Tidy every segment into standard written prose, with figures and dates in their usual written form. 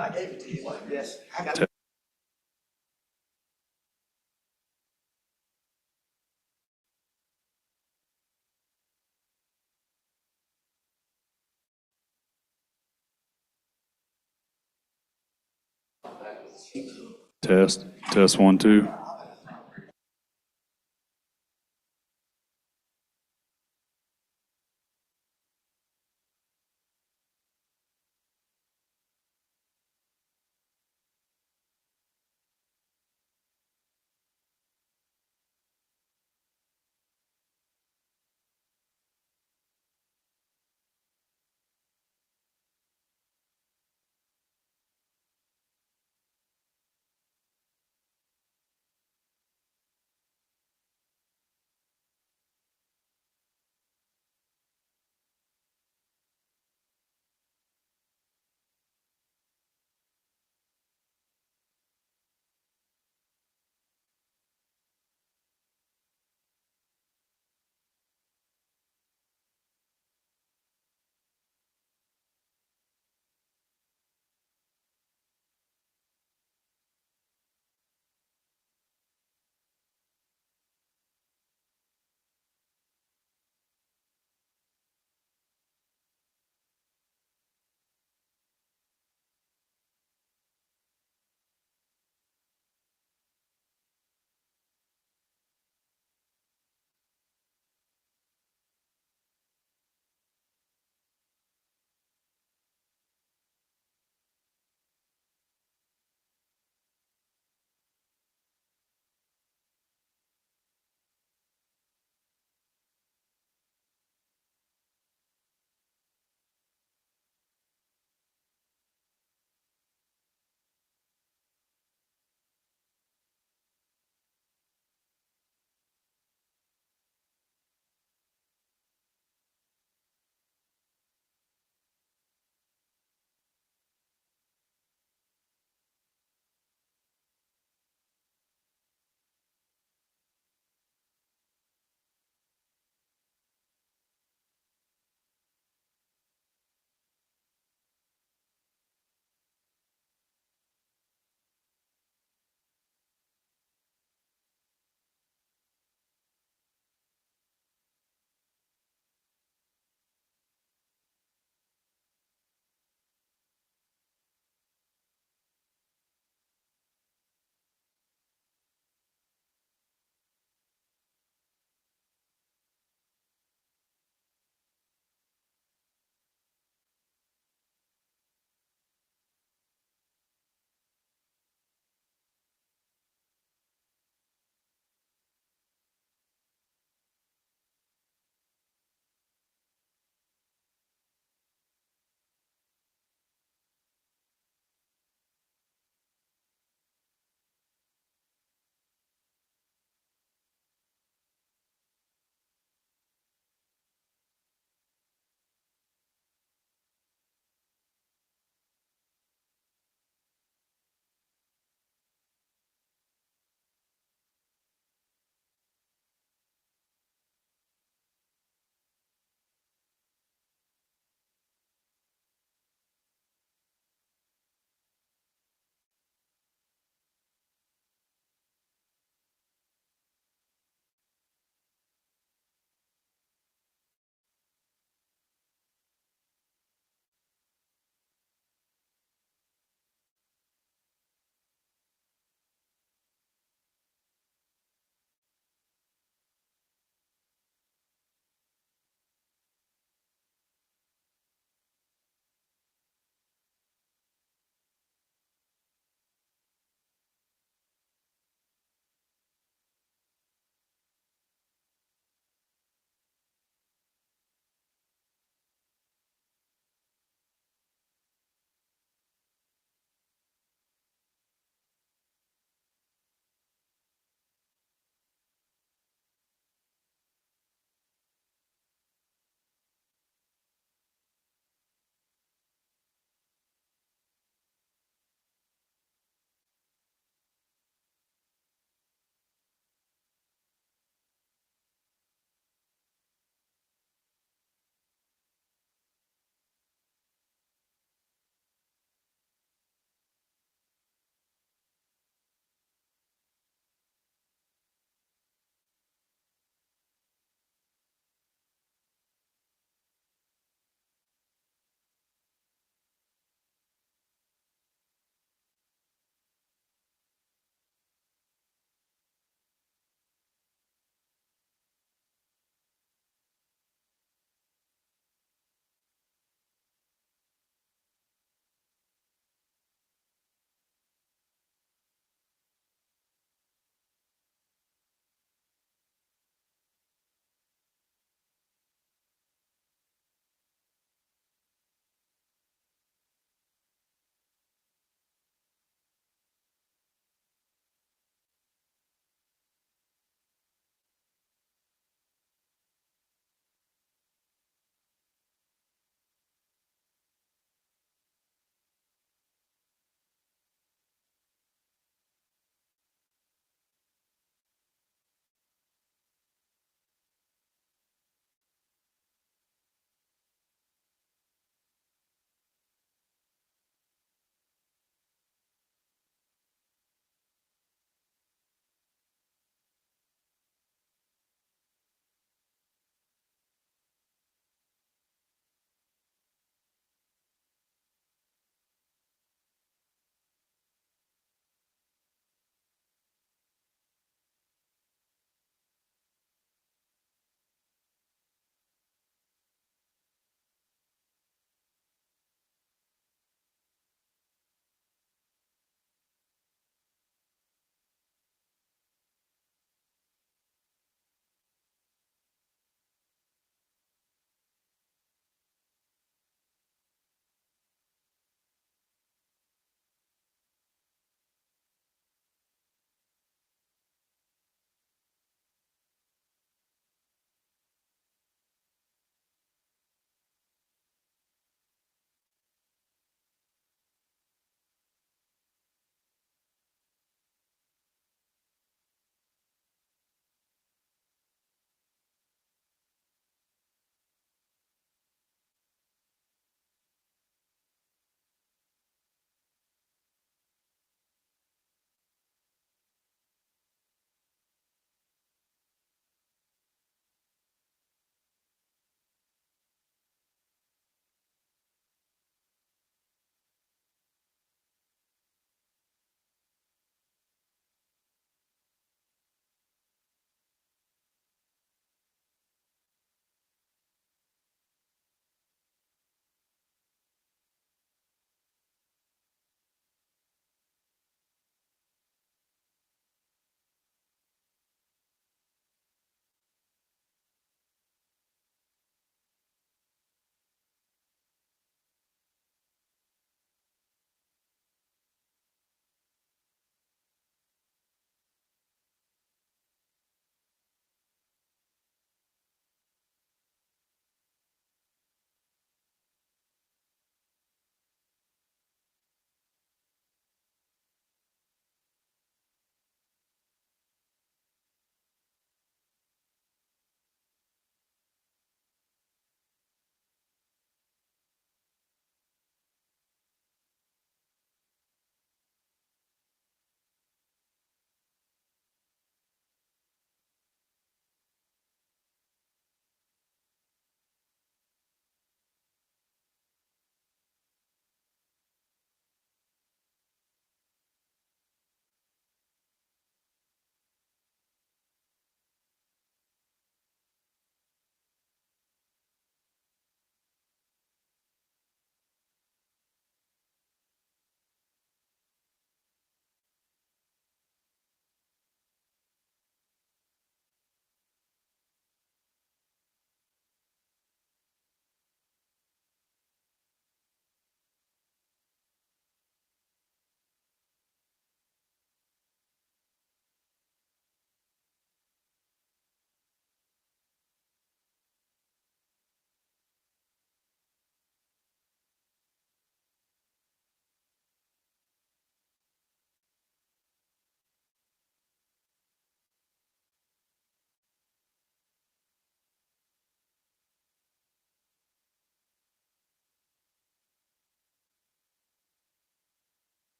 I gave it to you. Yes. I got Te- Test 1 2.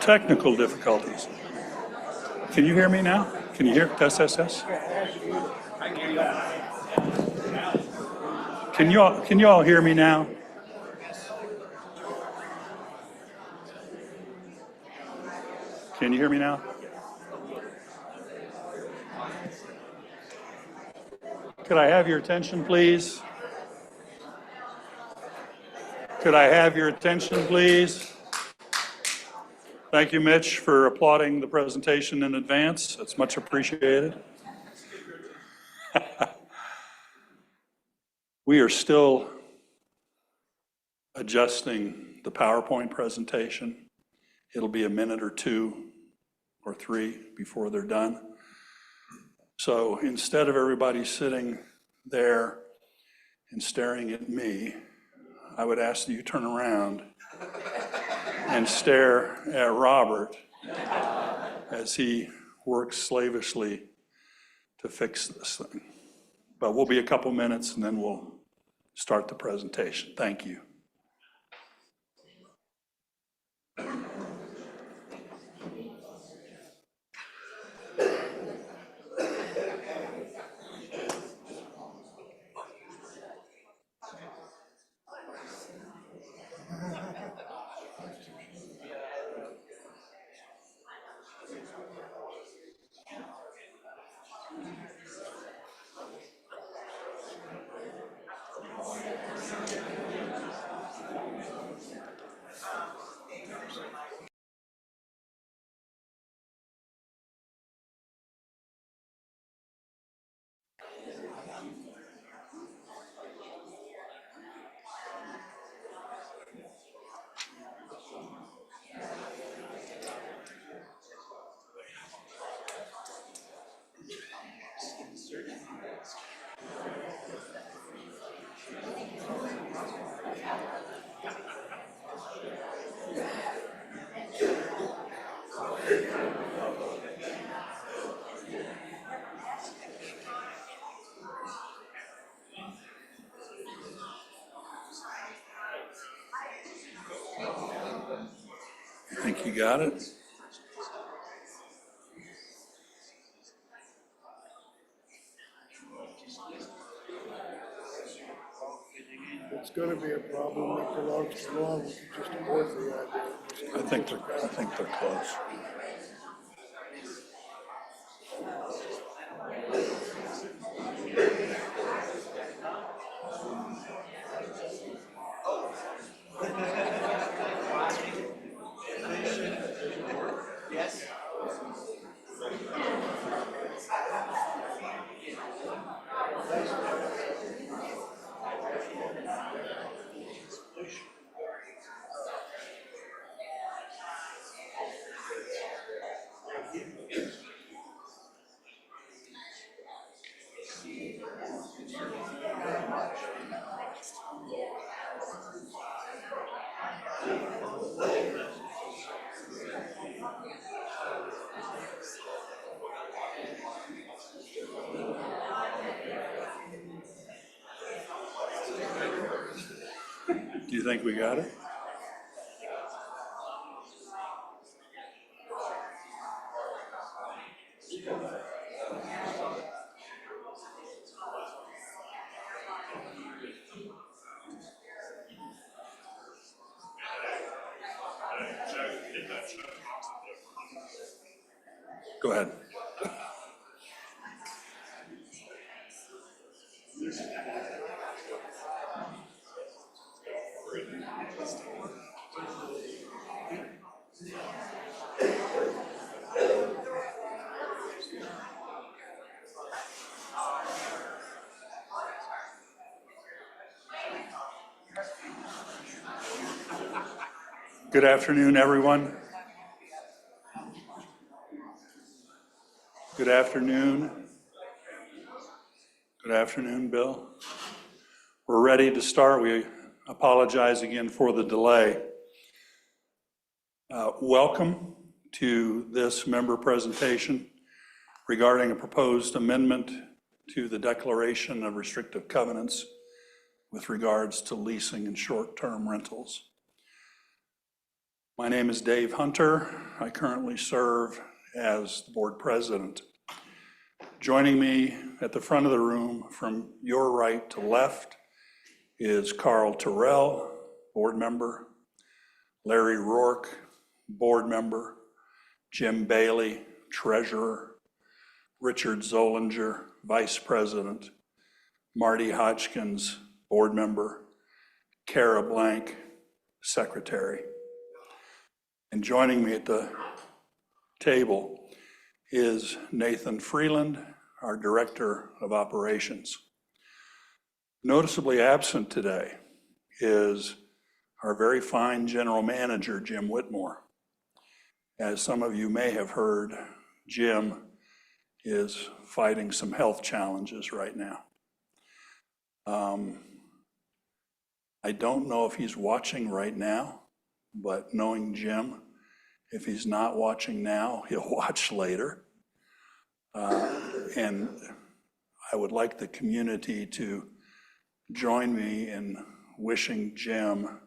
Technical difficulties. Can you hear me now? Can you hear? Test, test, test. Can you all hear me now? Can you hear me now? Could I have your attention, please? Could I have your attention, please? Thank you, Mitch, for applauding the presentation in advance. It's much appreciated. We are still adjusting the PowerPoint presentation. It'll be a minute or two or three before they're done. So instead of everybody sitting there and staring at me, I would ask that you turn around and stare at Robert as he works slavishly to fix this thing. But we'll be a couple minutes and then we'll start the presentation. Thank you. I think you got it. It's going to be a problem if it belongs to law. We can just avoid the idea. I think they're close. Yes. Do you think we got it? Go ahead. Good afternoon, everyone. Good afternoon. Good afternoon, Bill. We're ready to start. We apologize again for the delay. Welcome to this member presentation regarding a proposed amendment to the Declaration of Restrictive Covenants with regards to leasing and short-term rentals. My name is Dave Hunter. I currently serve as the board president. Joining me at the front of the room from your right to left is Carl Terrell, board member, Larry Rourke, board member, Jim Bailey, treasurer, Richard Zollinger, vice president, Marty Hodgkins, board member, Kara Blank, secretary. And joining me at the table is Nathan Freeland, our director of operations. Noticeably absent today is our very fine general manager, Jim Whitmore. As some of you may have heard, Jim is fighting some health challenges right now. I don't know if he's watching right now, but knowing Jim, if he's not watching now, he'll watch later. And I would like the community to join me in wishing Jim,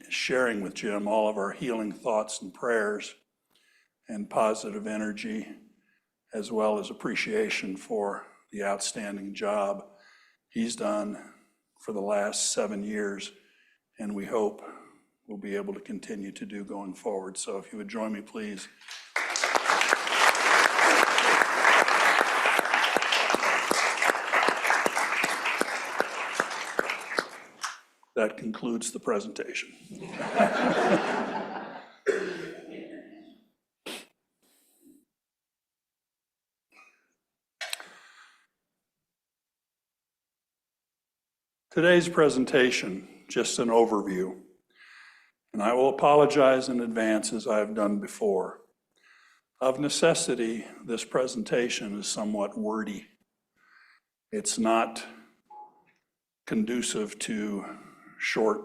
sharing with Jim all of our healing thoughts and prayers and positive energy, as well as appreciation for the outstanding job he's done for the last 7 years, and we hope we'll be able to continue to do going forward. So if you would join me, please. That concludes the presentation. Today's presentation, just an overview, and I will apologize in advance as I have done before. Of necessity, this presentation is somewhat wordy. It's not conducive to short,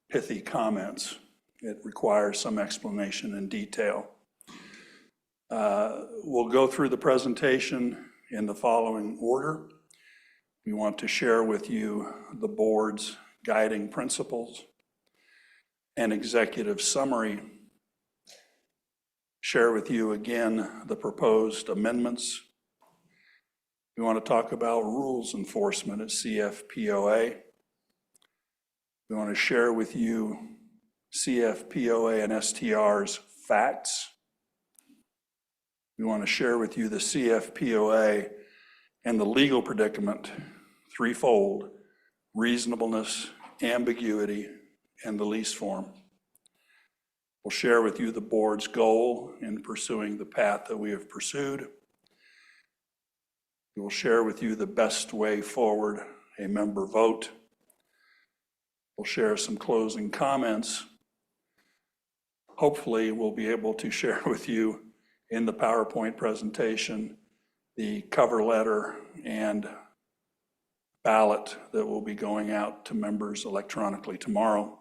pithy comments. It requires some explanation and detail. We'll go through the presentation in the following order. We want to share with you the board's guiding principles, an executive summary, share with you again the proposed amendments. We want to talk about rules enforcement at CFPOA. We want to share with you CFPOA and STR's facts. We want to share with you the CFPOA and the legal predicament, threefold: reasonableness, ambiguity, and the lease form. We'll share with you the board's goal in pursuing the path that we have pursued. We will share with you the best way forward, a member vote. We'll share some closing comments. Hopefully, we'll be able to share with you in the PowerPoint presentation the cover letter and ballot that will be going out to members electronically tomorrow,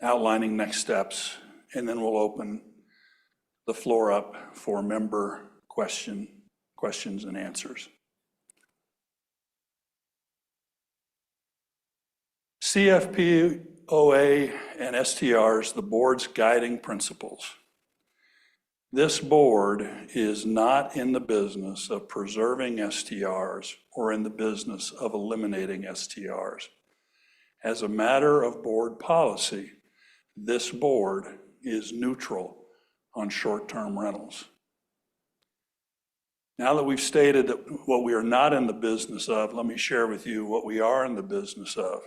outlining next steps, and then we'll open the floor up for member questions and answers. CFPOA and STRs, the board's guiding principles. This board is not in the business of preserving STRs or in the business of eliminating STRs. As a matter of board policy, this board is neutral on short-term rentals. Now that we've stated that what we are not in the business of, let me share with you what we are in the business of.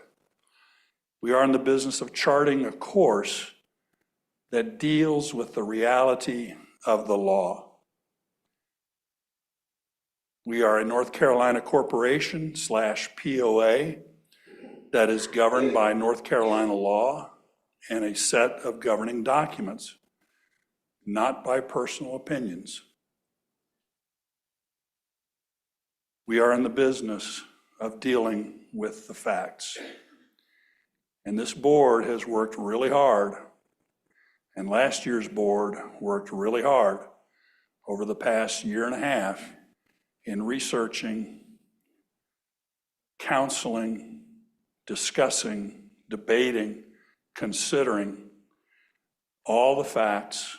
We are in the business of charting a course that deals with the reality of the law. We are a North Carolina corporation / POA that is governed by North Carolina law and a set of governing documents, not by personal opinions. We are in the business of dealing with the facts. And this board has worked really hard, and last year's board worked really hard over the past year and a half in researching counseling, discussing, debating, considering all the facts,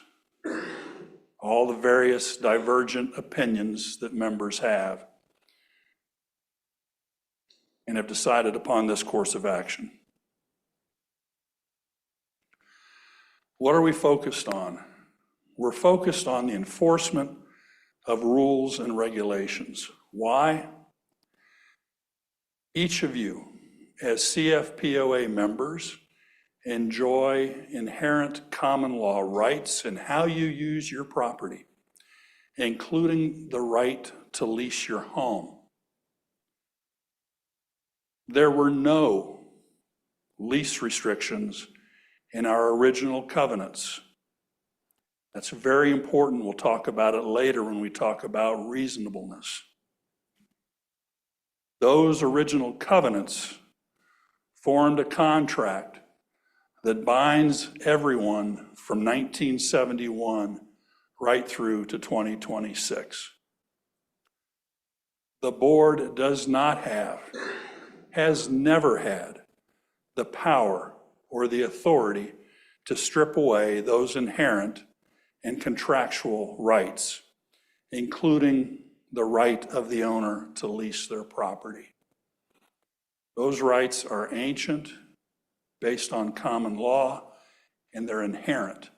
all the various divergent opinions that members have, and have decided upon this course of action. What are we focused on? We're focused on the enforcement of rules and regulations. Why? Each of you, as CFPOA members, enjoy inherent common law rights in how you use your property, including the right to lease your home. There were no lease restrictions in our original covenants. That's very important. We'll talk about it later when we talk about reasonableness. Those original covenants formed a contract that binds everyone from 1971 right through to 2026. The board does not have, has never had, the power or the authority to strip away those inherent and contractual rights, including the right of the owner to lease their property. Those rights are ancient, based on common law, and they're inherent.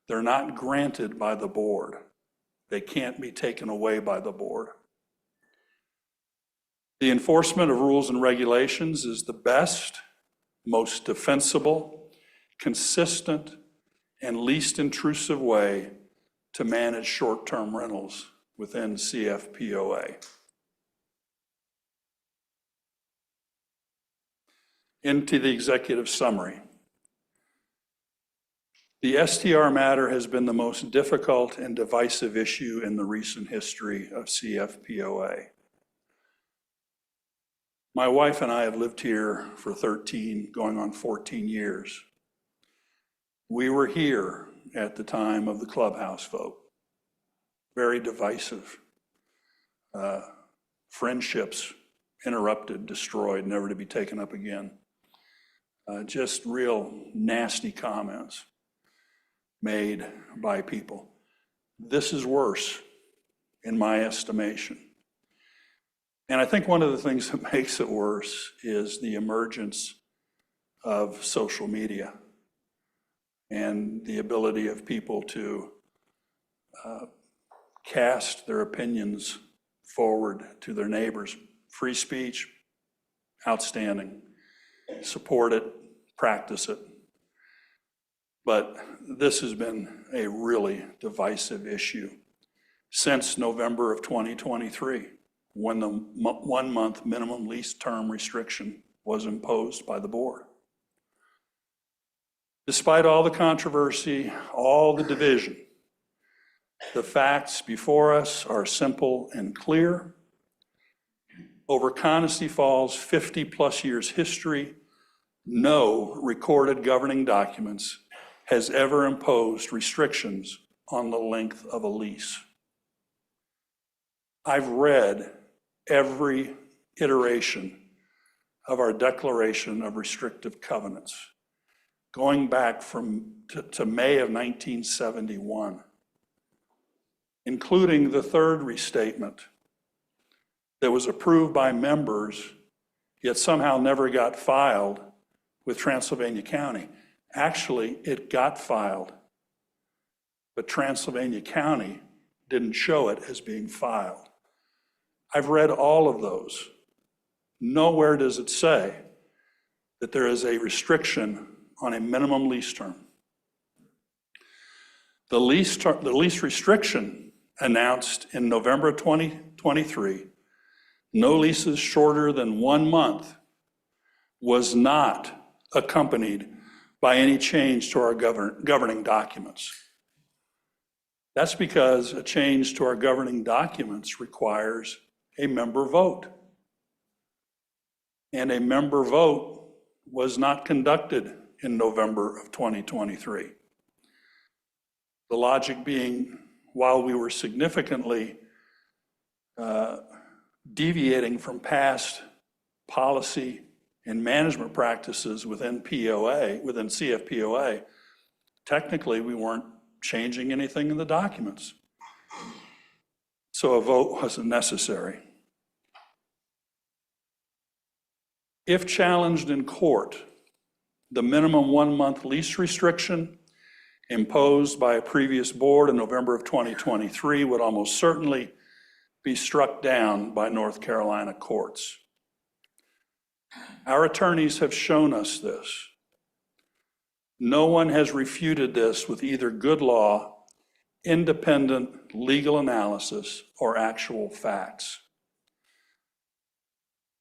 They're not granted by the board. They can't be taken away by the board. The enforcement of rules and regulations is the best, most defensible, consistent, and least intrusive way to manage short-term rentals within CFPOA. Into the executive summary. The STR matter has been the most difficult and divisive issue in the recent history of CFPOA. My wife and I have lived here for 13, going on 14 years. We were here at the time of the clubhouse vote. Very divisive. Friendships interrupted, destroyed, never to be taken up again. Just real nasty comments made by people. This is worse, in my estimation. And I think one of the things that makes it worse is the emergence of social media and the ability of people to cast their opinions forward to their neighbors. Free speech, outstanding. Support it, practice it. But this has been a really divisive issue since November of 2023, when the 1 month minimum lease term restriction was imposed by the board. Despite all the controversy, all the division, the facts before us are simple and clear. Over Conisty Falls' 50-plus years history, no recorded governing documents has ever imposed restrictions on the length of a lease. I've read every iteration of our Declaration of Restrictive Covenants, going back to May of 1971, including the third restatement that was approved by members, yet somehow never got filed with Transylvania County. Actually, it got filed, but Transylvania County didn't show it as being filed. I've read all of those. Nowhere does it say that there is a restriction on a minimum lease term. The lease restriction announced in November 2023, no leases shorter than 1 month, was not accompanied by any change to our governing documents. That's because a change to our governing documents requires a member vote. And a member vote was not conducted in November of 2023. The logic being, while we were significantly deviating from past policy and management practices within CFPOA, technically we weren't changing anything in the documents. So a vote wasn't necessary. If challenged in court, the minimum 1-month lease restriction imposed by a previous board in November of 2023 would almost certainly be struck down by North Carolina courts. Our attorneys have shown us this. No one has refuted this with either good law, independent legal analysis, or actual facts.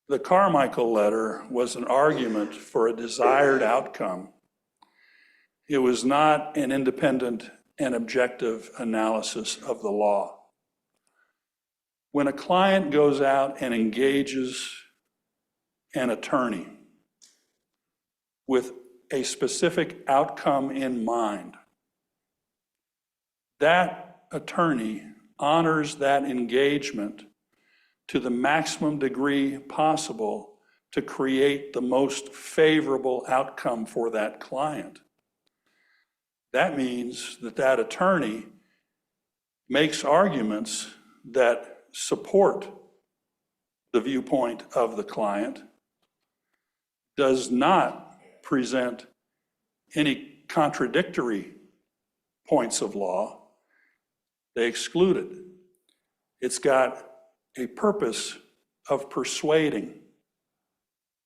The Carmichael letter was an argument for a desired outcome. It was not an independent and objective analysis of the law. When a client goes out and engages an attorney with a specific outcome in mind, that attorney honors that engagement to the maximum degree possible to create the most favorable outcome for that client. That means that that attorney makes arguments that support the viewpoint of the client, does not present any contradictory points of law. They exclude it. It's got a purpose of persuading.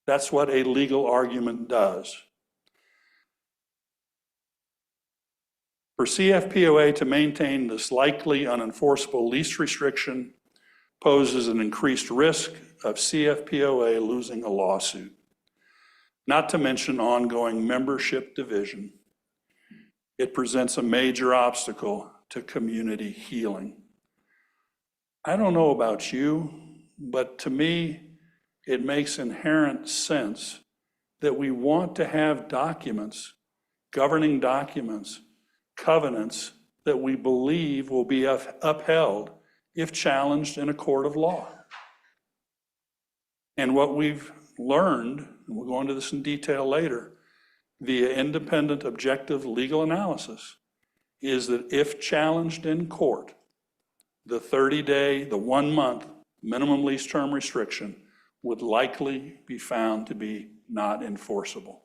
That's what a legal argument does. For CFPOA to maintain this likely unenforceable lease restriction poses an increased risk of CFPOA losing a lawsuit, not to mention ongoing membership division. It presents a major obstacle to community healing. I don't know about you, but to me, it makes inherent sense that we want to have documents, governing documents, covenants that we believe will be upheld if challenged in a court of law. And what we've learned, and we'll go into this in detail later, via independent, objective legal analysis, is that if challenged in court, the 30-day, the 1-month minimum lease term restriction would likely be found to be not enforceable.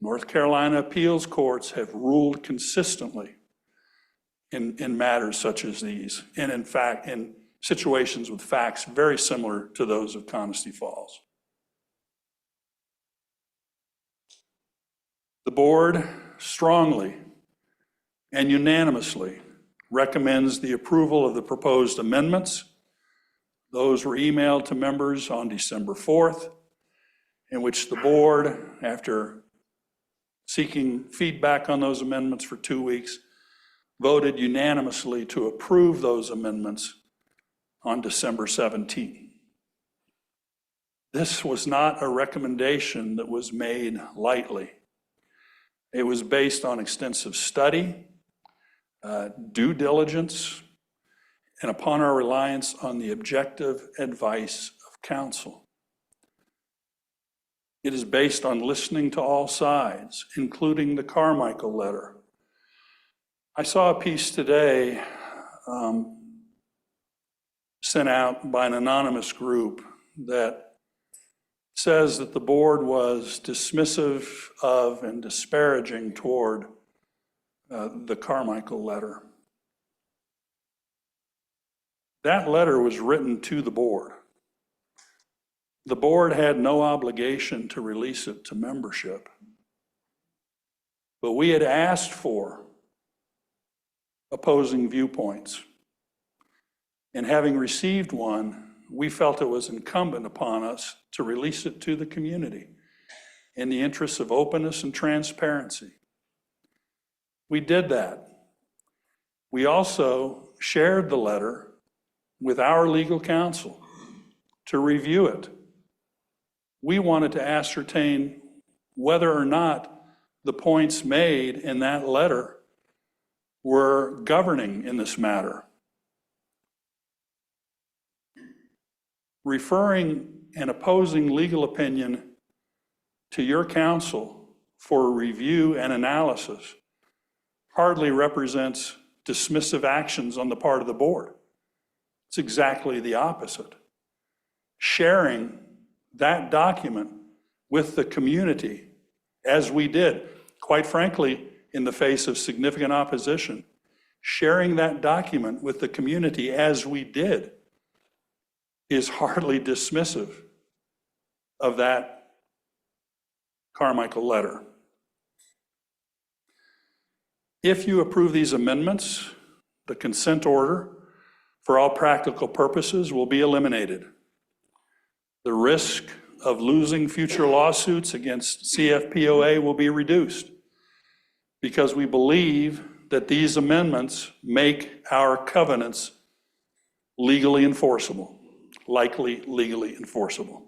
North Carolina appeals courts have ruled consistently in matters such as these, and in fact, in situations with facts very similar to those of Conisty Falls. The board strongly and unanimously recommends the approval of the proposed amendments. Those were emailed to members on December 4th, in which the board, after seeking feedback on those amendments for 2 weeks, voted unanimously to approve those amendments on December 17th. This was not a recommendation that was made lightly. It was based on extensive study, due diligence, and upon our reliance on the objective advice of counsel. It is based on listening to all sides, including the Carmichael letter. I saw a piece today sent out by an anonymous group that says that the board was dismissive of and disparaging toward the Carmichael letter. That letter was written to the board. The board had no obligation to release it to membership, but we had asked for opposing viewpoints. And having received one, we felt it was incumbent upon us to release it to the community in the interests of openness and transparency. We did that. We also shared the letter with our legal counsel to review it. We wanted to ascertain whether or not the points made in that letter were governing in this matter. Referring an opposing legal opinion to your counsel for review and analysis hardly represents dismissive actions on the part of the board. It's exactly the opposite. Sharing that document with the community, as we did, quite frankly, in the face of significant opposition, sharing that document with the community as we did is hardly dismissive of that Carmichael letter. If you approve these amendments, the consent order, for all practical purposes, will be eliminated. The risk of losing future lawsuits against CFPOA will be reduced because we believe that these amendments make our covenants legally enforceable, likely legally enforceable.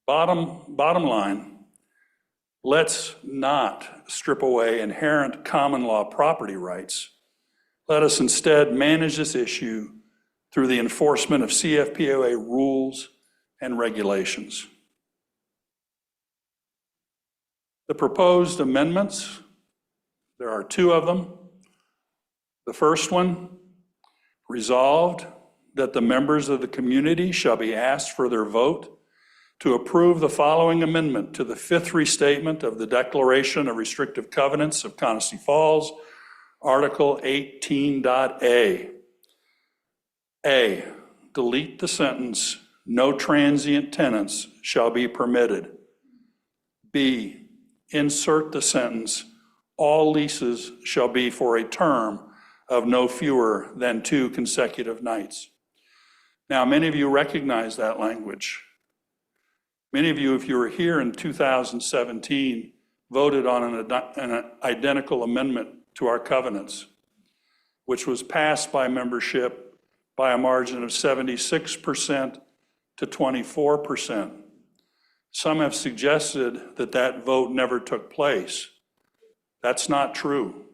Bottom line, let's not strip away inherent common law property rights. Let us instead manage this issue through the enforcement of CFPOA rules and regulations. The proposed amendments, there are two of them. The first one, resolved that the members of the community shall be asked for their vote to approve the following amendment to the fifth restatement of the Declaration of Restrictive Covenants of Conestee Falls, Article 18.a. A, delete the sentence, no transient tenants shall be permitted. B, insert the sentence, all leases shall be for a term of no fewer than 2 consecutive nights. Now, many of you recognize that language. Many of you, if you were here in 2017, voted on an identical amendment to our covenants, which was passed by membership by a margin of 76% to 24%. Some have suggested that that vote never took place. That's not true.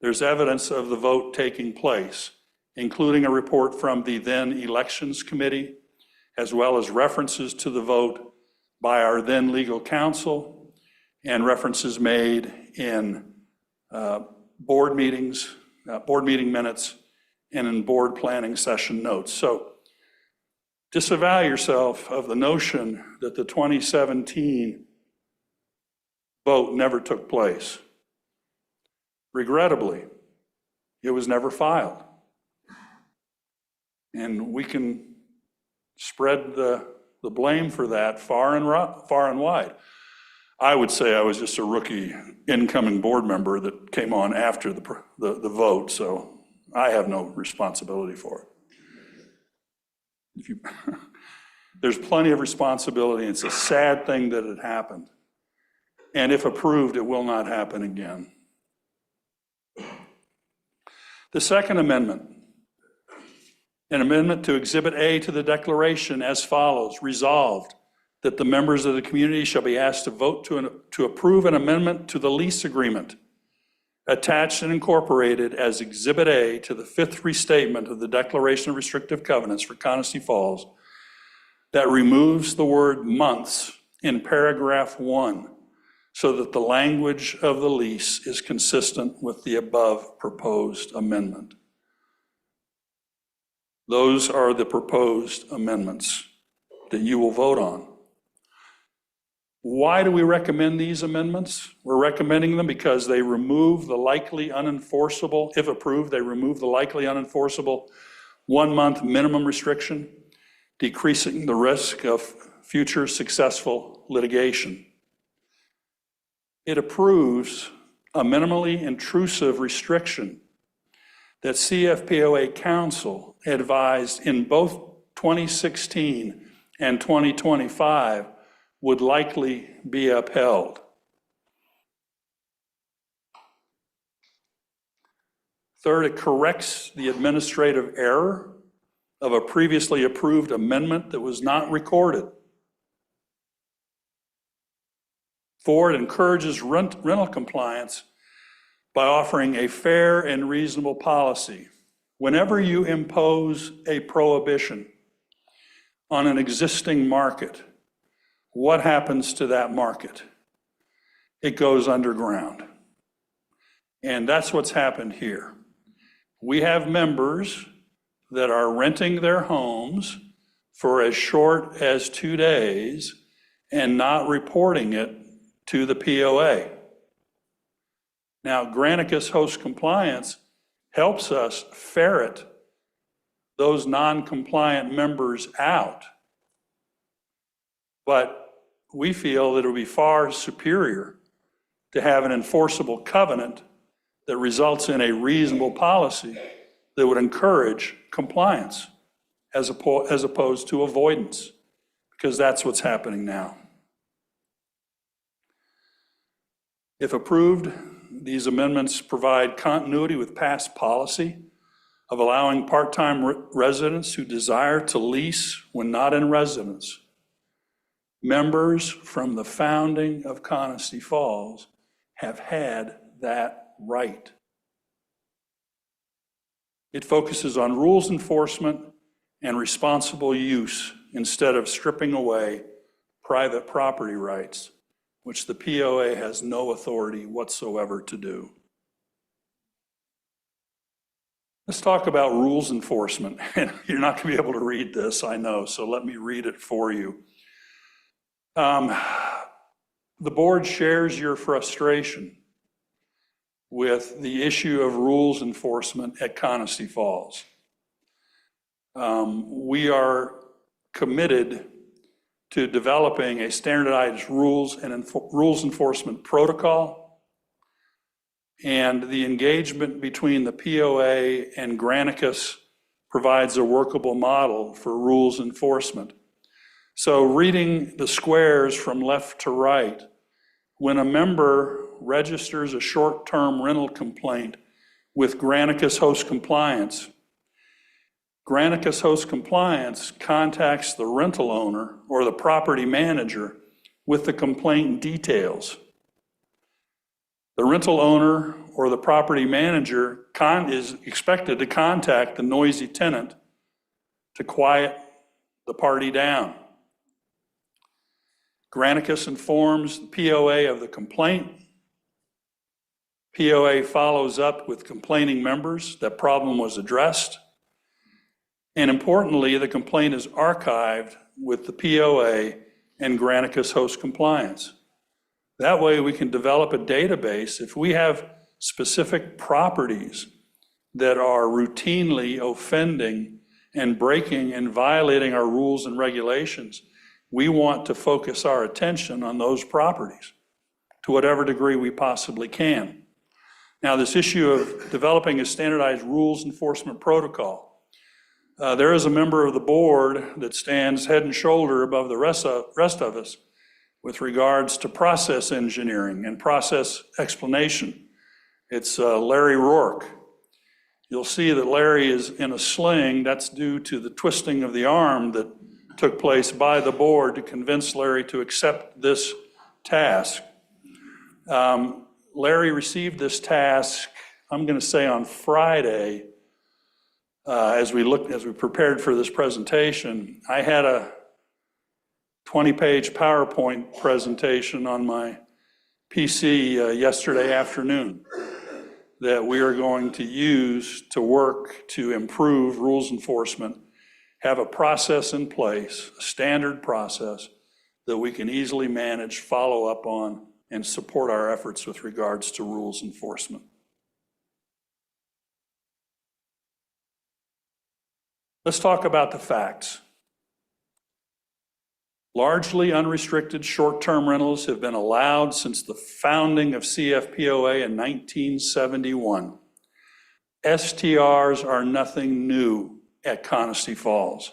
There's evidence of the vote taking place, including a report from the then Elections Committee, as well as references to the vote by our then legal counsel and references made in board meeting minutes and in board planning session notes. So disavow yourself of the notion that the 2017 vote never took place. Regrettably, it was never filed. And we can spread the blame for that far and wide. I would say I was just a rookie incoming board member that came on after the vote, so I have no responsibility for it. There's plenty of responsibility. It's a sad thing that it happened. And if approved, it will not happen again. The second amendment, an amendment to Exhibit A to the Declaration as follows: resolved that the members of the community shall be asked to vote to approve an amendment to the lease agreement attached and incorporated as Exhibit A to the fifth restatement of the Declaration of Restrictive Covenants for Conestee Falls that removes the word months in paragraph 1 so that the language of the lease is consistent with the above proposed amendment. Those are the proposed amendments that you will vote on. Why do we recommend these amendments? We're recommending them because they remove the likely unenforceable, if approved, they remove the likely unenforceable 1-month minimum restriction, decreasing the risk of future successful litigation. It approves a minimally intrusive restriction that CFPOA counsel advised in both 2016 and 2025 would likely be upheld. Third, it corrects the administrative error of a previously approved amendment that was not recorded. Four, it encourages rental compliance by offering a fair and reasonable policy. Whenever you impose a prohibition on an existing market, what happens to that market? It goes underground. And that's what's happened here. We have members that are renting their homes for as short as 2 days and not reporting it to the POA. Now, Granicus host compliance helps us ferret those non-compliant members out. But we feel that it would be far superior to have an enforceable covenant that results in a reasonable policy that would encourage compliance as opposed to avoidance, because that's what's happening now. If approved, these amendments provide continuity with past policy of allowing part-time residents who desire to lease when not in residence. Members from the founding of Coniston Falls have had that right. It focuses on rules enforcement and responsible use instead of stripping away private property rights, which the POA has no authority whatsoever to do. Let's talk about rules enforcement. And you're not going to be able to read this, I know, so let me read it for you. The board shares your frustration with the issue of rules enforcement at Coniston Falls. We are committed to developing a standardized rules enforcement protocol, and the engagement between the POA and Granicus provides a workable model for rules enforcement. So reading the squares from left to right, when a member registers a short-term rental complaint with Granicus host compliance, Granicus host compliance contacts the rental owner or the property manager with the complaint details. The rental owner or the property manager is expected to contact the noisy tenant to quiet the party down. Granicus informs the POA of the complaint. POA follows up with complaining members that problem was addressed. And importantly, the complaint is archived with the POA and Granicus host compliance. That way we can develop a database. If we have specific properties that are routinely offending and breaking and violating our rules and regulations, we want to focus our attention on those properties to whatever degree we possibly can. Now, this issue of developing a standardized rules enforcement protocol, there is a member of the board that stands head and shoulder above the rest of us with regards to process engineering and process explanation. It's Larry Rourke. You'll see that Larry is in a sling. That's due to the twisting of the arm that took place by the board to convince Larry to accept this task. Larry received this task, I'm going to say on Friday, as we prepared for this presentation. I had a 20-page PowerPoint presentation on my PC yesterday afternoon that we are going to use to work to improve rules enforcement, have a process in place, a standard process that we can easily manage, follow up on, and support our efforts with regards to rules enforcement. Let's talk about the facts. Largely unrestricted short-term rentals have been allowed since the founding of CFPOA in 1971. STRs are nothing new at Coniston Falls.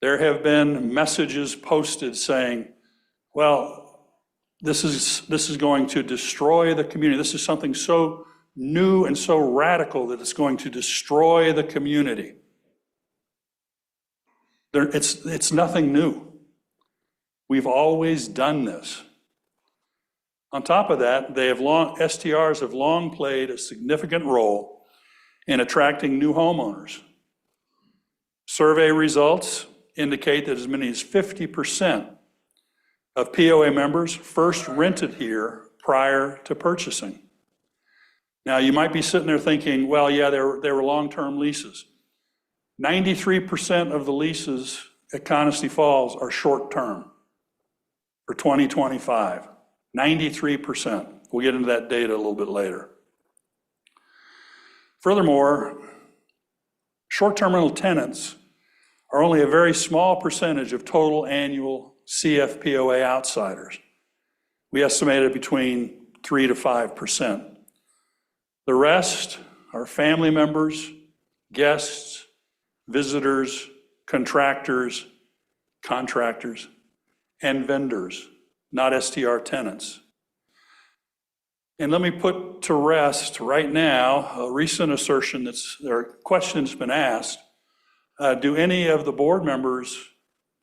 There have been messages posted saying, well, this is going to destroy the community. This is something so new and so radical that it's going to destroy the community. It's nothing new. We've always done this. On top of that, STRs have long played a significant role in attracting new homeowners. Survey results indicate that as many as 50% of POA members first rented here prior to purchasing. Now, you might be sitting there thinking, well, yeah, they were long-term leases. 93% of the leases at Coniston Falls are short-term for 2025. 93%. We'll get into that data a little bit later. Furthermore, short-term rental tenants are only a very small percentage of total annual CFPOA outsiders. We estimated between 3 to 5%. The rest are family members, guests, visitors, contractors, and vendors, not STR tenants. And let me put to rest right now a recent assertion question that's been asked. Do any of the board members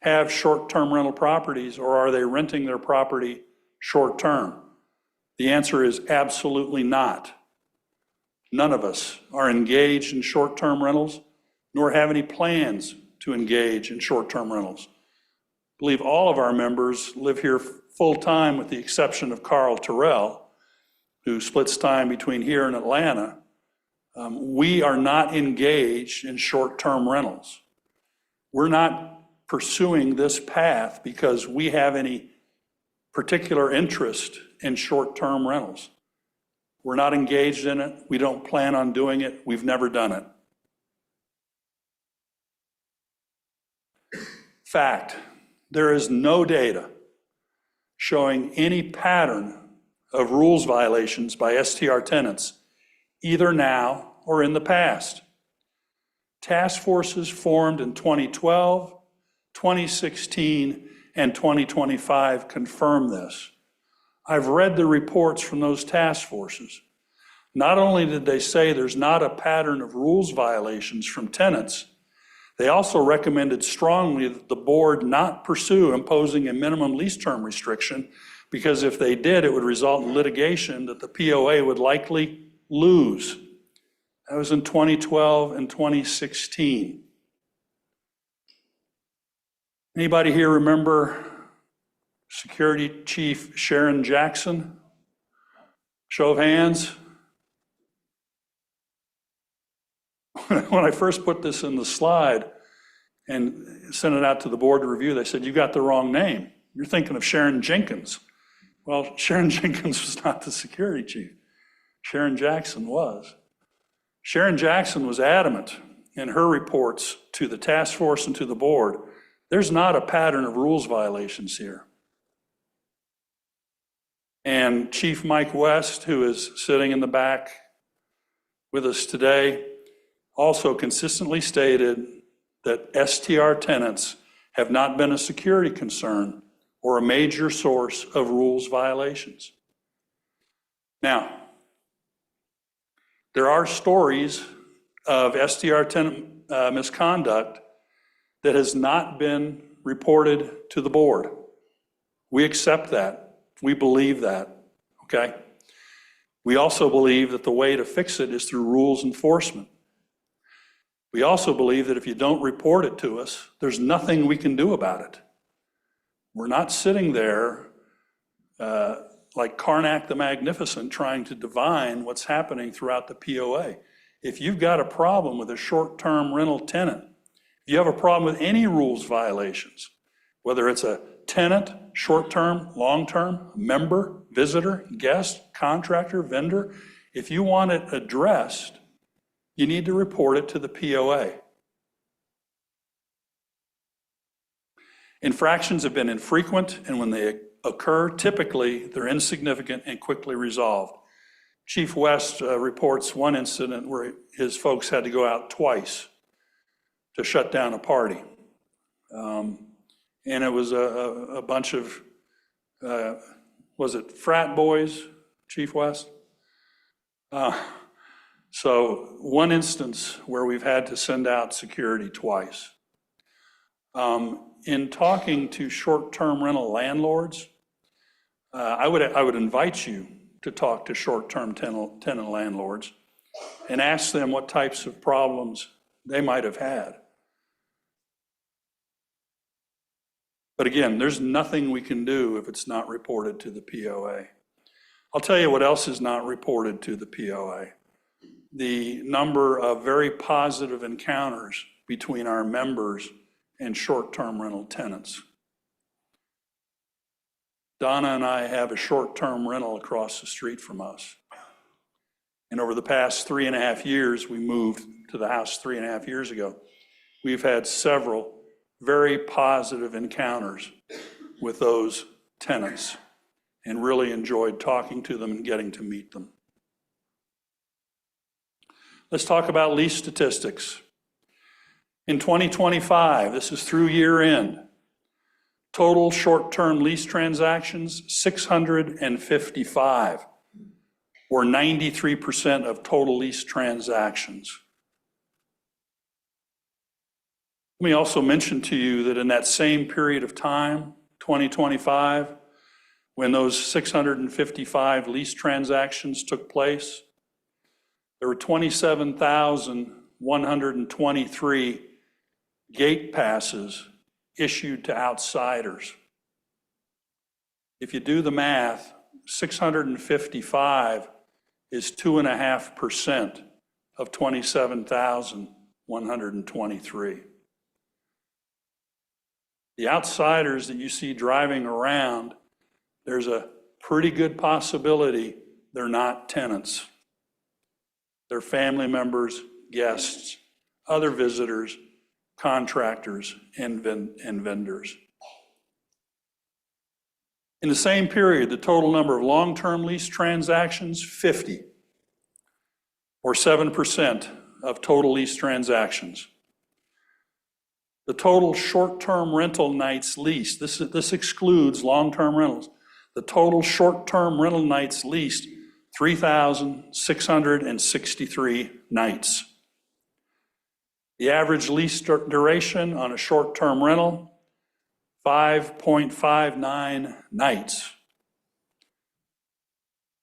have short-term rental properties, or are they renting their property short-term? The answer is absolutely not. None of us are engaged in short-term rentals, nor have any plans to engage in short-term rentals. I believe all of our members live here full-time with the exception of Carl Terrell, who splits time between here and Atlanta. We are not engaged in short-term rentals. We're not pursuing this path because we have any particular interest in short-term rentals. We're not engaged in it. We don't plan on doing it. We've never done it. Fact, there is no data showing any pattern of rules violations by STR tenants, either now or in the past. Task forces formed in 2012, 2016, and 2025 confirm this. I've read the reports from those task forces. Not only did they say there's not a pattern of rules violations from tenants, they also recommended strongly that the board not pursue imposing a minimum lease term restriction, because if they did, it would result in litigation that the POA would likely lose. That was in 2012 and 2016. Anybody here remember Security Chief Sharon Jackson? Show of hands. When I first put this in the slide and sent it out to the board to review, they said, you got the wrong name. You're thinking of Sharon Jenkins. Well, Sharon Jenkins was not the security chief. Sharon Jackson was. Sharon Jackson was adamant in her reports to the task force and to the board, there's not a pattern of rules violations here. And Chief Mike West, who is sitting in the back with us today, also consistently stated that STR tenants have not been a security concern or a major source of rules violations. Now, there are stories of STR tenant misconduct that has not been reported to the board. We accept that. We believe that, okay? We also believe that the way to fix it is through rules enforcement. We also believe that if you don't report it to us, there's nothing we can do about it. We're not sitting there like Karnak the Magnificent trying to divine what's happening throughout the POA. If you've got a problem with a short-term rental tenant, if you have a problem with any rules violations, whether it's a tenant, short-term, long-term, member, visitor, guest, contractor, vendor, if you want it addressed, you need to report it to the POA. Infractions have been infrequent, and when they occur, typically they're insignificant and quickly resolved. Chief West reports one incident where his folks had to go out twice to shut down a party. And it was a bunch of, was it frat boys, Chief West? So one instance where we've had to send out security twice. In talking to short-term rental landlords, I would invite you to talk to short-term tenant landlords and ask them what types of problems they might have had. But again, there's nothing we can do if it's not reported to the POA. I'll tell you what else is not reported to the POA. The number of very positive encounters between our members and short-term rental tenants. Donna and I have a short-term rental across the street from us. And over the past 3.5 years, we moved to the house 3.5 years ago. We've had several very positive encounters with those tenants and really enjoyed talking to them and getting to meet them. Let's talk about lease statistics. In 2025, this is through year end, total short-term lease transactions, 655, or 93% of total lease transactions. Let me also mention to you that in that same period of time, 2025, when those 655 lease transactions took place, there were 27,123 gate passes issued to outsiders. If you do the math, 655 is 2.5% of 27,123. The outsiders that you see driving around, there's a pretty good possibility they're not tenants. They're family members, guests, other visitors, contractors, and vendors. In the same period, the total number of long-term lease transactions, 50, or 7% of total lease transactions. The total short-term rental nights leased, this excludes long-term rentals. The total short-term rental nights leased, 3,663 nights. The average lease duration on a short-term rental, 5.59 nights.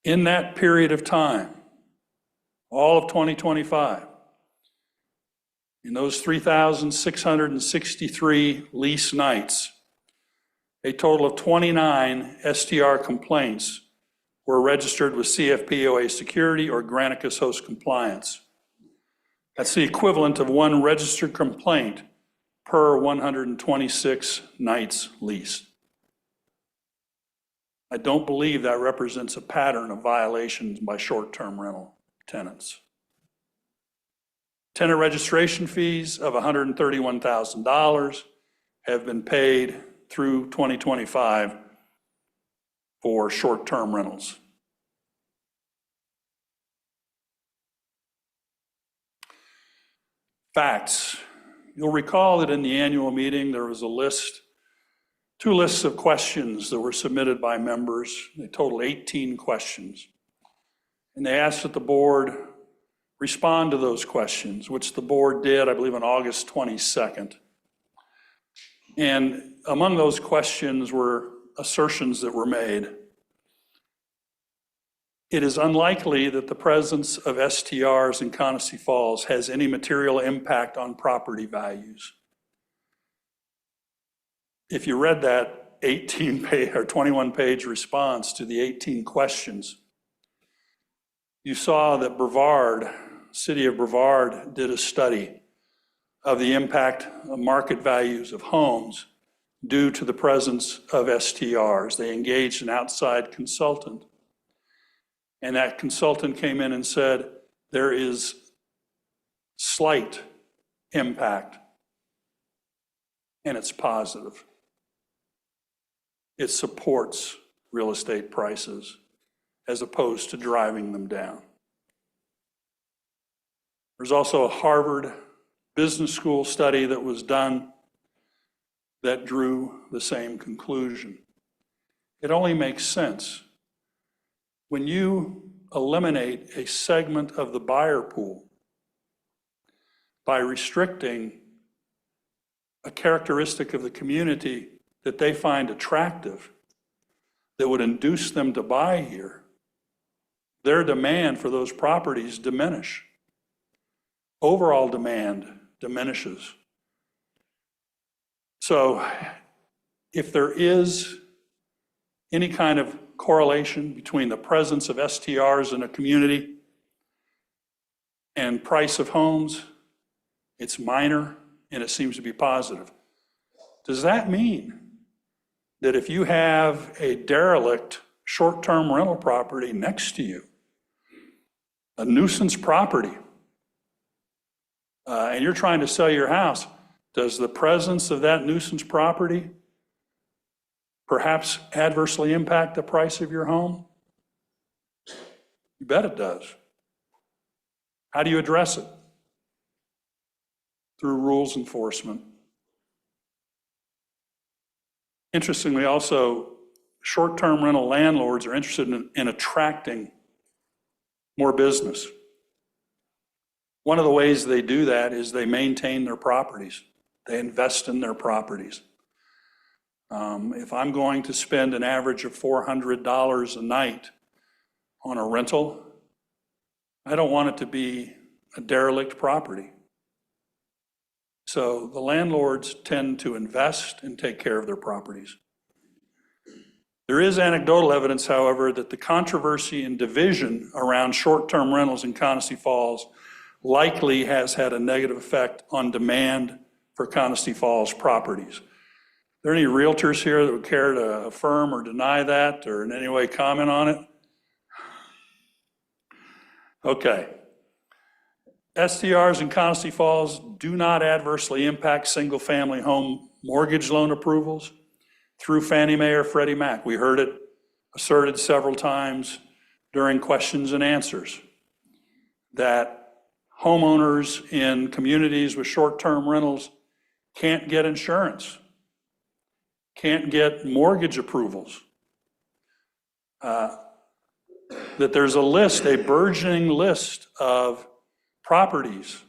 In that period of time, all of 2025, in those 3,663 lease nights, a total of 29 STR complaints were registered with CFPOA security or Granicus host compliance. That's the equivalent of one registered complaint per 126 nights leased. I don't believe that represents a pattern of violations by short-term rental tenants. Tenant registration fees of $131,000 have been paid through 2025 for short-term rentals. Facts. You'll recall that in the annual meeting, there was a list, 2 lists of questions that were submitted by members. They totaled 18 questions. And they asked that the board respond to those questions, which the board did, I believe, on August 22nd. And among those questions were assertions that were made. It is unlikely that the presence of STRs in Coniston Falls has any material impact on property values. If you read that 18-page or 21-page response to the 18 questions, you saw that Brevard, City of Brevard, did a study of the impact of market values of homes due to the presence of STRs. They engaged an outside consultant. And that consultant came in and said, there is slight impact, and it's positive. It supports real estate prices as opposed to driving them down. There's also a Harvard Business School study that was done that drew the same conclusion. It only makes sense. When you eliminate a segment of the buyer pool by restricting a characteristic of the community that they find attractive, that would induce them to buy here, their demand for those properties diminish. Overall demand diminishes. So if there is any kind of correlation between the presence of STRs in a community and price of homes, it's minor and it seems to be positive. Does that mean that if you have a derelict short-term rental property next to you, a nuisance property, and you're trying to sell your house, does the presence of that nuisance property perhaps adversely impact the price of your home? You bet it does. How do you address it? Through rules enforcement. Interestingly, also, short-term rental landlords are interested in attracting more business. One of the ways they do that is they maintain their properties. They invest in their properties. If I'm going to spend an average of $400 a night on a rental, I don't want it to be a derelict property. So the landlords tend to invest and take care of their properties. There is anecdotal evidence, however, that the controversy and division around short-term rentals in Conisty Falls likely has had a negative effect on demand for Conisty Falls properties. Are there any realtors here that would care to affirm or deny that or in any way comment on it? Okay. STRs in Conisty Falls do not adversely impact single-family home mortgage loan approvals through Fannie Mae or Freddie Mac. We heard it asserted several times during questions and answers that homeowners in communities with short-term rentals can't get insurance, can't get mortgage approvals, that there's a list, a burgeoning list of properties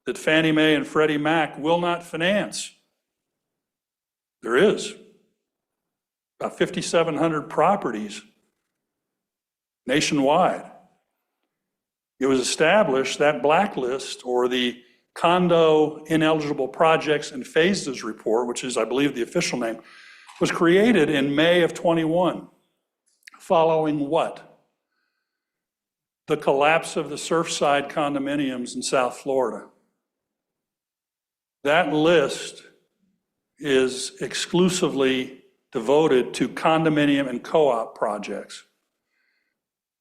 that Fannie Mae and Freddie Mac will not finance. There is about 5,700 properties nationwide. It was established, that blacklist, or the Condo Ineligible Projects and Phases Report, which is, I believe, the official name, was created in May of 21, following what? The collapse of the Surfside condominiums in South Florida. That list is exclusively devoted to condominium and co-op projects,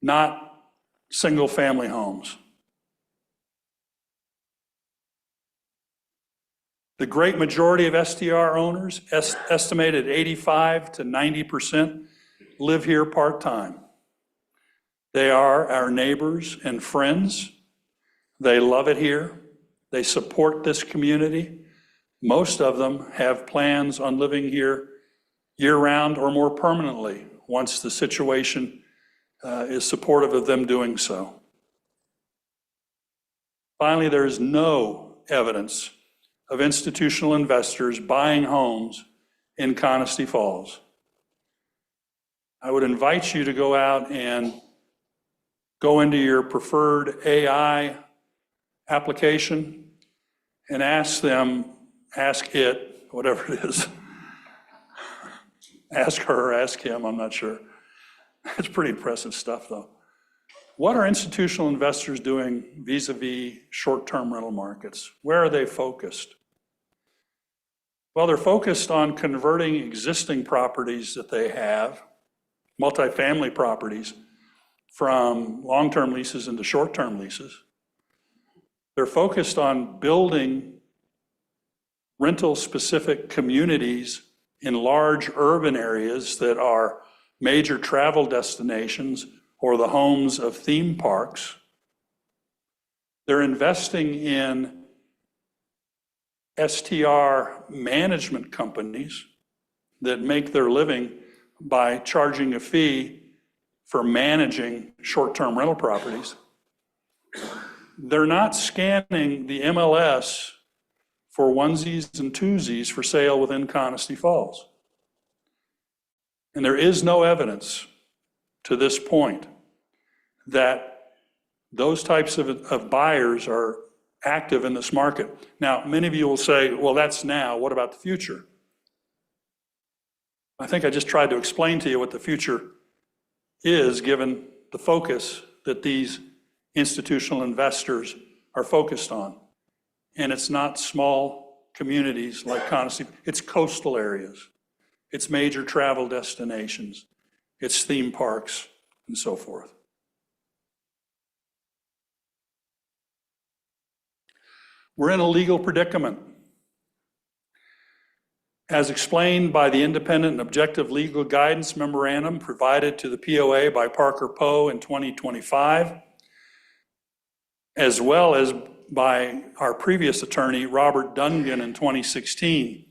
not single-family homes. The great majority of STR owners, estimated 85 to 90%, live here part-time. They are our neighbors and friends. They love it here. They support this community. Most of them have plans on living here year-round or more permanently once the situation is supportive of them doing so. Finally, there is no evidence of institutional investors buying homes in Conisty Falls. I would invite you to go out and go into your preferred AI application and ask it, whatever it is. Ask her, ask him, I'm not sure. It's pretty impressive stuff though. What are institutional investors doing vis-a-vis short-term rental markets? Where are they focused? Well, they're focused on converting existing properties that they have, multifamily properties, from long-term leases into short-term leases. They're focused on building rental-specific communities in large urban areas that are major travel destinations or the homes of theme parks. They're investing in STR management companies that make their living by charging a fee for managing short-term rental properties. They're not scanning the MLS for onesies and twosies for sale within Conisty Falls. And there is no evidence to this point that those types of buyers are active in this market. Now, many of you will say, well, that's now, what about the future? I think I just tried to explain to you what the future is, given the focus that these institutional investors are focused on. And it's not small communities like Coniston, it's coastal areas, it's major travel destinations, it's theme parks, and so forth. We're in a legal predicament. As explained by the independent and objective legal guidance memorandum provided to the POA by Parker Poe in 2025, as well as by our previous attorney, Robert Dungan, in 2016,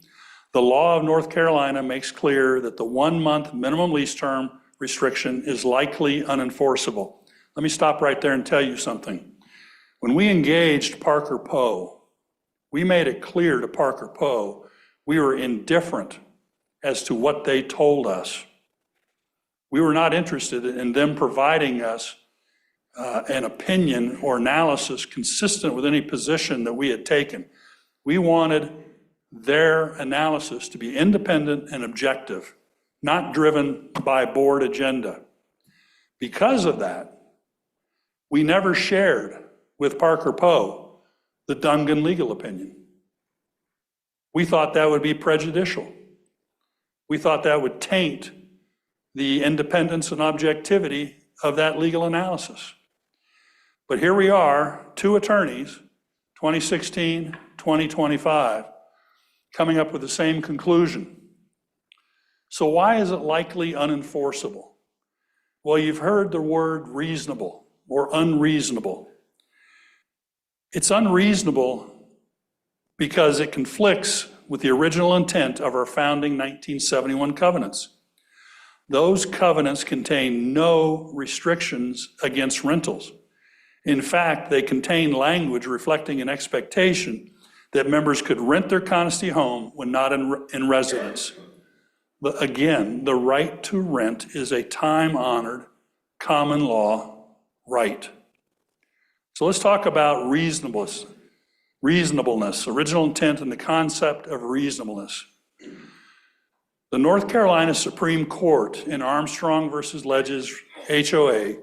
the law of North Carolina makes clear that the 1-month minimum lease term restriction is likely unenforceable. Let me stop right there and tell you something. When we engaged Parker Poe, we made it clear to Parker Poe we were indifferent as to what they told us. We were not interested in them providing us an opinion or analysis consistent with any position that we had taken. We wanted their analysis to be independent and objective, not driven by board agenda. Because of that, we never shared with Parker Poe the Dungan legal opinion. We thought that would be prejudicial. We thought that would taint the independence and objectivity of that legal analysis. But here we are, 2 attorneys, 2016, 2025, coming up with the same conclusion. So why is it likely unenforceable? Well, you've heard the word reasonable or unreasonable. It's unreasonable because it conflicts with the original intent of our founding 1971 covenants. Those covenants contain no restrictions against rentals. In fact, they contain language reflecting an expectation that members could rent their Coniston home when not in residence. But again, the right to rent is a time-honored common law right. So let's talk about reasonableness, original intent, and the concept of reasonableness. The North Carolina Supreme Court in Armstrong versus Ledges HOA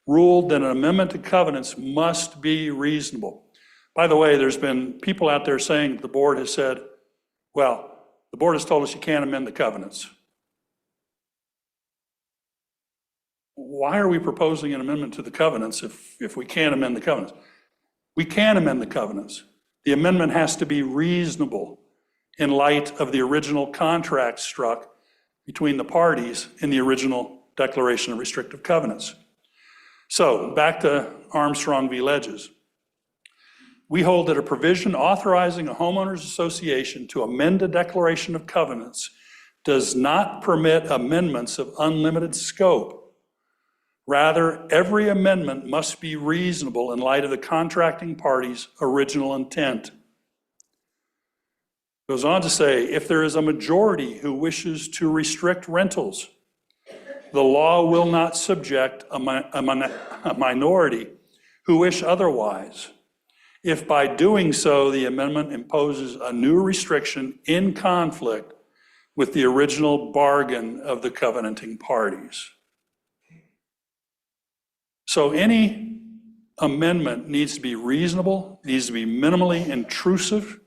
ruled that an amendment to covenants must be reasonable. By the way, there's been people out there saying the board has said, well, the board has told us you can't amend the covenants. Why are we proposing an amendment to the covenants if we can't amend the covenants? We can amend the covenants. The amendment has to be reasonable in light of the original contract struck between the parties in the original Declaration of Restrictive Covenants. So back to Armstrong v. Ledges. We hold that a provision authorizing a homeowners association to amend a declaration of covenants does not permit amendments of unlimited scope. Rather, every amendment must be reasonable in light of the contracting party's original intent. Goes on to say, if there is a majority who wishes to restrict rentals, the law will not subject a minority who wish otherwise, if by doing so the amendment imposes a new restriction in conflict with the original bargain of the covenanting parties. So any amendment needs to be reasonable, needs to be minimally intrusive,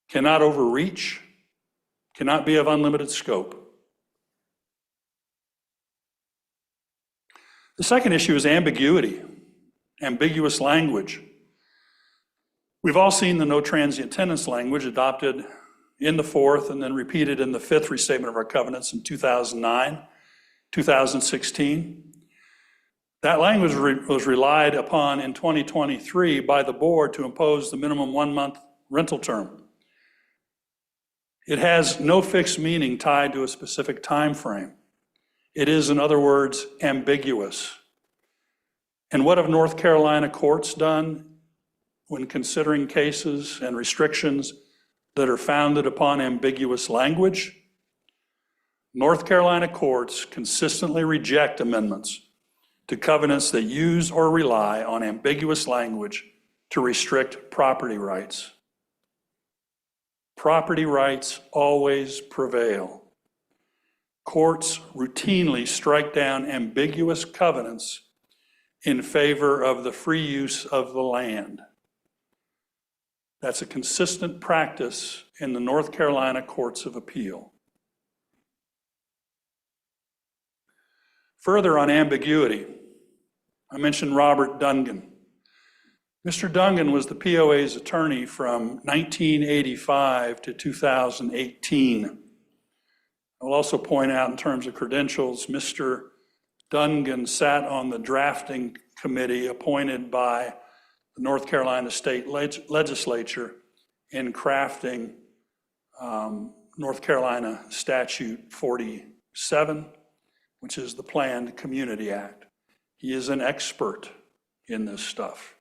cannot overreach, cannot be of unlimited scope. The second issue is ambiguity, ambiguous language. We've all seen the no transient tenants language adopted in the 4th and then repeated in the 5th restatement of our covenants in 2009, 2016. That language was relied upon in 2023 by the board to impose the minimum 1-month rental term. It has no fixed meaning tied to a specific time frame. It is, in other words, ambiguous. And what have North Carolina courts done when considering cases and restrictions that are founded upon ambiguous language? North Carolina courts consistently reject amendments to covenants that use or rely on ambiguous language to restrict property rights. property rights always prevail. Courts routinely strike down ambiguous covenants in favor of the free use of the land. That's a consistent practice in the North Carolina Courts of Appeal. Further on ambiguity, I mentioned Robert Dungan. Mr. Dungan was the POA's attorney from 1985 to 2018. I'll also point out in terms of credentials, Mr. Dungan sat on the drafting committee appointed by the North Carolina State Legislature in crafting North Carolina Statute 47, which is the Planned Community Act. He is an expert in this stuff.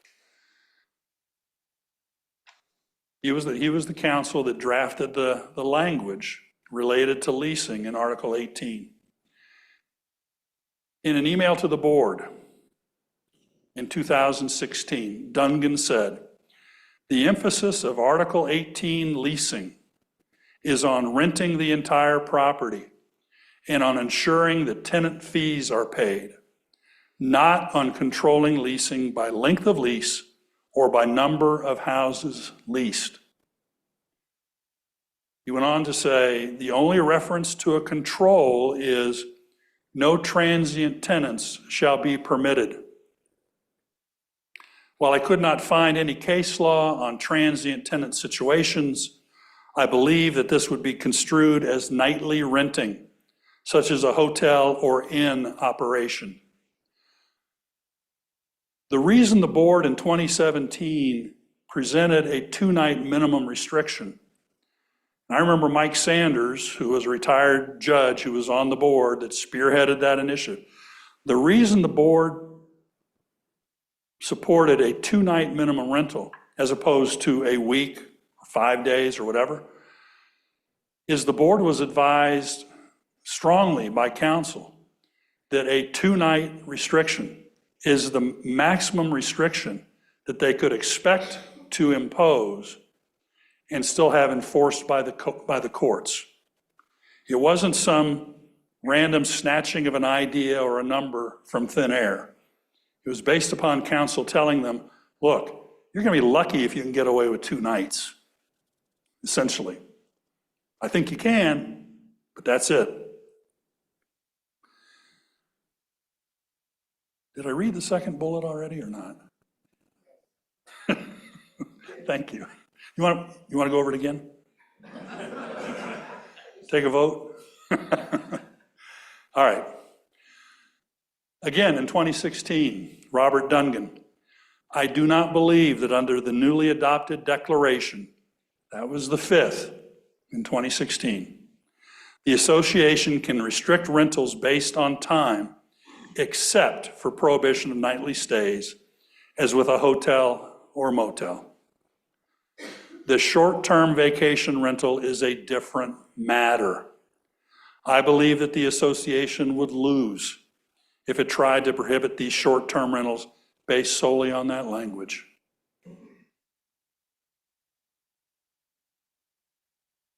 He was the counsel that drafted the language related to leasing in Article 18. In an email to the board in 2016, Dungan said, "The emphasis of Article 18 leasing is on renting the entire property and on ensuring that tenant fees are paid, not on controlling leasing by length of lease or by number of houses leased." He went on to say, "The only reference to a control is no transient tenants shall be permitted." While I could not find any case law on transient tenant situations, I believe that this would be construed as nightly renting, such as a hotel or inn operation. The reason the board in 2017 presented a 2-night minimum restriction, I remember Mike Sanders, who was a retired judge who was on the board that spearheaded that initiative. The reason the board supported a 2-night minimum rental as opposed to a week, or 5 days, or whatever, is the board was advised strongly by counsel that a 2-night restriction is the maximum restriction that they could expect to impose and still have enforced by the courts. It wasn't some random snatching of an idea or a number from thin air. It was based upon counsel telling them, look, you're going to be lucky if you can get away with 2 nights, essentially. I think you can, but that's it. Did I read the second bullet already or not? Thank you. You want to go over it again? Take a vote? All right. Again, in 2016, Robert Dungan, "I do not believe that under the newly adopted declaration," that was the 5th in 2016, "the association can restrict rentals based on time except for prohibition of nightly stays, as with a hotel or motel. The short-term vacation rental is a different matter. I believe that the association would lose if it tried to prohibit these short-term rentals based solely on that language."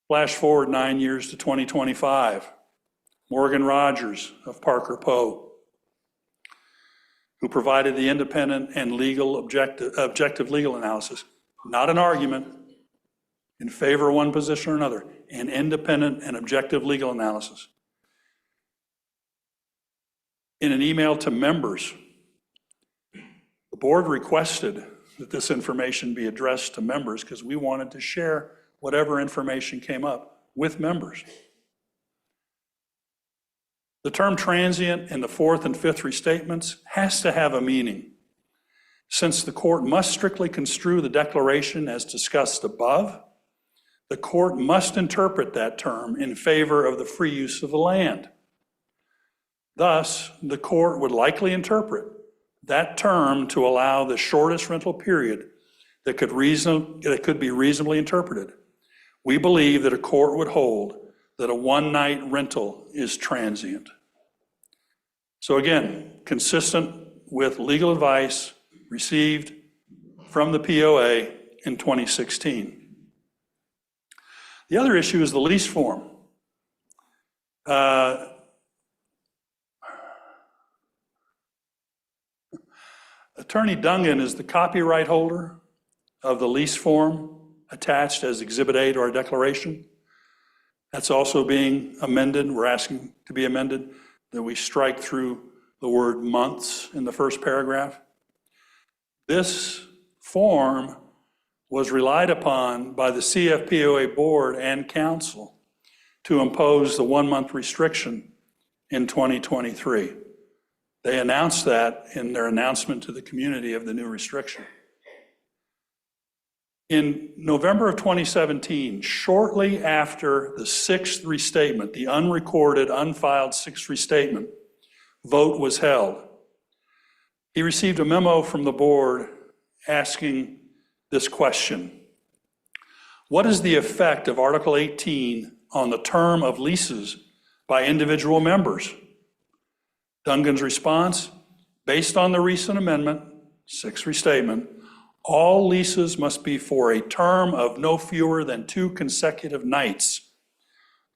Flash forward 9 years to 2025. Morgan Rogers of Parker Poe, who provided the independent and objective legal analysis, not an argument in favor of one position or another, an independent and objective legal analysis. In an email to members, the board requested that this information be addressed to members because we wanted to share whatever information came up with members. The term transient in the 4th and 5th restatements has to have a meaning. Since the court must strictly construe the declaration as discussed above, the court must interpret that term in favor of the free use of the land. Thus, the court would likely interpret that term to allow the shortest rental period that could be reasonably interpreted. We believe that a court would hold that a 1-night rental is transient. So again, consistent with legal advice received from the POA in 2016. The other issue is the lease form. Attorney Dungan is the copyright holder of the lease form attached as Exhibit A to our declaration. That's also being amended. We're asking to be amended that we strike through the word months in the first paragraph. This form was relied upon by the CFPOA board and council to impose the 1-month restriction in 2023. They announced that in their announcement to the community of the new restriction. In November of 2017, shortly after the 6th restatement, the unrecorded, unfiled 6th restatement vote was held, he received a memo from the board asking this question: what is the effect of Article 18 on the term of leases by individual members? Dungan's response: based on the recent amendment, 6th restatement, all leases must be for a term of no fewer than 2 consecutive nights.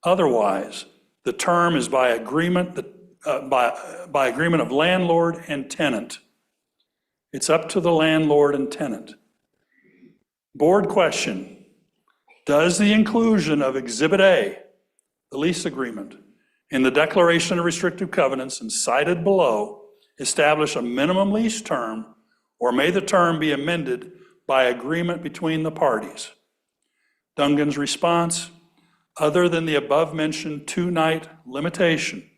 Otherwise, the term is by agreement of landlord and tenant. It's up to the landlord and tenant. Board question: does the inclusion of Exhibit A, the lease agreement, in the Declaration of Restrictive Covenants and cited below establish a minimum lease term, or may the term be amended by agreement between the parties? Dungan's response: other than the above-mentioned 2-night limitation,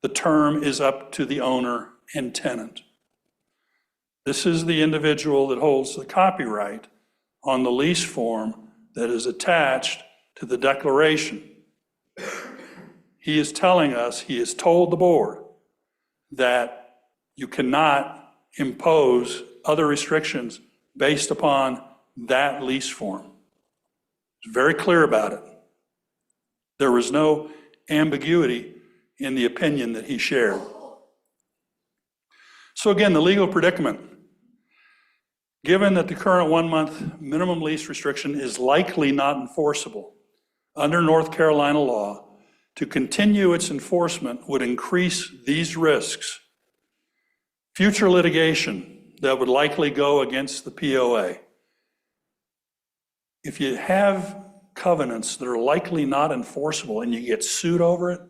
the term is up to the owner and tenant. This is the individual that holds the copyright on the lease form that is attached to the declaration. He is telling us, he has told the board that you cannot impose other restrictions based upon that lease form. He's very clear about it. There was no ambiguity in the opinion that he shared. So again, the legal predicament. Given that the current 1-month minimum lease restriction is likely not enforceable under North Carolina law, to continue its enforcement would increase these risks. Future litigation that would likely go against the POA. If you have covenants that are likely not enforceable and you get sued over it,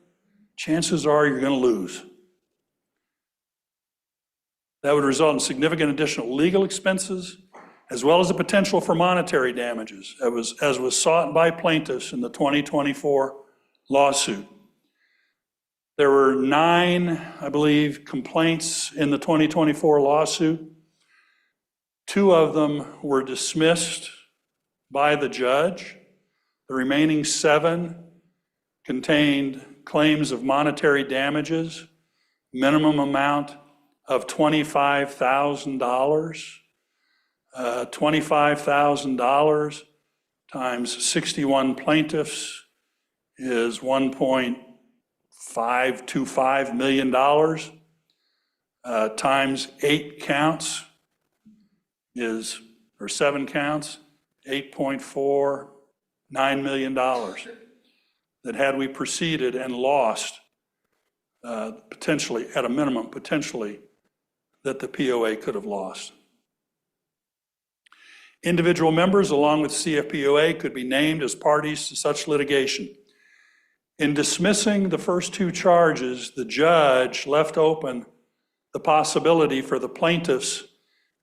chances are you're going to lose. That would result in significant additional legal expenses, as well as the potential for monetary damages, as was sought by plaintiffs in the 2024 lawsuit. There were 9, I believe, complaints in the 2024 lawsuit. 2 of them were dismissed by the judge. The remaining 7 contained claims of monetary damages, minimum amount of $25,000. $25,000 times 61 plaintiffs is $1.525 million, times 8 counts is, or 7 counts, $8.49 million. That had we proceeded and lost, potentially, at a minimum, potentially, that the POA could have lost. Individual members, along with CFPOA, could be named as parties to such litigation. In dismissing the first 2 charges, the judge left open the possibility for the plaintiffs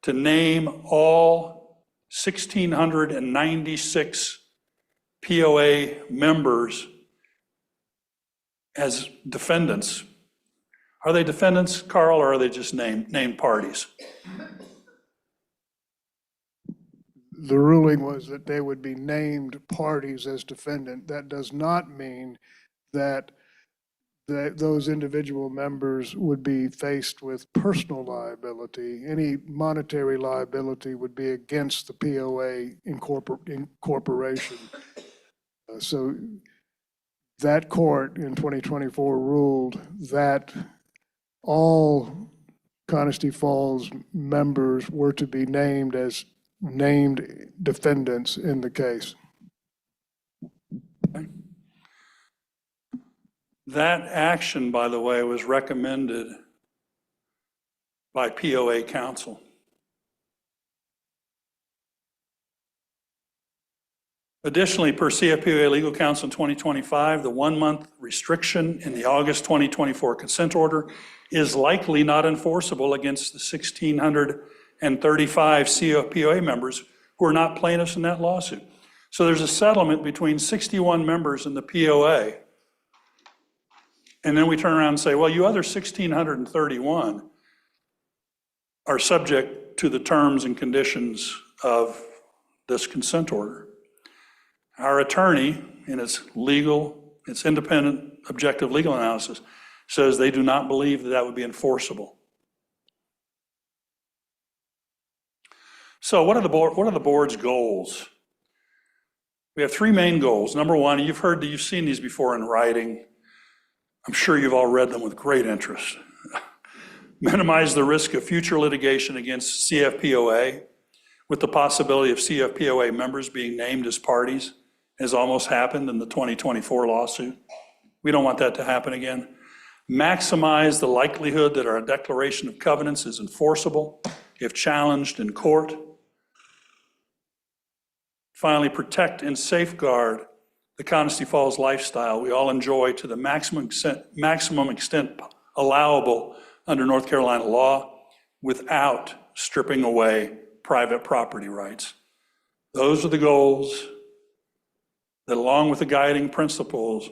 to name all 1,696 POA members as defendants. Are they defendants, Carl, or are they just named parties? The ruling was that they would be named parties as defendant. That does not mean that those individual members would be faced with personal liability. Any monetary liability would be against the POA incorporation. So that court in 2024 ruled that all Conisty Falls members were to be named as named defendants in the case. That action, by the way, was recommended by POA counsel. Additionally, per CFPOA legal counsel in 2025, the 1-month restriction in the August 2024 consent order is likely not enforceable against the 1,635 CFPOA members who are not plaintiffs in that lawsuit. So there's a settlement between 61 members in the POA. And then we turn around and say, well, you other 1,631 are subject to the terms and conditions of this consent order. Our attorney, in its independent, objective legal analysis, says they do not believe that that would be enforceable. So what are the board's goals? We have 3 main goals. Number 1, you've seen these before in writing. I'm sure you've all read them with great interest. Minimize the risk of future litigation against CFPOA with the possibility of CFPOA members being named as parties, as almost happened in the 2024 lawsuit. We don't want that to happen again. Maximize the likelihood that our declaration of covenants is enforceable if challenged in court. Finally, protect and safeguard the Coniston Falls lifestyle we all enjoy to the maximum extent allowable under North Carolina law without stripping away private property rights. Those are the goals that, along with the guiding principles,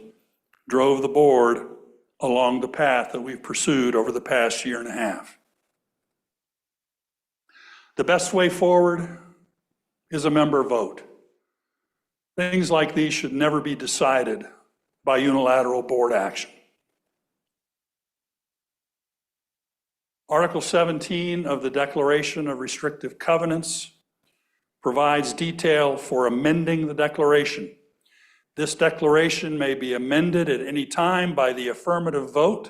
drove the board along the path that we've pursued over the past year and a half. The best way forward is a member vote. Things like these should never be decided by unilateral board action. Article 17 of the Declaration of Restrictive Covenants provides detail for amending the declaration. This declaration may be amended at any time by the affirmative vote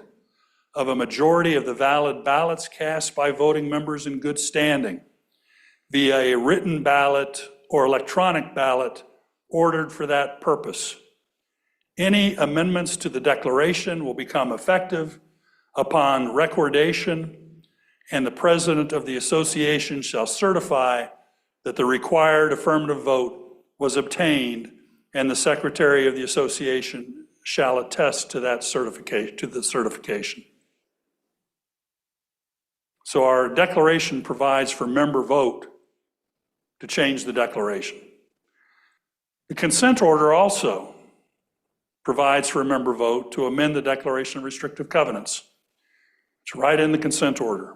of a majority of the valid ballots cast by voting members in good standing via a written ballot or electronic ballot ordered for that purpose. Any amendments to the declaration will become effective upon recordation, and the president of the association shall certify that the required affirmative vote was obtained, and the secretary of the association shall attest to that certification. So our declaration provides for member vote to change the declaration. The consent order also provides for a member vote to amend the Declaration of Restrictive Covenants. It's right in the consent order.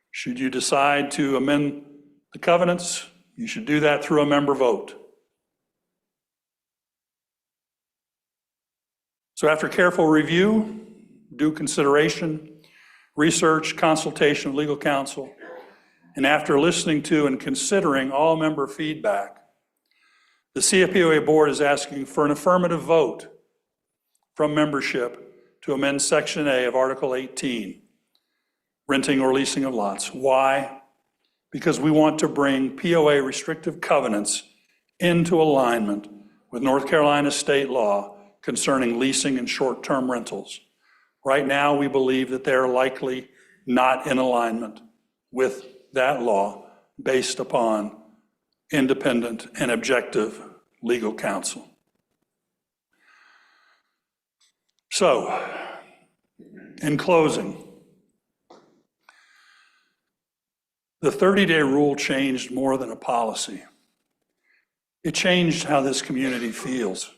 Should you decide to amend the covenants, you should do that through a member vote. So after careful review, due consideration, research, consultation with legal counsel, and after listening to and considering all member feedback, the CFPOA board is asking for an affirmative vote from membership to amend Section A of Article 18, renting or leasing of lots. Why? Because we want to bring POA restrictive covenants into alignment with North Carolina state law concerning leasing and short-term rentals. Right now, we believe that they're likely not in alignment with that law based upon independent and objective legal counsel. So, in closing, the 30-day rule changed more than a policy. It changed how this community feels.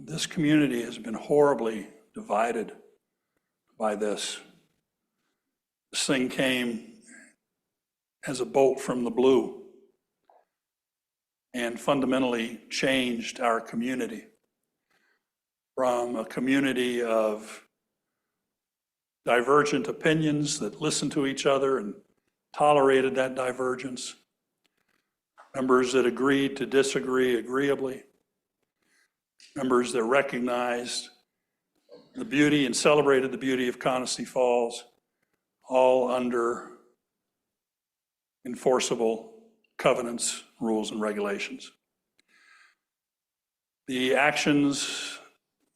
This community has been horribly divided by this. This thing came as a bolt from the blue and fundamentally changed our community from a community of divergent opinions that listened to each other and tolerated that divergence, members that agreed to disagree agreeably, members that recognized the beauty and celebrated the beauty of Coniston Falls, all under enforceable covenants, rules, and regulations. The actions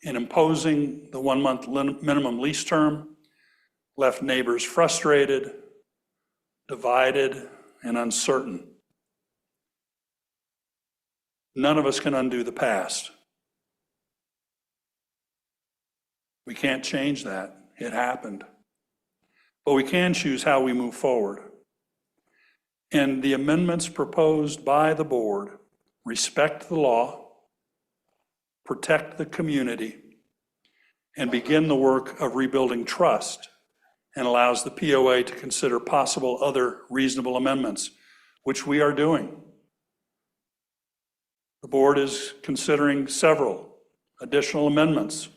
in imposing the 1-month minimum lease term left neighbors frustrated, divided, and uncertain. None of us can undo the past. We can't change that. It happened. But we can choose how we move forward. And the amendments proposed by the board respect the law, protect the community, and begin the work of rebuilding trust, and allows the POA to consider possible other reasonable amendments, which we are doing. The board is considering several additional amendments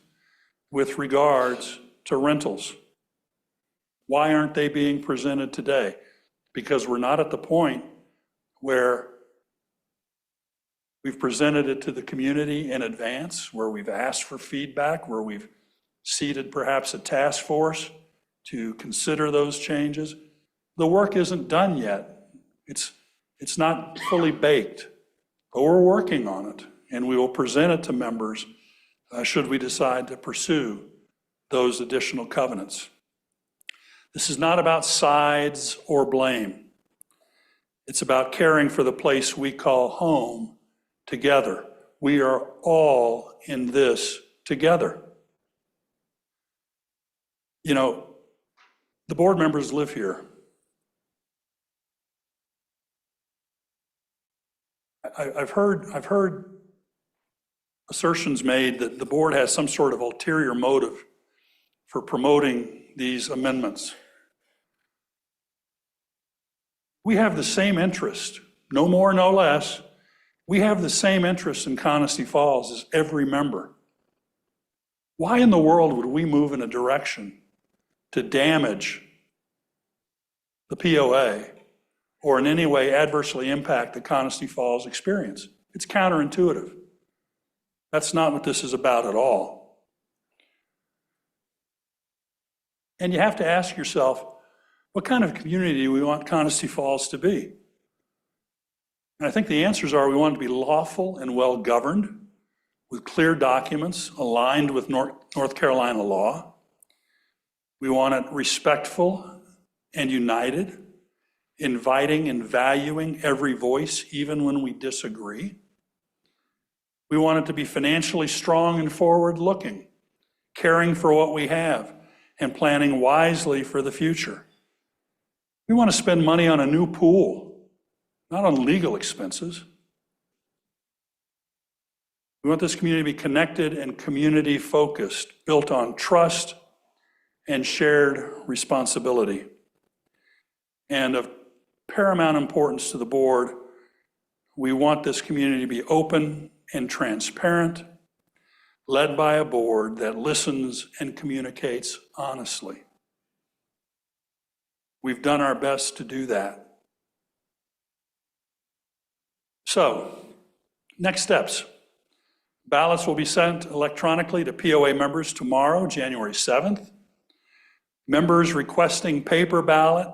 with regards to rentals. Why aren't they being presented today? Because we're not at the point where we've presented it to the community in advance, where we've asked for feedback, where we've seated perhaps a task force to consider those changes. The work isn't done yet. It's not fully baked, but we're working on it, and we will present it to members should we decide to pursue those additional covenants. This is not about sides or blame. It's about caring for the place we call home together. We are all in this together. You know, the board members live here. I've heard assertions made that the board has some sort of ulterior motive for promoting these amendments. We have the same interest, no more, no less. We have the same interest in Conisty Falls as every member. Why in the world would we move in a direction to damage the POA or in any way adversely impact the Conisty Falls experience? It's counterintuitive. That's not what this is about at all. And you have to ask yourself, what kind of community do we want Conisty Falls to be? And I think the answers are we want it to be lawful and well-governed, with clear documents aligned with North Carolina law. We want it respectful and united, inviting and valuing every voice, even when we disagree. We want it to be financially strong and forward-looking, caring for what we have, and planning wisely for the future. We want to spend money on a new pool, not on legal expenses. We want this community to be connected and community-focused, built on trust and shared responsibility. And of paramount importance to the board, we want this community to be open and transparent, led by a board that listens and communicates honestly. We've done our best to do that. So, next steps. Ballots will be sent electronically to POA members tomorrow, January 7th. Members requesting paper ballot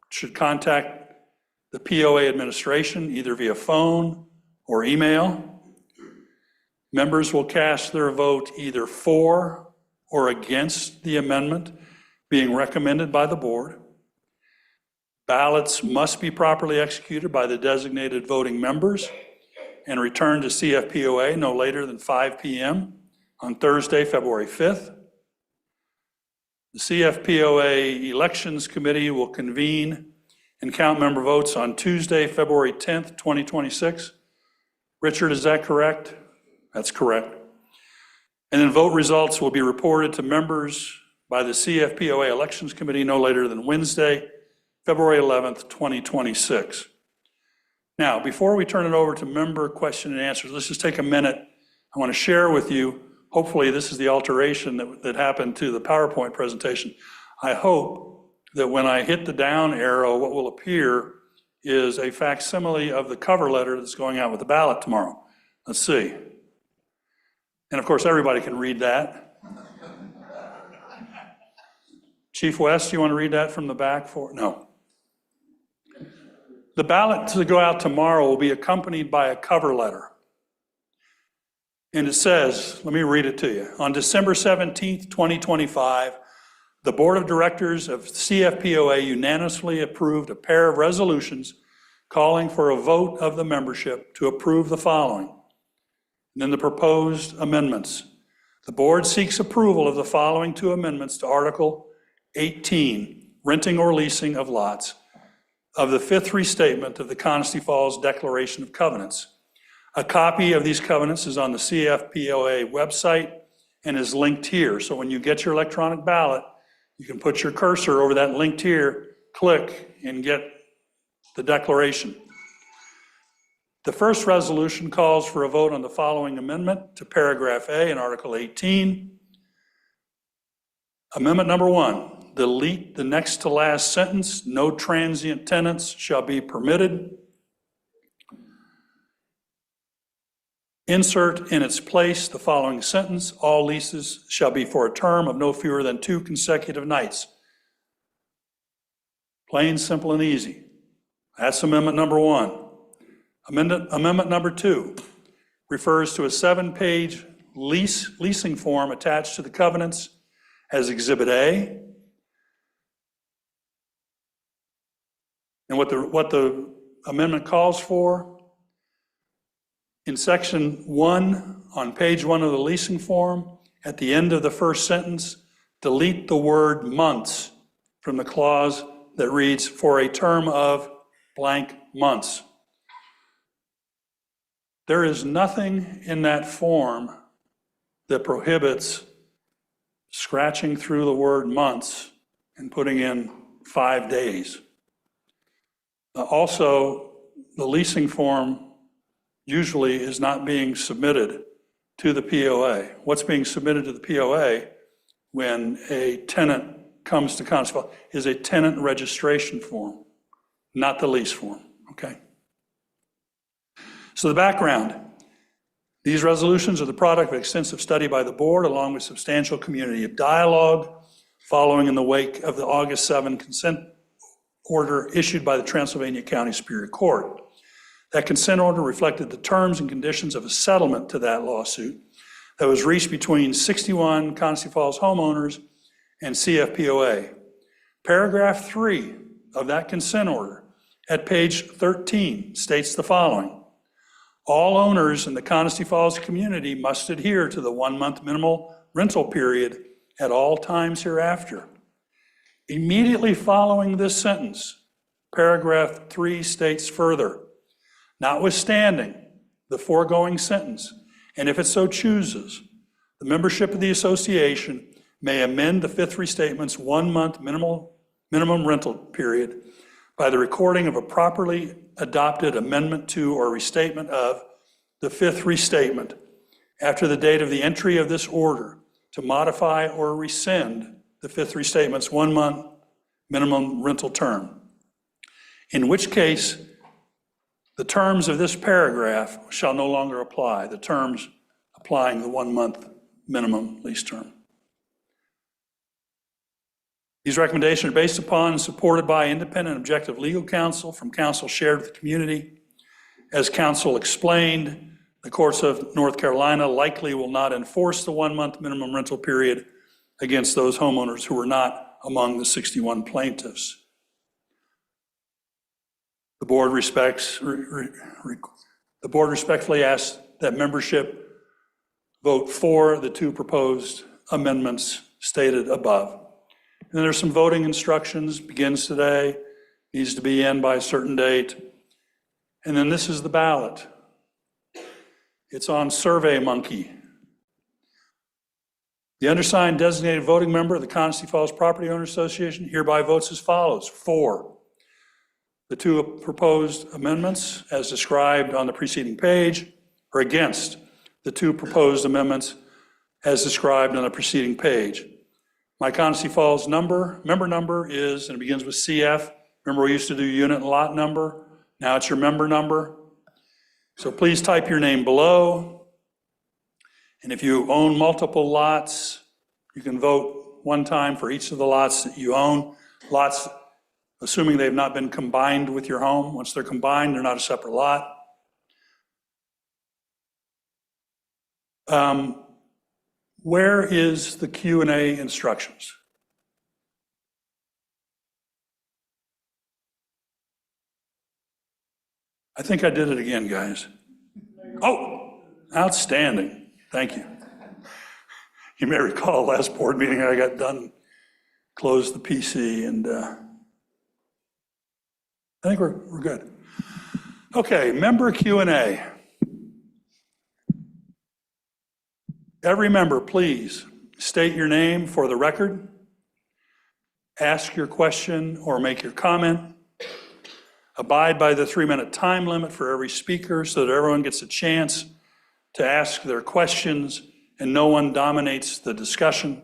should contact the POA administration either via phone or email. Members will cast their vote either for or against the amendment being recommended by the board. Ballots must be properly executed by the designated voting members and returned to CFPOA no later than 5 p.m. on Thursday, February 5th. The CFPOA Elections Committee will convene and count member votes on Tuesday, February 10th, 2026. Richard, is that correct? That's correct. And then vote results will be reported to members by the CFPOA Elections Committee no later than Wednesday, February 11th, 2026. Now, before we turn it over to member question and answers, let's just take a minute. I want to share with you, hopefully this is the alteration that happened to the PowerPoint presentation. I hope that when I hit the down arrow, what will appear is a facsimile of the cover letter that's going out with the ballot tomorrow. Let's see. And of course, everybody can read that. Chief West, you want to read that from the back? No. The ballot to go out tomorrow will be accompanied by a cover letter. And it says, let me read it to you. On December 17th, 2025, the Board of Directors of CFPOA unanimously approved a pair of resolutions calling for a vote of the membership to approve the following. And then the proposed amendments. The board seeks approval of the following two amendments to Article 18, renting or leasing of lots, of the fifth restatement of the Conestee Falls Declaration of Covenants. A copy of these covenants is on the CFPOA website and is linked here. So when you get your electronic ballot, you can put your cursor over that linked here, click, and get the declaration. The first resolution calls for a vote on the following amendment to paragraph A in Article 18. Amendment number 1, delete the next to last sentence, no transient tenants shall be permitted. Insert in its place the following sentence, all leases shall be for a term of no fewer than 2 consecutive nights. Plain, simple, and easy. That's amendment number 1. Amendment number 2 refers to a 7-page leasing form attached to the covenants as Exhibit A. And what the amendment calls for, in section 1, on page 1 of the leasing form, at the end of the first sentence, delete the word months from the clause that reads, for a term of blank months. There is nothing in that form that prohibits scratching through the word months and putting in 5 days. Also, the leasing form usually is not being submitted to the POA. What's being submitted to the POA when a tenant comes to Conestee Falls is a tenant registration form, not the lease form, okay? So the background, these resolutions are the product of extensive study by the board along with substantial community dialogue following in the wake of the August 7 consent order issued by the Transylvania County Superior Court. That consent order reflected the terms and conditions of a settlement to that lawsuit that was reached between 61 Conestee Falls homeowners and CFPOA. Paragraph 3 of that consent order at page 13 states the following. All owners in the Conestee Falls community must adhere to the 1-month minimal rental period at all times hereafter. Immediately following this sentence, paragraph 3 states further, notwithstanding the foregoing sentence, and if it so chooses, the membership of the association may amend the fifth restatement's 1-month minimum rental period by the recording of a properly adopted amendment to or restatement of the fifth restatement after the date of the entry of this order to modify or rescind the fifth restatement's 1-month minimum rental term, in which case the terms of this paragraph shall no longer apply, the terms applying the 1-month minimum lease term. These recommendations are based upon and supported by independent objective legal counsel from counsel shared with the community. As counsel explained, the courts of North Carolina likely will not enforce the 1-month minimum rental period against those homeowners who were not among the 61 plaintiffs. The board respectfully asks that membership vote for the 2 proposed amendments stated above. And then there's some voting instructions, begins today, needs to be in by a certain date. And then this is the ballot. It's on SurveyMonkey. The undersigned designated voting member of the Conestee Falls Property Owners Association hereby votes as follows: for the 2 proposed amendments as described on the preceding page, or against the 2 proposed amendments as described on the preceding page. My Conestee Falls member number is, and it begins with CF. Remember, we used to do unit and lot number. Now it's your member number. So please type your name below. And if you own multiple lots, you can vote one time for each of the lots that you own. Lots, assuming they've not been combined with your home. Once they're combined, they're not a separate lot. Where is the Q&A instructions? I think I did it again, guys. Oh, outstanding. Thank you. You may recall last board meeting I got done, closed the PC, and I think we're good. Okay, member Q&A. Every member, please state your name for the record, ask your question or make your comment, abide by the 3-minute time limit for every speaker so that everyone gets a chance to ask their questions and no one dominates the discussion.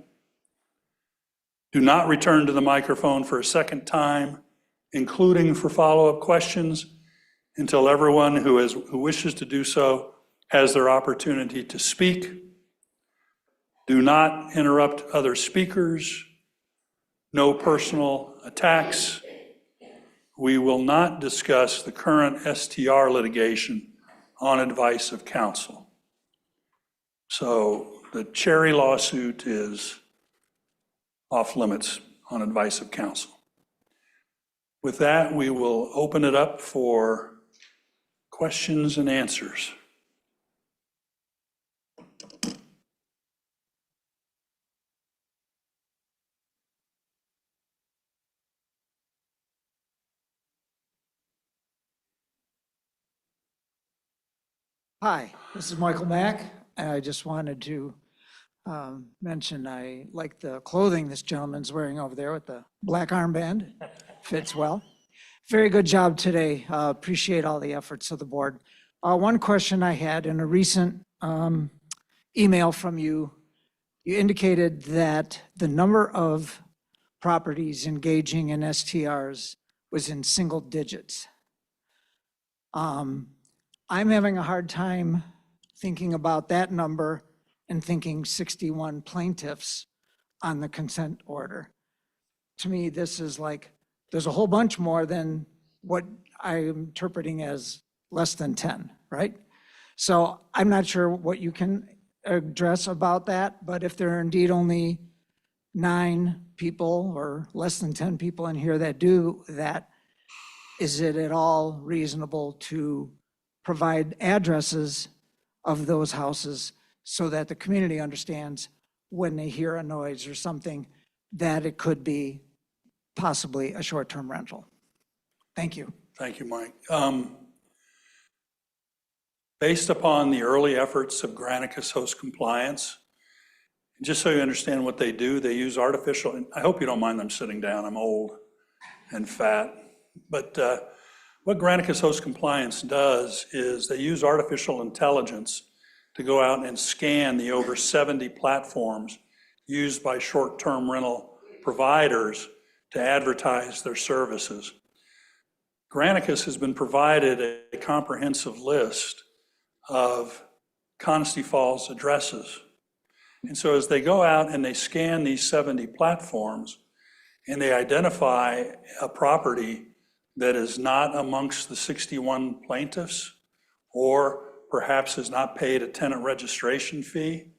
Do not return to the microphone for a second time, including for follow-up questions, until everyone who wishes to do so has their opportunity to speak. Do not interrupt other speakers. No personal attacks. We will not discuss the current STR litigation on advice of counsel. So the Cherry lawsuit is off limits on advice of counsel. With that, we will open it up for questions and answers. Hi, this is Michael Mack. I just wanted to mention I like the clothing this gentleman's wearing over there with the black armband. Fits well. Very good job today. Appreciate all the efforts of the board. One question I had in a recent email from you, you indicated that the number of properties engaging in STRs was in single digits. I'm having a hard time thinking about that number and thinking 61 plaintiffs on the consent order. To me, this is like, there's a whole bunch more than what I'm interpreting as less than 10, right? So I'm not sure what you can address about that, but if there are indeed only 9 people or less than 10 people in here that do that, is it at all reasonable to provide addresses of those houses so that the community understands when they hear a noise or something that it could be possibly a short-term rental? Thank you. Thank you, Mike. Based upon the early efforts of Granicus Host Compliance, just so you understand what they do, they use artificial, I hope you don't mind them sitting down, I'm old and fat, but what Granicus Host Compliance does is they use artificial intelligence to go out and scan the over 70 platforms used by short-term rental providers to advertise their services. Granicus has been provided a comprehensive list of Conestee Falls addresses. And so as they go out and they scan these 70 platforms and they identify a property that is not amongst the 61 plaintiffs or perhaps has not paid a tenant registration fee,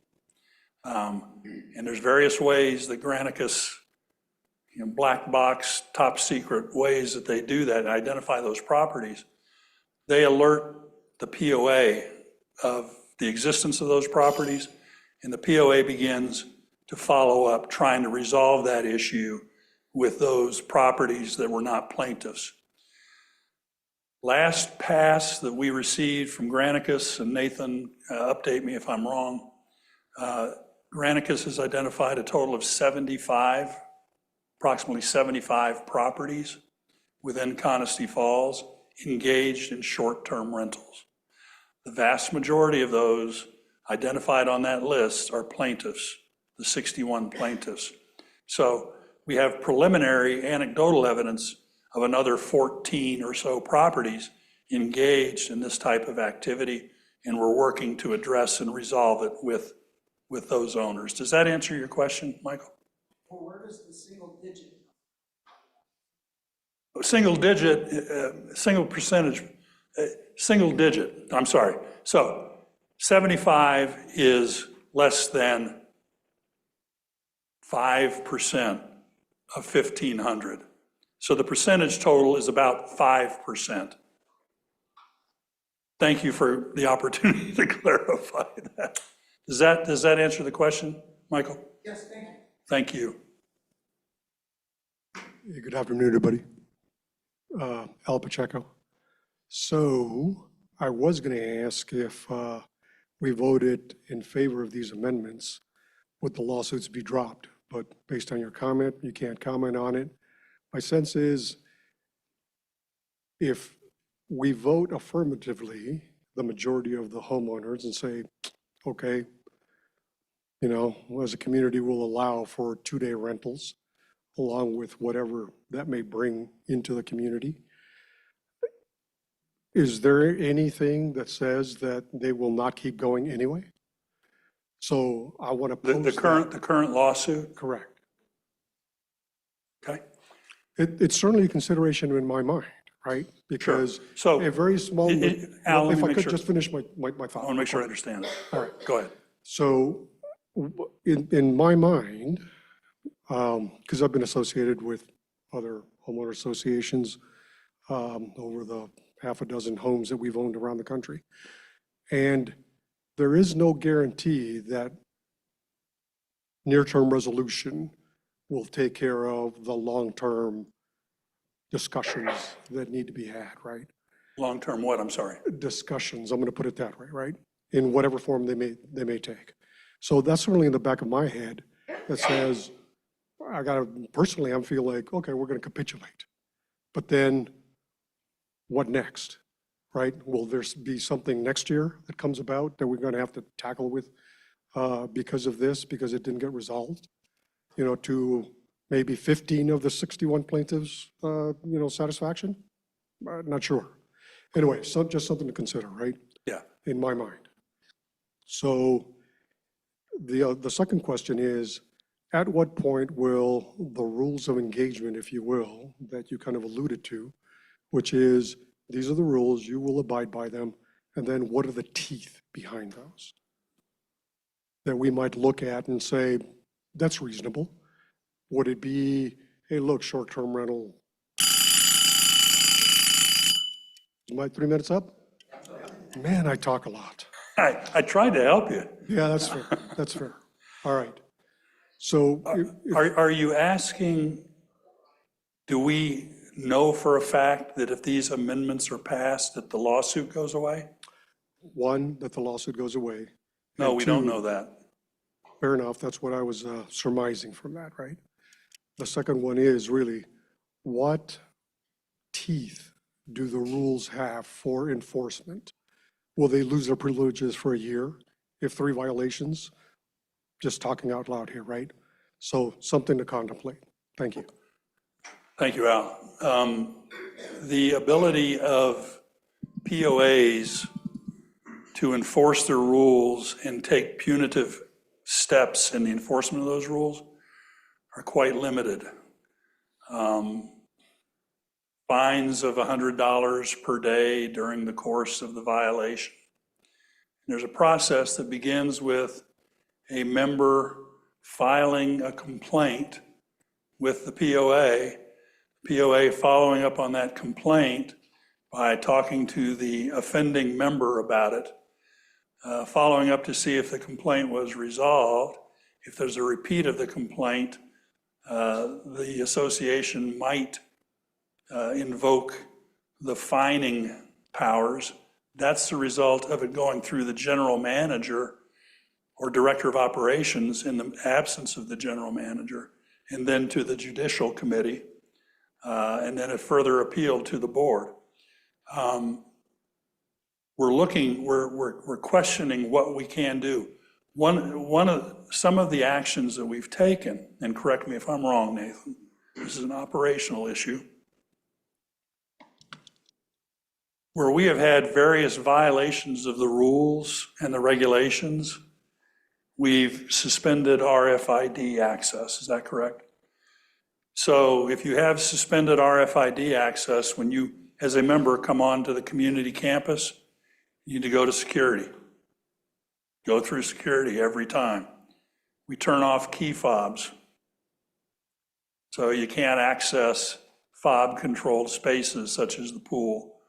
and there's various ways that Granicus, black box, top secret ways that they do that, identify those properties. They alert the POA of the existence of those properties, and the POA begins to follow up, trying to resolve that issue with those properties that were not plaintiffs. Last pass that we received from Granicus, and Nathan, update me if I'm wrong, Granicus has identified a total of 75, approximately 75 properties within Conestee Falls engaged in short-term rentals. The vast majority of those identified on that list are plaintiffs, the 61 plaintiffs. So we have preliminary anecdotal evidence of another 14 or so properties engaged in this type of activity, and we're working to address and resolve it with those owners. Does that answer your question, Michael? Well, where does the single digit? Single digit, single percentage, single digit, I'm sorry. So 75 is less than 5% of 1,500. So the percentage total is about 5%. Thank you for the opportunity to clarify that. Does that answer the question, Michael? Yes, thank you. Thank you. Hey, good afternoon, everybody. Al Pacheco. So I was going to ask if we voted in favor of these amendments, would the lawsuits be dropped? But based on your comment, you can't comment on it. My sense is if we vote affirmatively, the majority of the homeowners, and say, okay, you know, as a community, we'll allow for 2-day rentals along with whatever that may bring into the community. Is there anything that says that they will not keep going anyway? So I want to The pose current lawsuit, correct. okay? It's certainly a consideration in my mind, right? Because So, a very small, Al, let if me I make could sure. just finish my I thought. want to make sure I understand it. All right. Go ahead. So in my mind, because I've been associated with other homeowner associations over the half a dozen homes that we've owned around the country. And there is no guarantee that near-term resolution will take care of the long-term discussions that need to be had, right? Long-term what, I'm sorry? Discussions, I'm going to put it that way, right? In whatever form they may take. So that's certainly in the back of my head that says, personally, I feel like, okay, we're going to capitulate. But then what next, right? Will there be something next year that comes about that we're going to have to tackle with because of this, because it didn't get resolved? You know, to maybe 15 of the 61 plaintiffs, satisfaction? Not sure. Anyway, just something to consider, right? Yeah. In my mind. So the second question is, at what point will the rules of engagement, if you will, that you kind of alluded to, which is, these are the rules, you will abide by them, and then what are the teeth behind those? That we might look at and say, that's reasonable. Would it be, hey, look, short-term rental. Is my 3 minutes up? Man, I talk a lot. I tried to help you. Yeah, that's fair. That's fair. All right. So Are you asking, do we know for a fact that if these amendments are passed, that the lawsuit goes away? one, that the lawsuit goes away. No, And we don't two, know that. Fair enough. That's what I was surmising from that, right? The second one is really, what teeth do the rules have for enforcement? Will they lose their privileges for a year if 3 violations? Just talking out loud here, right? So something to contemplate. Thank you. Thank you, Al. The ability of POAs to enforce their rules and take punitive steps in the enforcement of those rules are quite limited. Fines of $100 per day during the course of the violation. There's a process that begins with a member filing a complaint with the POA following up on that complaint by talking to the offending member about it, following up to see if the complaint was resolved. If there's a repeat of the complaint, the association might invoke the fining powers. That's the result of it going through the general manager or director of operations in the absence of the general manager, and then to the judicial committee, and then a further appeal to the board. We're questioning what we can do. Some of the actions that we've taken, and correct me if I'm wrong, Nathan, this is an operational issue, where we have had various violations of the rules and the regulations. We've suspended RFID access, is that correct? So if you have suspended RFID access, when you, as a member, come onto the community campus, you need to go to security. go through security every time. We turn off key fobs. So you can't access fob-controlled spaces such as the pool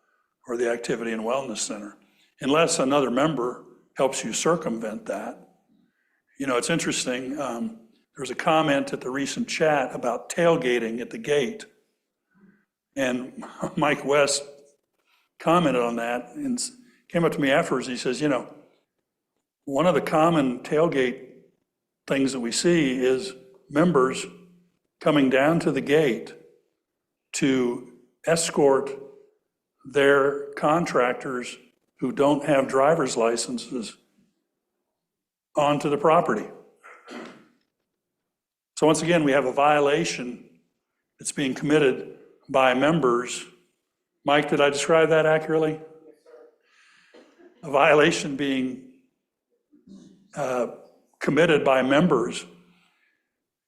or the activity and wellness center, unless another member helps you circumvent that. You know, it's interesting, there was a comment at the recent chat about tailgating at the gate. And Mike West commented on that and came up to me afterwards. He says, you know, one of the common tailgate things that we see is members coming down to the gate to escort their contractors who don't have driver's licenses onto the property. So once again, we have a violation that's being committed by members. Mike, did I describe that accurately? A violation being committed by members,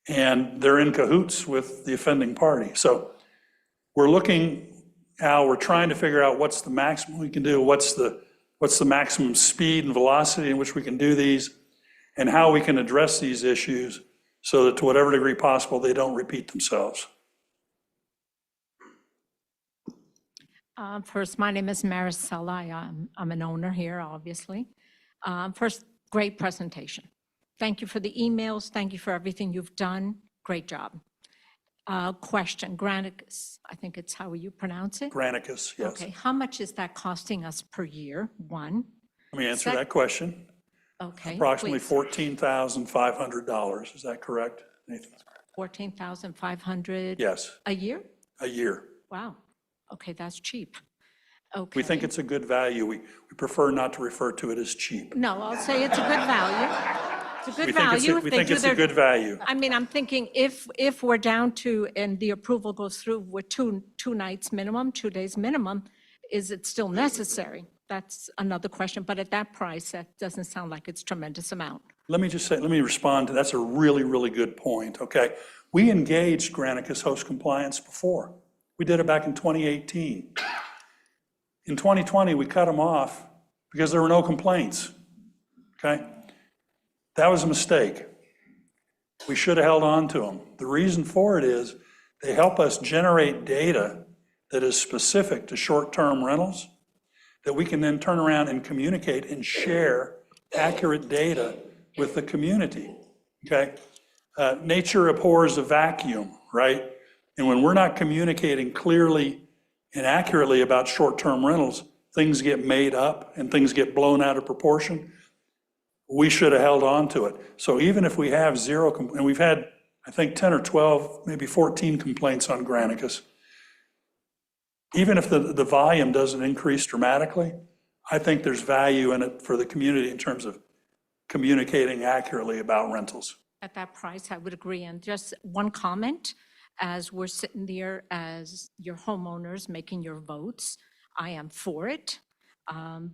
and they're in cahoots with the offending party. So we're looking, Al, we're trying to figure out what's the maximum we can do, what's the maximum speed and velocity in which we can do these, and how we can address these issues so that to whatever degree possible, they don't repeat themselves. First, my name is Maricela. I'm an owner here, obviously. First, great presentation. Thank you for the emails. Thank you for everything you've done. Great job. Question, Granicus, I think it's how you pronounce it? Granicus, yes. Okay, how much is that costing us per year? One. Let me answer that question. Okay. Approximately please. $14,500. Is that correct, Nathan? 14,500? Yes, A year? a year. Wow. Okay, that's cheap. Okay. We think it's a good value. We prefer not to refer to it as cheap. No, I'll say it's a good value. It's a good value. We think it's a good value. I mean, I'm thinking if we're down to, and the approval goes through with two nights minimum, 2 days minimum, is it still necessary? That's another question, but at that price, that doesn't sound like it's tremendous amount. Let me just say, let me respond to, that's a really, really good point, okay? We engaged Granicus Host Compliance before. We did it back in 2018. In 2020, we cut them off because there were no complaints, okay? That was a mistake. We should have held on to them. The reason for it is they help us generate data that is specific to short-term rentals that we can then turn around and communicate and share accurate data with the community, okay? Nature abhors a vacuum, right? And when we're not communicating clearly and accurately about short-term rentals, things get made up and things get blown out of proportion. We should have held on to it. So even if we have zero, and we've had, I think, 10 or 12, maybe 14 complaints on Granicus, even if the volume doesn't increase dramatically, I think there's value in it for the community in terms of communicating accurately about rentals. At that price, I would agree. And just one comment, as we're sitting there as your homeowners making your votes, I am for it.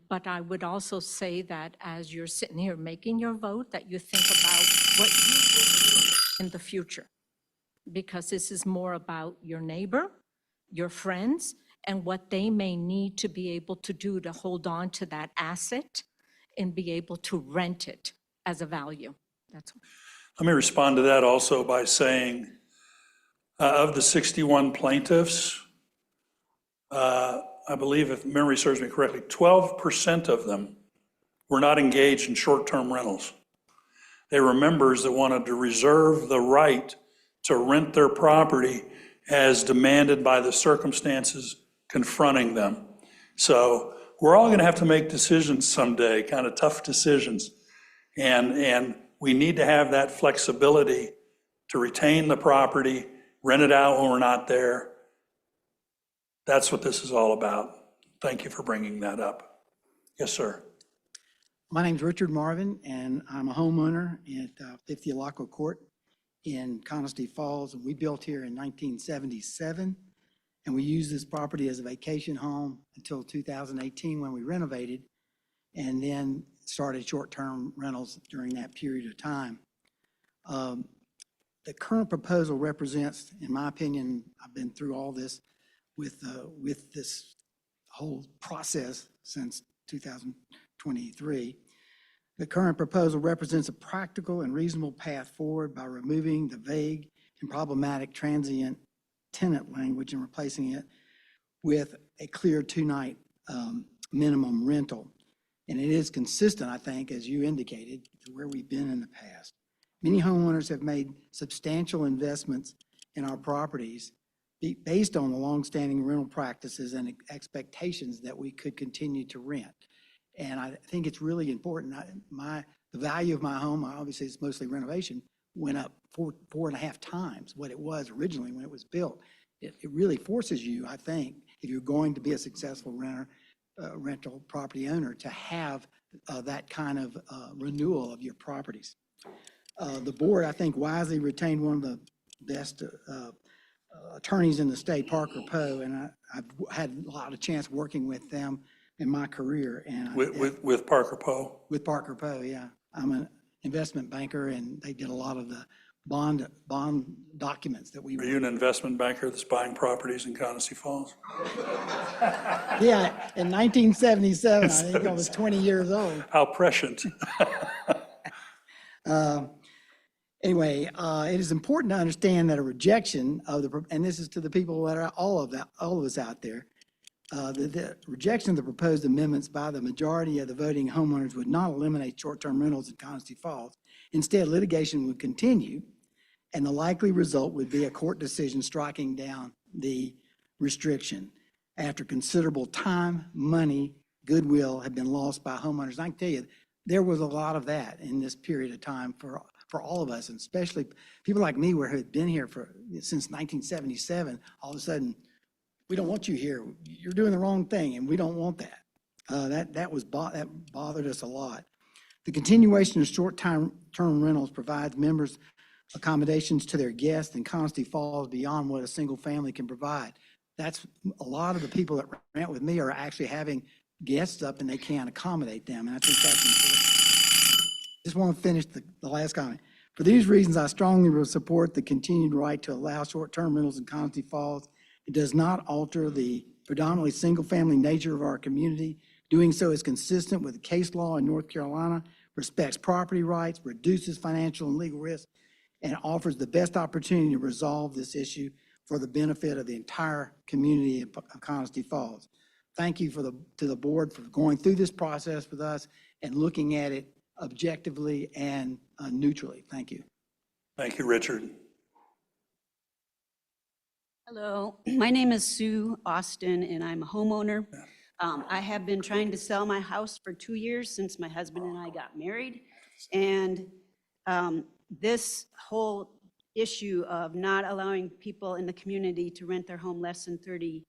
But I would also say that as you're sitting here making your vote, that you think about what you do in the future. Because this is more about your neighbor, your friends, and what they may need to be able to do to hold on to that asset and be able to rent it as a value. That's all. Let me respond to that also by saying, of the 61 plaintiffs, I believe, if memory serves me correctly, 12% of them were not engaged in short-term rentals. They were members that wanted to reserve the right to rent their property as demanded by the circumstances confronting them. So we're all going to have to make decisions someday, kind of tough decisions. And we need to have that flexibility to retain the property, rent it out when we're not there. That's what this is all about. Thank you for bringing that up. Yes, sir. My name's Richard Marvin, and I'm a homeowner at 50 Alaco Court in Conisty Falls. And we built here in 1977, and we used this property as a vacation home until 2018 when we renovated, and then started short-term rentals during that period of time. The current proposal represents, in my opinion, I've been through all this with this whole process since 2023. The current proposal represents a practical and reasonable path forward by removing the vague and problematic transient tenant language and replacing it with a clear two-night minimum rental. And it is consistent, I think, as you indicated, to where we've been in the past. Many homeowners have made substantial investments in our properties based on the longstanding rental practices and expectations that we could continue to rent. And I think it's really important. The value of my home, obviously it's mostly renovation, went up 4.5 times what it was originally when it was built. It really forces you, I think, if you're going to be a successful rental property owner, to have that kind of renewal of your properties. The board, I think, wisely retained one of the best attorneys in the state, Parker Poe, and I've had a lot of chance working with them in my career. And With Parker Poe? With Parker Poe, yeah. I'm an investment banker, and they did a lot of the bond documents that we. Are you an investment banker that's buying properties in Coniston Falls? Yeah, in 1977, I think I was 20 years old. How prescient. Anyway, it is important to understand that a rejection of and this is to the people that are all of us out there, the rejection of the proposed amendments by the majority of the voting homeowners would not eliminate short-term rentals in Coniston Falls. Instead, litigation would continue, and the likely result would be a court decision striking down the restriction after considerable time, money, goodwill had been lost by homeowners. And I can tell you, there was a lot of that in this period of time for all of us, and especially people like me who had been here since 1977. All of a sudden, we don't want you here. You're doing the wrong thing, and we don't want that. That bothered us a lot. The continuation of short-term rentals provides members accommodations to their guests, and Coniston Falls beyond what a single family can provide. That's a lot of the people that rent with me are actually having guests up, and they can't accommodate them, and I think that's important. Just want to finish the last comment. For these reasons, I strongly will support the continued right to allow short-term rentals in Coniston Falls. It does not alter the predominantly single-family nature of our community. Doing so is consistent with the case law in North Carolina, respects property rights, reduces financial and legal risk, and offers the best opportunity to resolve this issue for the benefit of the entire community of Coniston Falls. Thank you to the board for going through this process with us and looking at it objectively and neutrally. Thank you. Thank you, Richard. Hello, my name is Sue Austin, and I'm a homeowner. I have been trying to sell my house for 2 years since my husband and I got married. And this whole issue of not allowing people in the community to rent their home less than 30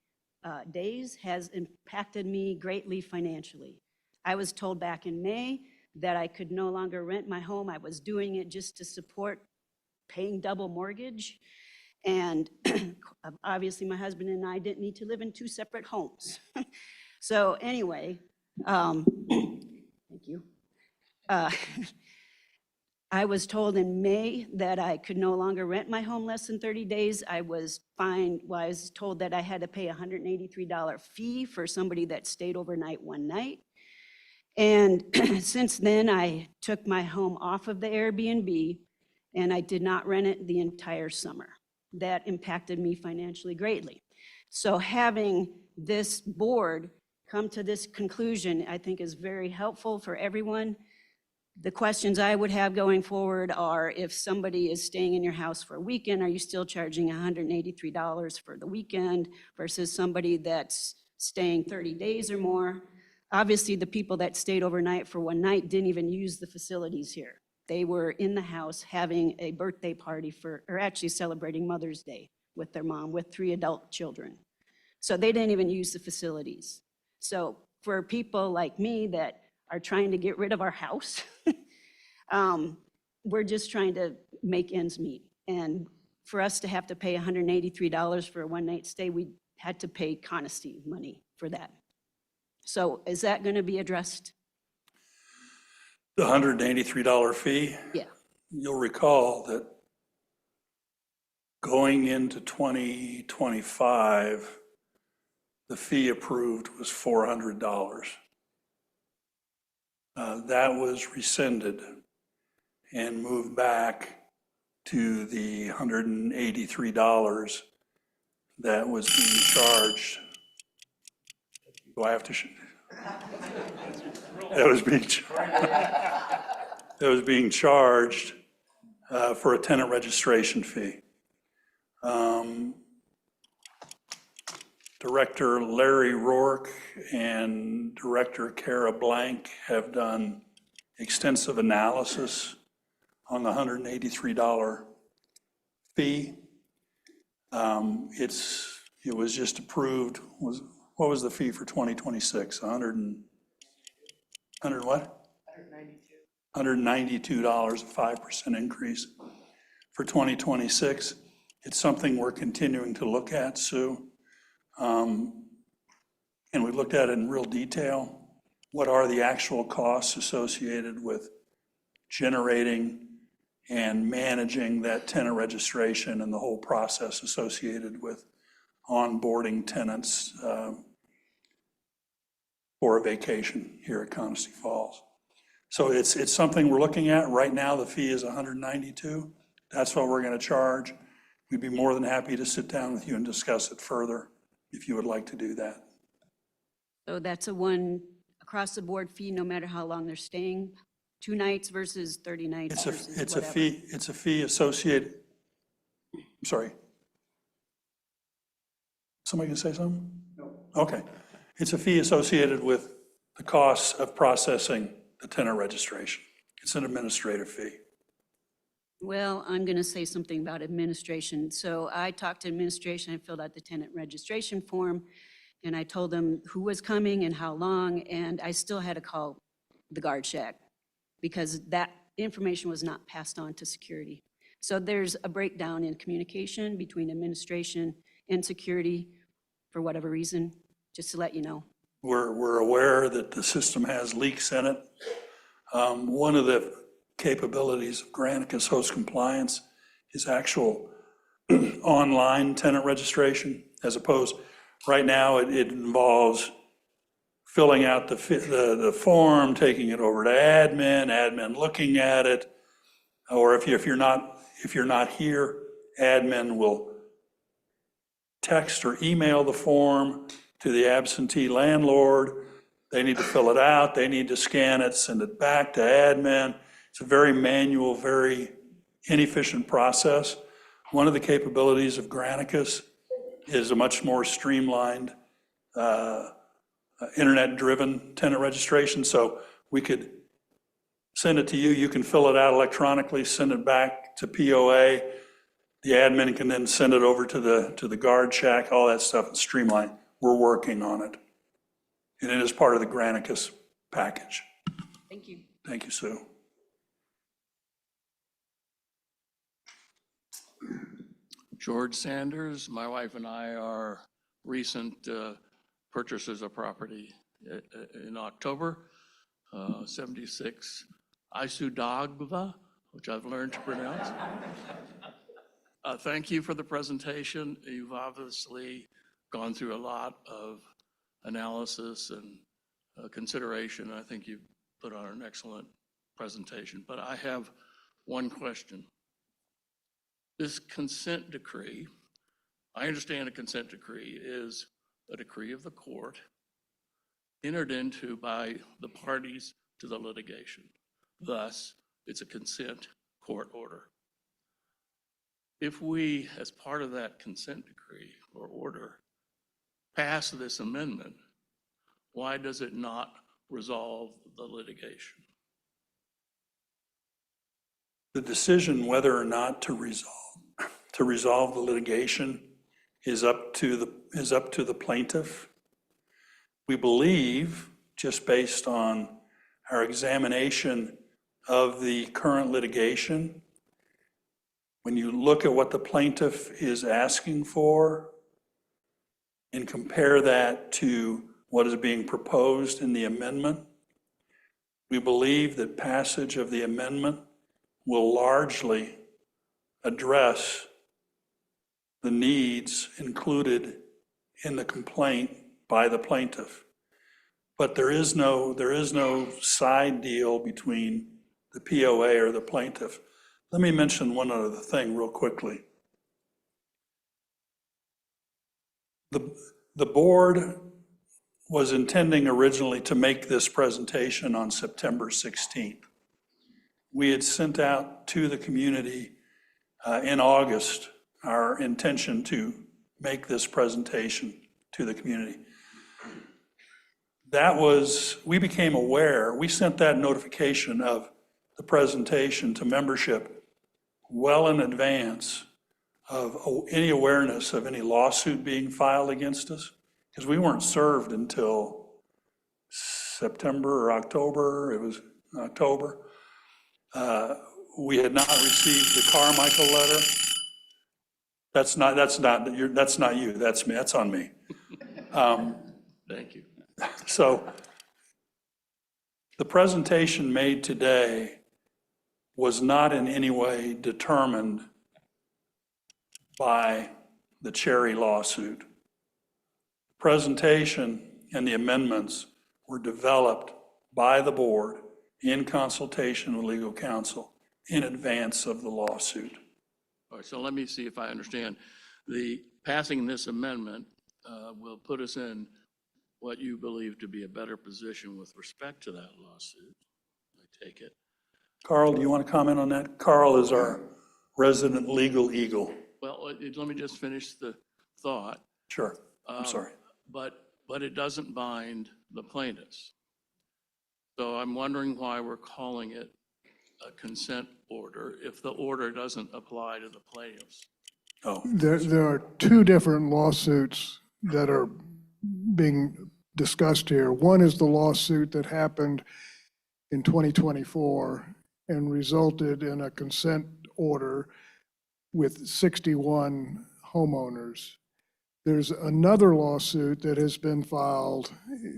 days has impacted me greatly financially. I was told back in May that I could no longer rent my home. I was doing it just to support paying double mortgage. And obviously my husband and I didn't need to live in 2 separate homes. So anyway, thank you. I was told in May that I could no longer rent my home less than 30 days. I was told that I had to pay a $183 fee for somebody that stayed overnight one night. And since then, I took my home off of the Airbnb, and I did not rent it the entire summer. That impacted me financially greatly. So having this board come to this conclusion, I think is very helpful for everyone. The questions I would have going forward are, if somebody is staying in your house for a weekend, are you still charging $183 for the weekend versus somebody that's staying 30 days or more? Obviously, the people that stayed overnight for one night didn't even use the facilities here. They were in the house having a birthday party or actually celebrating Mother's Day with their mom, with 3 adult children. So they didn't even use the facilities. So for people like me that are trying to get rid of our house, we're just trying to make ends meet. And for us to have to pay $183 for a one-night stay, we had to pay Coniston money for that. So is that going to be addressed? The $183 fee? Yeah. You'll recall that going into 2025, the fee approved was $400. That was rescinded and moved back to the $183 that was being charged. Do I have to? That was being charged for a tenant registration fee. Director Larry Rourke and Director Kara Blank have done extensive analysis on the $183 fee. It was just approved. What was the fee for 2026? 100 what? $192, a 5% increase. For 2026, it's something we're continuing to look at, Sue. And we looked at it in real detail. What are the actual costs associated with generating and managing that tenant registration and the whole process associated with onboarding tenants for a vacation here at Coniston Falls. So it's something we're looking at. Right now, the fee is $192. That's what we're going to charge. We'd be more than happy to sit down with you and discuss it further if you would like to do that. So that's a one across-the-board fee, no matter how long they're staying? 2 nights versus 30 nights versus whatever? It's a fee associated, I'm sorry. Somebody can say something? No. Okay. It's a fee associated with the costs of processing the tenant registration. It's an administrative fee. Well, I'm going to say something about administration. So I talked to administration, I filled out the tenant registration form, and I told them who was coming and how long, and I still had to call the guard shack because that information was not passed on to security. So there's a breakdown in communication between administration and security for whatever reason, just to let you know. We're aware that the system has leaks in it. One of the capabilities of Granicus Host Compliance is actual online tenant registration, as opposed, right now it involves filling out the form, taking it over to admin looking at it, or if you're not here, admin will text or email the form to the absentee landlord. They need to fill it out, they need to scan it, send it back to admin. It's a very manual, very inefficient process. One of the capabilities of Granicus is a much more streamlined, internet-driven tenant registration. So we could send it to you, you can fill it out electronically, send it back to POA. The admin can then send it over to the guard shack, all that stuff is streamlined. We're working on it. And it is part of the Granicus package. Thank you. Thank you, Sue. George Sanders, my wife and I are recent purchasers of property in October, 76 Isudagva, which I've learned to pronounce. Thank you for the presentation. You've obviously gone through a lot of analysis and consideration. I think you've put on an excellent presentation, but I have one question. This consent decree, I understand a consent decree is a decree of the court entered into by the parties to the litigation. Thus, it's a consent court order. If we, as part of that consent decree or order, pass this amendment, why does it not resolve the litigation? The decision whether or not to resolve the litigation is up to the plaintiff. We believe, just based on our examination of the current litigation, when you look at what the plaintiff is asking for and compare that to what is being proposed in the amendment, we believe that passage of the amendment will largely address the needs included in the complaint by the plaintiff. But there is no side deal between the POA or the plaintiff. Let me mention one other thing real quickly. The board was intending originally to make this presentation on September 16th. We had sent out to the community in August our intention to make this presentation to the community. We became aware, we sent that notification of the presentation to membership well in advance of any awareness of any lawsuit being filed against us, because we weren't served until September or October. It was October. We had not received the Carmichael letter. That's not you, that's me, that's on me. Thank you. So the presentation made today was not in any way determined by the Cherry lawsuit. The presentation and the amendments were developed by the board in consultation with legal counsel in advance of the lawsuit. All right, so let me see if I understand. The passing this amendment will put us in what you believe to be a better position with respect to that lawsuit, I take it. Carl, do you want to comment on that? Carl is our resident legal eagle. Well, let me just finish the thought. Sure, I'm sorry. But it doesn't bind the plaintiffs. So I'm wondering why we're calling it a consent order if the order doesn't apply to the plaintiffs. Oh, There are two different lawsuits that are being discussed here. One is the lawsuit that happened in 2024 and resulted in a consent order with 61 homeowners. There's another lawsuit that has been filed.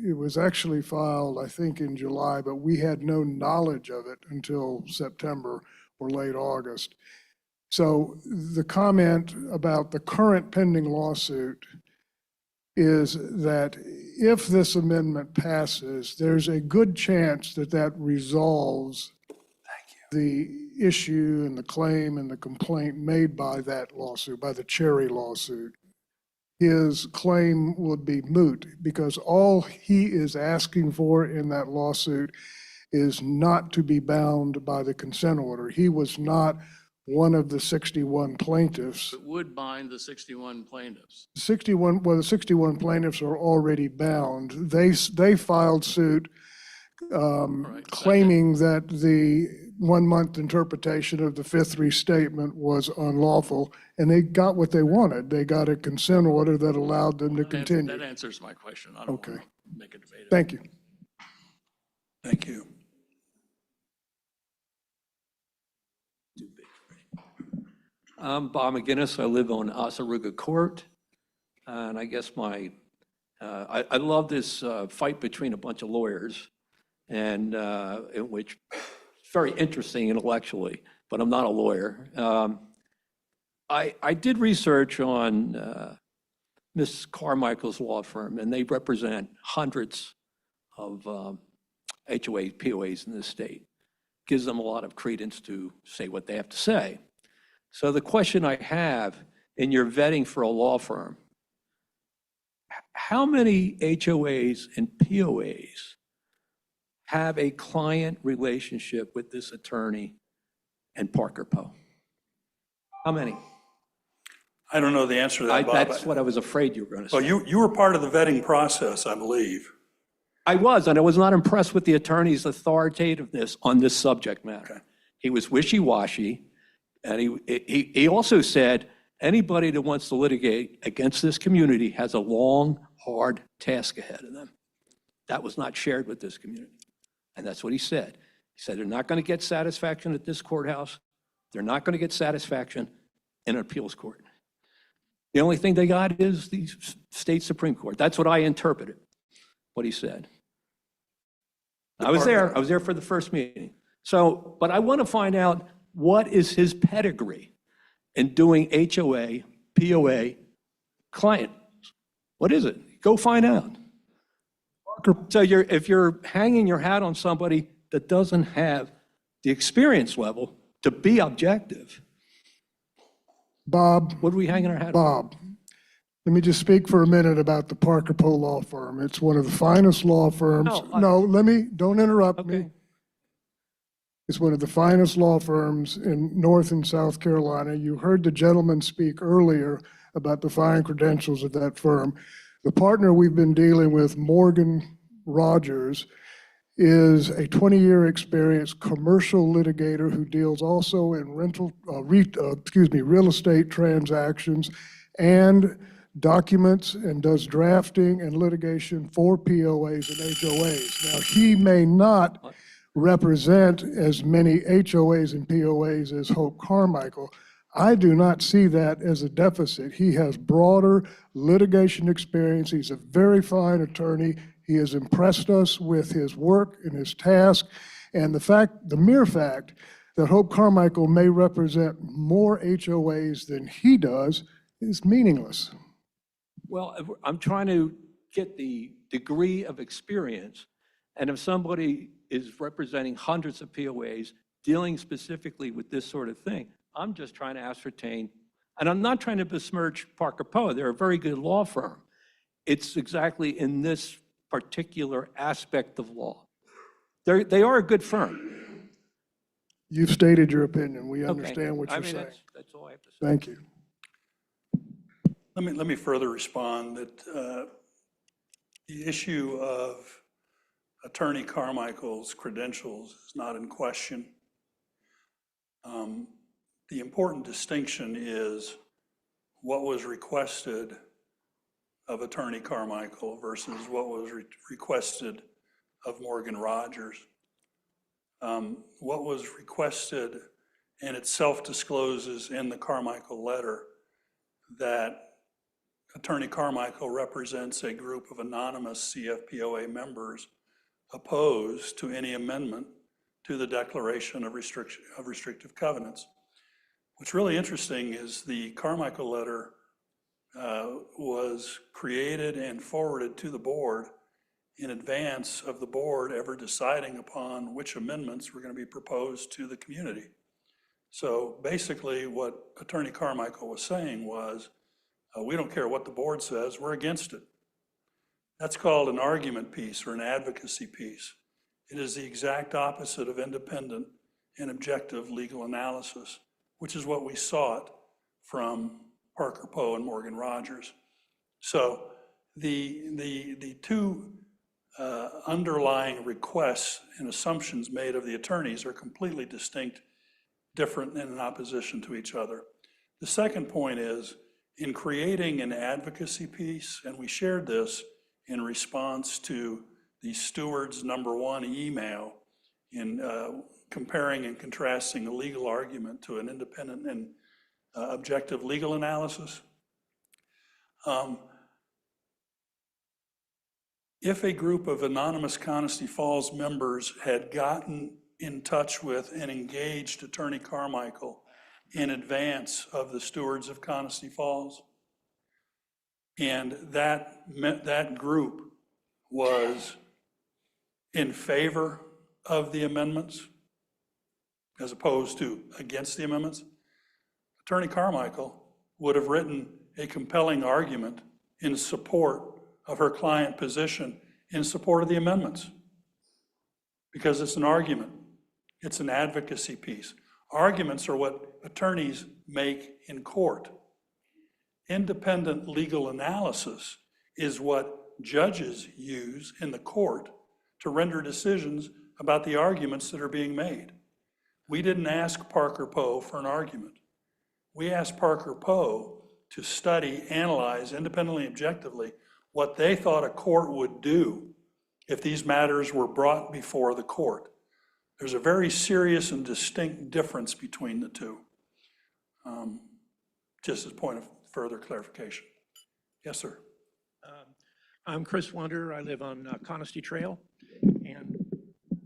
It was actually filed, I think, in July, but we had no knowledge of it until September or late August. So the comment about the current pending lawsuit is that if this amendment passes, there's a good chance that that resolves the issue and the claim and the complaint made by that lawsuit, by the Cherry lawsuit. His claim would be moot because all he is asking for in that lawsuit is not to be bound by the consent order. He was not one of the 61 plaintiffs. It would bind the 61 plaintiffs. The 61 plaintiffs are already bound. They filed suit claiming that the 1 month interpretation of the fifth restatement was unlawful, and they got what they wanted. They got a consent order that allowed them to continue. That answers my question. I don't want to make a debate. Thank you. thank you. I'm Bob McGinnis. I live on Osaruga Court. And I guess I love this fight between a bunch of lawyers and in which it's very interesting intellectually, but I'm not a lawyer. I did research on Ms. Carmichael's law firm, and they represent hundreds of HOAs, POAs in this state. Gives them a lot of credence to say what they have to say. So the question I have in your vetting for a law firm, how many HOAs and POAs have a client relationship with this attorney and Parker Poe? How many? I don't know the answer to that, Bob. That's what I was afraid you were going to say. Well, you were part of the vetting process, I believe. I was, and I was not impressed with the attorney's authoritativeness on this subject matter. Okay. He was wishy-washy, and he also said, anybody that wants to litigate against this community has a long, hard task ahead of them. That was not shared with this community. And that's what he said. He said, they're not going to get satisfaction at this courthouse. They're not going to get satisfaction in an appeals court. The only thing they got is the state Supreme Court. That's what I interpreted, what he said. I was there for the first meeting. So, but I want to find out what is his pedigree in doing HOA, POA, client. What is it? Go find out. So if you're hanging your hat on somebody that doesn't have the experience level to be objective, Bob, what are we hanging our hat on? Bob, let me just speak for a minute about the Parker Poe Law Firm. It's one of the finest law firms. No, Don't interrupt me. Okay. It's one of the finest law firms in North and South Carolina. You heard the gentleman speak earlier about the fine credentials of that firm. The partner we've been dealing with, Morgan Rogers, is a 20-year experienced commercial litigator who deals also in real estate transactions and documents and does drafting and litigation for POAs and HOAs. Now, he may not represent as many HOAs and POAs as Hope Carmichael. I do not see that as a deficit. He has broader litigation experience. He's a very fine attorney. He has impressed us with his work and his task. And the mere fact that Hope Carmichael may represent more HOAs than he does is meaningless. Well, I'm trying to get the degree of experience, and if somebody is representing hundreds of POAs, dealing specifically with this sort of thing, I'm just trying to ascertain, and I'm not trying to besmirch Parker Poe. They're a very good law firm. It's exactly in this particular aspect of law. They are a good firm. You've stated your opinion. We Okay. understand what I you're mean, saying. that's all I have to say. Thank you. Let me further respond that the issue of Attorney Carmichael's credentials is not in question. The important distinction is what was requested of Attorney Carmichael versus what was requested of Morgan Rogers. What was requested, and it self-discloses in the Carmichael letter, that Attorney Carmichael represents a group of anonymous CFPOA members opposed to any amendment to the Declaration of Restrictive Covenants. What's really interesting is the Carmichael letter was created and forwarded to the board in advance of the board ever deciding upon which amendments were going to be proposed to the community. So basically what Attorney Carmichael was saying was, we don't care what the board says, we're against it. That's called an argument piece or an advocacy piece. It is the exact opposite of independent and objective legal analysis, which is what we sought from Parker Poe and Morgan Rogers. So the two underlying requests and assumptions made of the attorneys are completely distinct, different, and in opposition to each other. The second point is, in creating an advocacy piece, and we shared this in response to the steward's #1 email in comparing and contrasting a legal argument to an independent and objective legal analysis. If a group of anonymous Conisty Falls members had gotten in touch with and engaged Attorney Carmichael in advance of the stewards of Conisty Falls, and that group was in favor of the amendments as opposed to against the amendments, Attorney Carmichael would have written a compelling argument in support of her client position in support of the amendments, because it's an argument. It's an advocacy piece. Arguments are what attorneys make in court. Independent legal analysis is what judges use in the court to render decisions about the arguments that are being made. We didn't ask Parker Poe for an argument. We asked Parker Poe to study, analyze independently, objectively, what they thought a court would do if these matters were brought before the court. There's a very serious and distinct difference between the two. Just as a point of further clarification. Yes, sir. I'm Chris Wonder. I live on Conisty Trail, and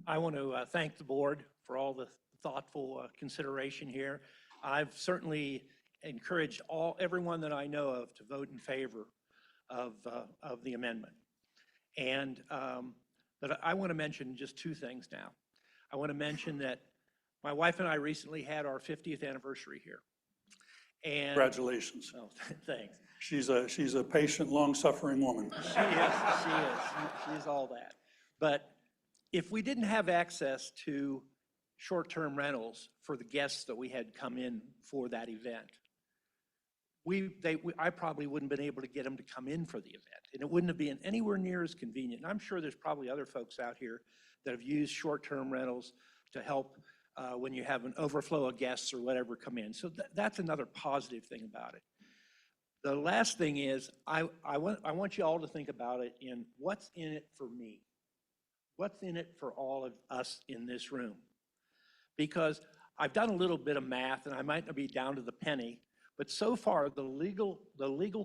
I want to thank the board for all the thoughtful consideration here. I've certainly encouraged everyone that I know of to vote in favor of the amendment. And, but I want to mention just two things now. I want to mention that my wife and I recently had our 50th anniversary here. And, Congratulations. oh, thanks. She's a patient, long-suffering woman. She's all that. But if we didn't have access to short-term rentals for the guests that we had come in for that event, I probably wouldn't have been able to get them to come in for the event. And it wouldn't have been anywhere near as convenient. And I'm sure there's probably other folks out here that have used short-term rentals to help when you have an overflow of guests or whatever come in. So that's another positive thing about it. The last thing is, I want you all to think about it in what's in it for me? What's in it for all of us in this room? Because I've done a little bit of math, and I might not be down to the penny, but so far, the legal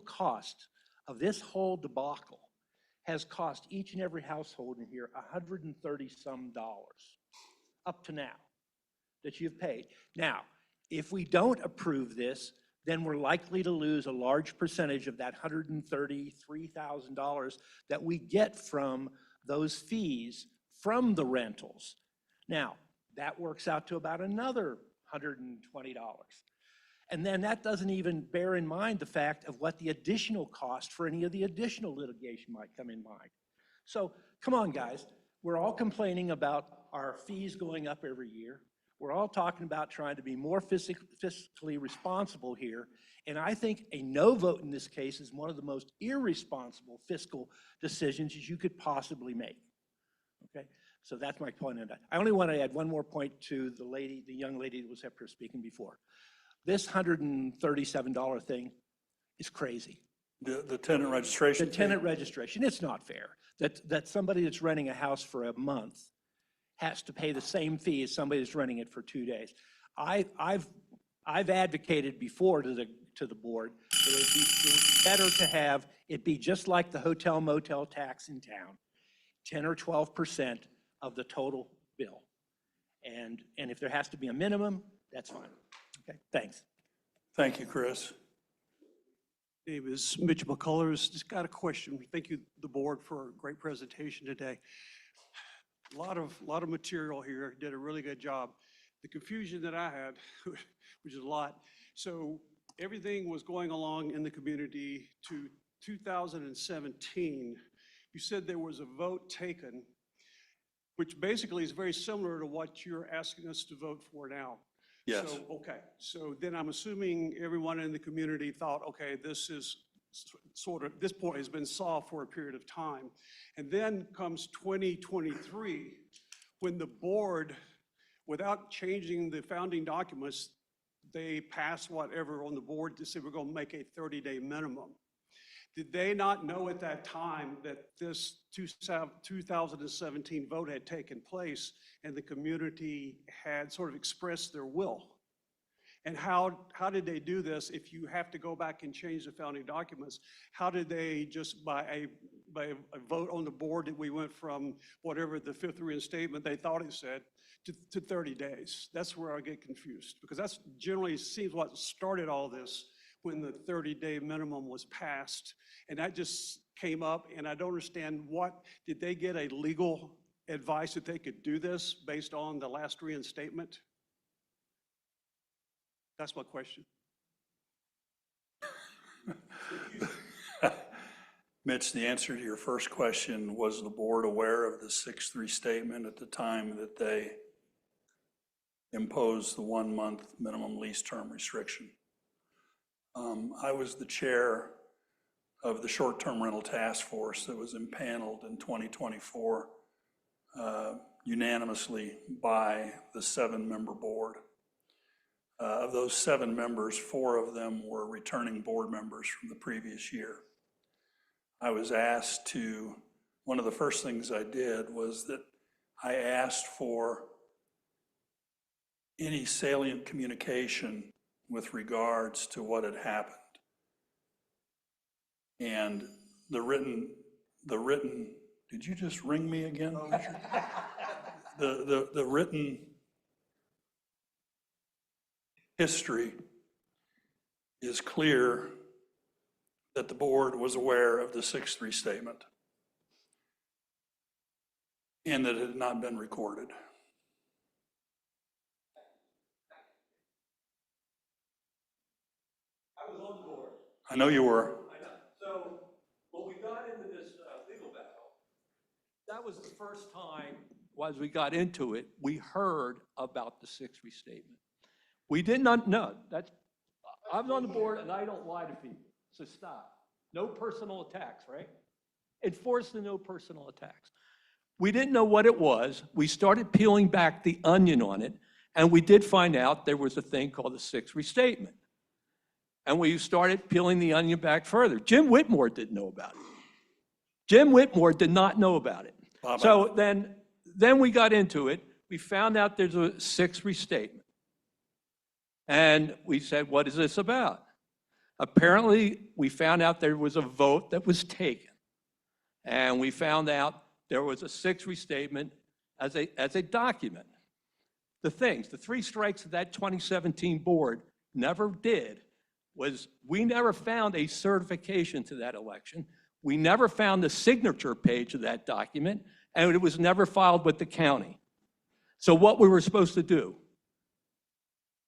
cost of this whole debacle has cost each and every household in here $130-some up to now that you've paid. Now, if we don't approve this, then we're likely to lose a large percentage of that $133,000 that we get from those fees from the rentals. Now, that works out to about another $120. And then that doesn't even bear in mind the fact of what the additional cost for any of the additional litigation might come in mind. So come on, guys. We're all complaining about our fees going up every year. We're all talking about trying to be more fiscally responsible here. And I think a no vote in this case is one of the most irresponsible fiscal decisions you could possibly make. Okay? So that's my point on that. I only want to add one more point to the young lady that was up here speaking before. This $137 thing is crazy. The tenant registration. The tenant registration, it's not fair that somebody that's renting a house for a month has to pay the same fee as somebody that's renting it for 2 days. I've advocated before to the board that it would be better to have it be just like the hotel motel tax in town, 10 or 12% of the total bill. And if there has to be a minimum, that's fine. Okay, thanks. Thank you, Chris. Name is Mitch McCullers. Just got a question. Thank you, the board, for a great presentation today. A lot of material here. Did a really good job. The confusion that I had, which is a lot. So everything was going along in the community to 2017. You said there was a vote taken, which basically is very similar to what you're asking us to vote for now. Yes. So, okay, so then I'm assuming everyone in the community thought, okay, this is sort of, this point has been solved for a period of time. And then comes 2023, when the board, without changing the founding documents, they passed whatever on the board to say we're going to make a 30-day minimum. Did they not know at that time that this 2017 vote had taken place and the community had sort of expressed their will? And how did they do this if you have to go back and change the founding documents? How did they just by a vote on the board that we went from whatever the fifth reinstatement they thought it said to 30 days? That's where I get confused, because that's generally seems what started all this when the 30-day minimum was passed. And that just came up, and I don't understand did they get a legal advice that they could do this based on the last reinstatement? That's my question. Mitch, the answer to your first question, was the board aware of the 6th restatement at the time that they imposed the 1-month minimum lease term restriction? I was the chair of the short-term rental task force that was impaneled in 2024 unanimously by the 7-member board. Of those 7 members, 4 of them were returning board members from the previous year. I was asked one of the first things I did was that I asked for any salient communication with regards to what had happened. And the written, did you just ring me again, Richard? The written history is clear that the board was aware of the 6th restatement. and that it had not been recorded. I was on the board. I know you were. I know. So when we got into this legal battle, that was the first time, as we got into it, we heard about the sixth restatement. We did not know. I was on the board and I don't lie to people, so stop. No personal attacks, right? Enforce the no personal attacks. We didn't know what it was. We started peeling back the onion on it, and we did find out there was a thing called the sixth restatement. And we started peeling the onion back further. Jim Whitmore didn't know about it. Jim Whitmore did not know about it. Bob, So then we got into it. We found out there's a sixth restatement. And we said, what is this about? Apparently, we found out there was a vote that was taken. And we found out there was a sixth restatement as a document. The three strikes that that 2017 board never did was we never found a certification to that election. We never found the signature page of that document, and it was never filed with the county. So what we were supposed to do,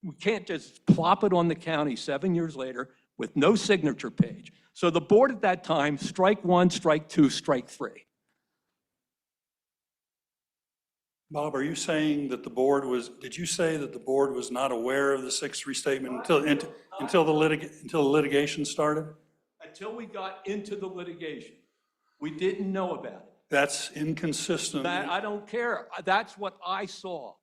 we can't just plop it on the county 7 years later with no signature page. So the board at that time, strike one, strike two, strike three. Bob, are you saying that the board was, did you say that the board was not aware of the sixth restatement until the litigation started? Until we got into the litigation. We didn't know about it. That's inconsistent. That, I don't care. That's what I saw.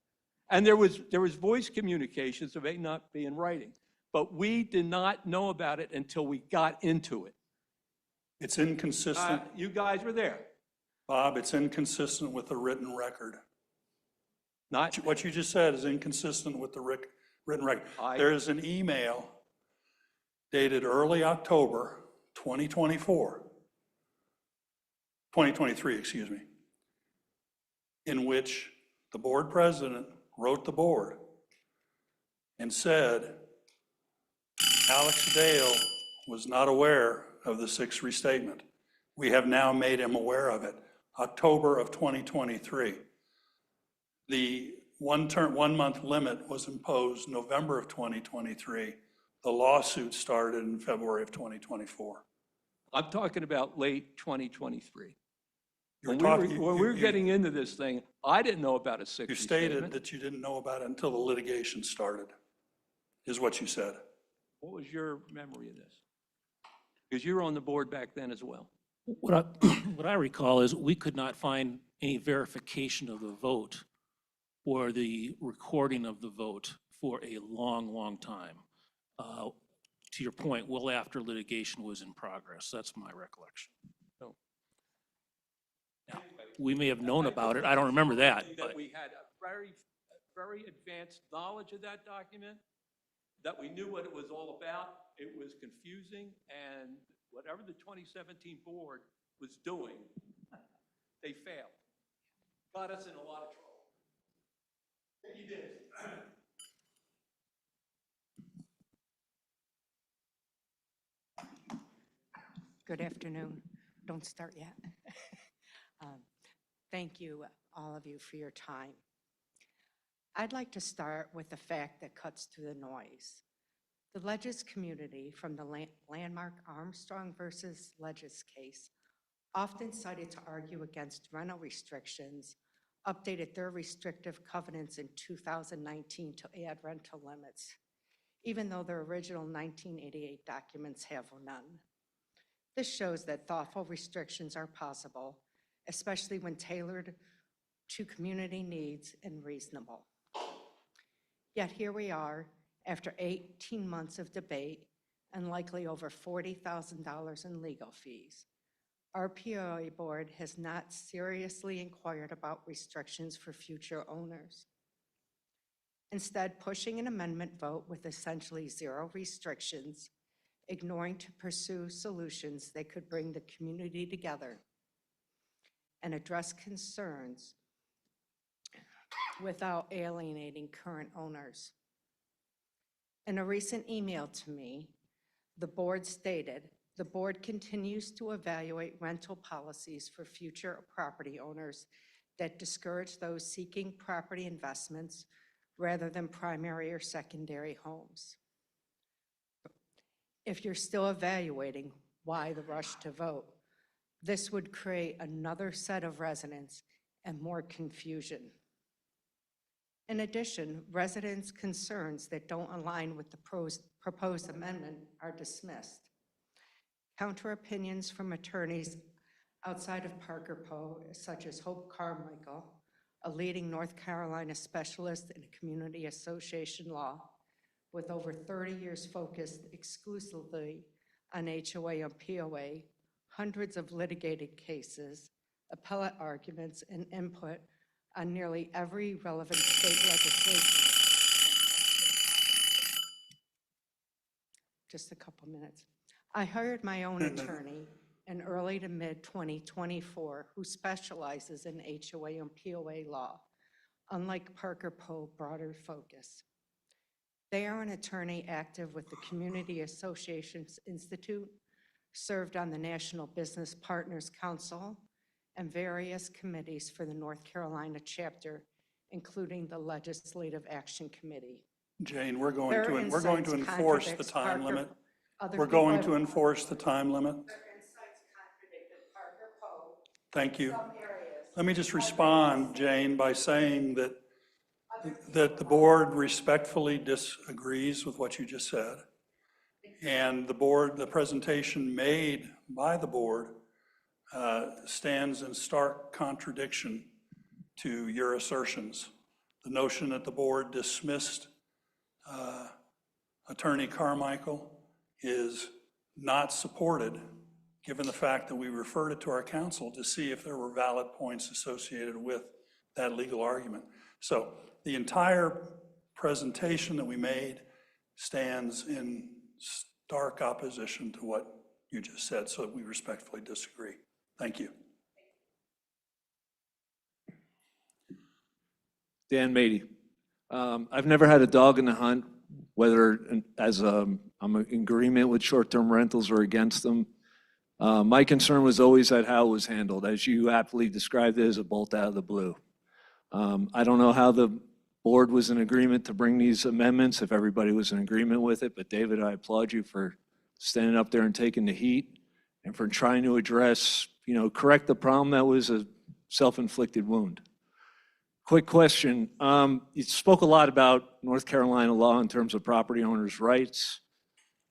And there was voice communications, it may not be in writing, but we did not know about it until we got into it. It's inconsistent. You guys were there. Bob, it's inconsistent with the written record. Not, What you just said is inconsistent with the written record. There is an email dated early October 2023, excuse me, in which the board president wrote the board and said Alex Dale was not aware of the sixth restatement. We have now made him aware of it. October of 2023. The 1 month limit was imposed November of 2023. The lawsuit started in February of 2024. I'm talking about late 2023. When talking- we were getting into this thing, I didn't know about a sixth You restatement. stated that you didn't know about it until the litigation started, is what you said. What was your memory of this? Because you were on the board back then as well. What I recall is we could not find any verification of the vote or the recording of the vote for a long, long time. To your point, well after litigation was in progress. That's my recollection. So, Now, we may have known about it. I don't remember that. That But we had a very advanced knowledge of that document, that we knew what it was all about. It was confusing, and whatever the 2017 board was doing, they failed. Got us in a lot of trouble. You did. Good afternoon. Don't start yet. Thank you, all of you, for your time. I'd like to start with the fact that cuts through the noise. The Ledges community, from the landmark Armstrong versus Ledges case, often cited to argue against rental restrictions, updated their restrictive covenants in 2019 to add rental limits, even though their original 1988 documents have none. This shows that thoughtful restrictions are possible, especially when tailored to community needs and reasonable. Yet here we are, after 18 months of debate and likely over $40,000 in legal fees. Our POA board has not seriously inquired about restrictions for future owners. Instead, pushing an amendment vote with essentially zero restrictions, ignoring to pursue solutions that could bring the community together and address concerns without alienating current owners. In a recent email to me, the board stated, the board continues to evaluate rental policies for future property owners that discourage those seeking property investments rather than primary or secondary homes. If you're still evaluating why the rush to vote, this would create another set of residents and more confusion. In addition, residents' concerns that don't align with the proposed amendment are dismissed. Counter opinions from attorneys outside of Parker Poe, such as Hope Carmichael, a leading North Carolina specialist in community association law with over 30 years focused exclusively on HOA and POA, hundreds of litigated cases, appellate arguments, and input on nearly every relevant state legislation. Just a couple minutes. I hired my own attorney in early to mid 2024 who specializes in HOA and POA law, unlike Parker Poe broader focus. They are an attorney active with the Community Associations Institute, served on the National Business Partners Council, and various committees for the North Carolina chapter, including the Legislative Action Committee. Jane, we're going Their to enforce insights the contradicts time Parker- limit. other We're going people to have- enforce the time limit. Their insights contradicted Parker Poe. Thank you. Some areas. Let me just respond, Jane, by saying that the board respectfully disagrees with what you just said. And the presentation made by the board stands in stark contradiction to your assertions. The notion that the board dismissed Attorney Carmichael is not supported, given the fact that we referred it to our counsel to see if there were valid points associated with that legal argument. So the entire presentation that we made stands in stark opposition to what you just said, so we respectfully disagree. Thank you. Dan Mady. I've never had a dog in the hunt, whether I'm in agreement with short-term rentals or against them. My concern was always at how it was handled, as you aptly described it, as a bolt out of the blue. I don't know how the board was in agreement to bring these amendments, if everybody was in agreement with it, but David, I applaud you for standing up there and taking the heat and for trying to address, correct the problem that was a self-inflicted wound. Quick question. You spoke a lot about North Carolina law in terms of property owners' rights.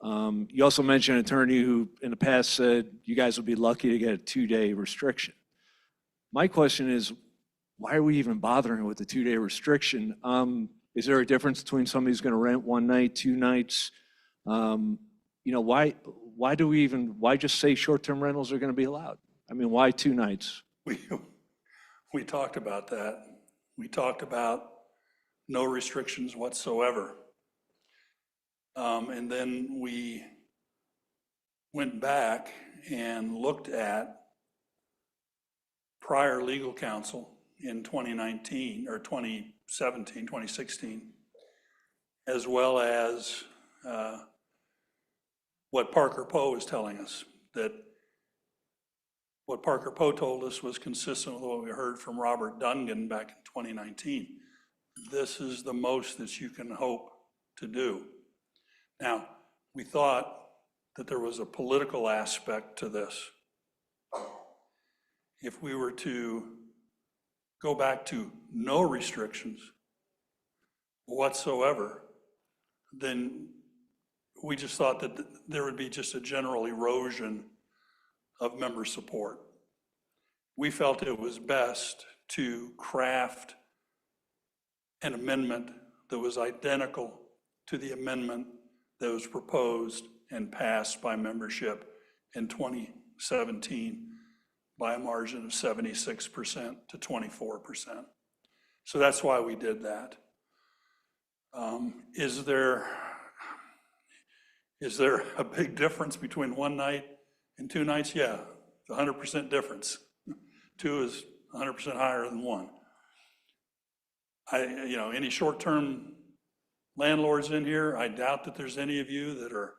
You also mentioned an attorney who in the past said you guys would be lucky to get a 2-day restriction. My question is, why are we even bothering with the 2-day restriction? Is there a difference between somebody who's going to rent 1 night, 2 nights? Why just say short-term rentals are going to be allowed? I mean, why 2 nights? We talked about that. We talked about no restrictions whatsoever. And then we went back and looked at prior legal counsel in 2019 or 2017, 2016, as well as what Parker Poe is telling us, that what Parker Poe told us was consistent with what we heard from Robert Dungan back in 2019. This is the most that you can hope to do. Now, we thought that there was a political aspect to this. If we were to go back to no restrictions whatsoever, then we just thought that there would be just a general erosion of member support. We felt it was best to craft an amendment that was identical to the amendment that was proposed and passed by membership in 2017 by a margin of 76% to 24%. So that's why we did that. Is there a big difference between 1 night and 2 nights? Yeah, it's 100% difference. 2 is 100% higher than 1. Any short-term landlords in here, I doubt that there's any of you that are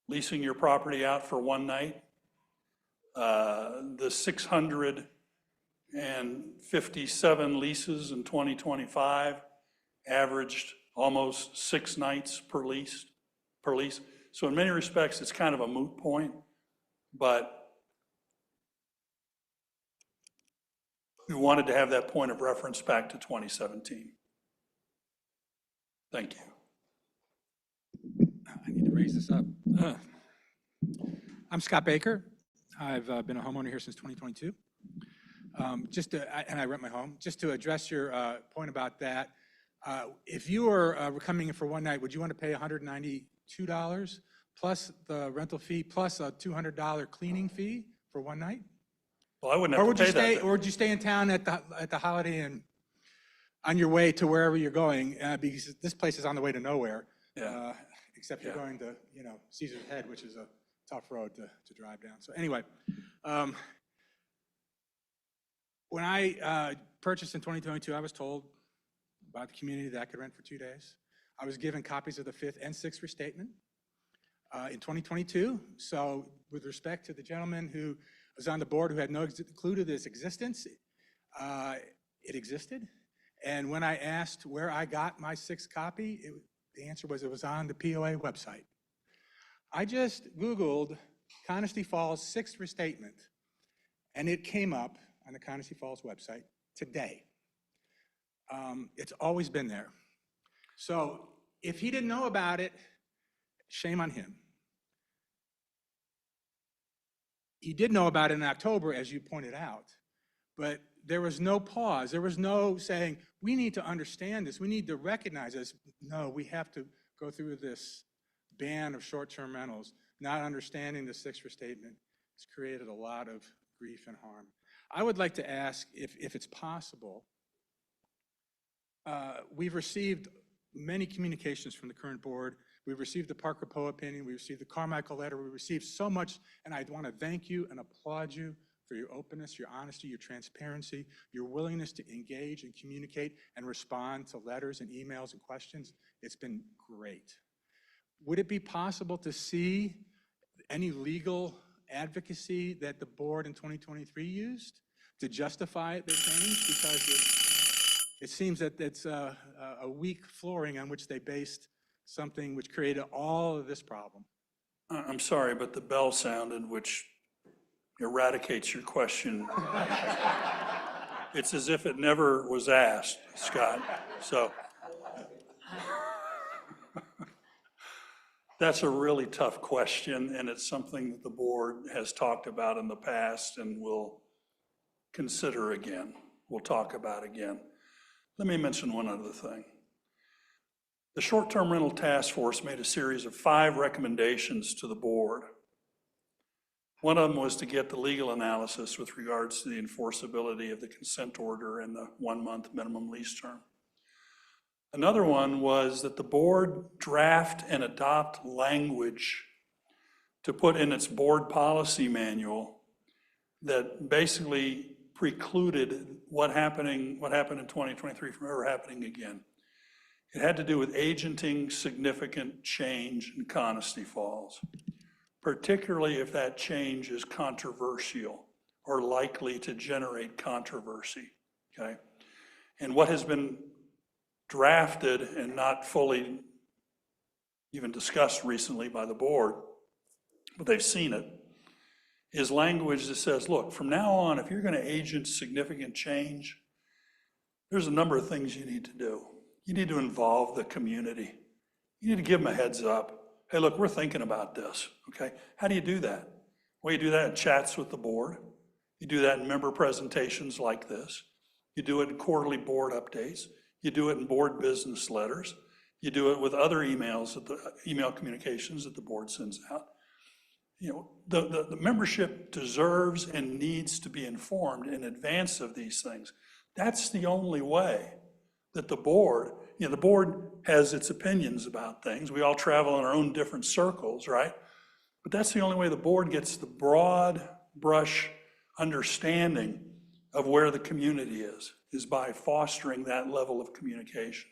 leasing your property out for 1 night. The 600 and 57 leases in 2025, averaged almost 6 nights per lease. So in many respects, it's kind of a moot point, but we wanted to have that point of reference back to 2017. Thank you. I need to raise this up. I'm Scott Baker. I've been a homeowner here since 2022. And I rent my home. Just to address your point about that, if you were coming in for one night, would you want to pay $192 plus the rental fee plus a $200 cleaning fee for one night? Well, I wouldn't have to pay that. Or would you stay in town at the Holiday Inn on your way to wherever you're going? Because this place is on the way to nowhere. Yeah. Except you're going to, Caesar's Head, which is a tough road to drive down. So anyway, when I purchased in 2022, I was told by the community that I could rent for 2 days. I was given copies of the 5th and 6th restatement in 2022. So with respect to the gentleman who was on the board who had no clue to this existence, it existed. And when I asked where I got my 6th copy, the answer was it was on the POA website. I just Googled Conisty Falls 6th restatement, and it came up on the Conisty Falls website today. It's always been there. So if he didn't know about it, shame on him. He did know about it in October, as you pointed out, but there was no pause. There was no saying, we need to understand this. We need to recognize this. No, we have to go through this ban of short-term rentals. Not understanding the 6th restatement has created a lot of grief and harm. I would like to ask if it's possible. We've received many communications from the current board. We've received the Parker Poe opinion. We received the Carmichael letter. We received so much, and I want to thank you and applaud you for your openness, your honesty, your transparency, your willingness to engage and communicate and respond to letters and emails and questions. It's been great. Would it be possible to see any legal advocacy that the board in 2023 used to justify the change? Because it seems that it's a weak flooring on which they based something which created all of this problem. I'm sorry, but the bell sounded, which eradicates your question. It's as if it never was asked, Scott. So that's a really tough question, and it's something that the board has talked about in the past and will consider again. We'll talk about again. Let me mention one other thing. The Short-Term Rental Task Force made a series of 5 recommendations to the board. One of them was to get the legal analysis with regards to the enforceability of the consent order and the 1-month minimum lease term. Another one was that the board draft and adopt language to put in its board policy manual that basically precluded what happened in 2023 from ever happening again. It had to do with agenting significant change in Conisty Falls, particularly if that change is controversial or likely to generate controversy, okay? And what has been drafted and not fully even discussed recently by the board, but they've seen it, is language that says, look, from now on, if you're going to agent significant change, there's a number of things you need to do. You need to involve the community. You need to give them a heads up. Hey, look, we're thinking about this, okay? How do you do that? Well, you do that in chats with the board. You do that in member presentations like this. You do it in quarterly board updates. You do it in board business letters. You do it with other emails, email communications that the board sends out. You know, the membership deserves and needs to be informed in advance of these things. That's the only way that the board has its opinions about things. We all travel in our own different circles, right? But that's the only way the board gets the broad brush understanding of where the community is by fostering that level of communication.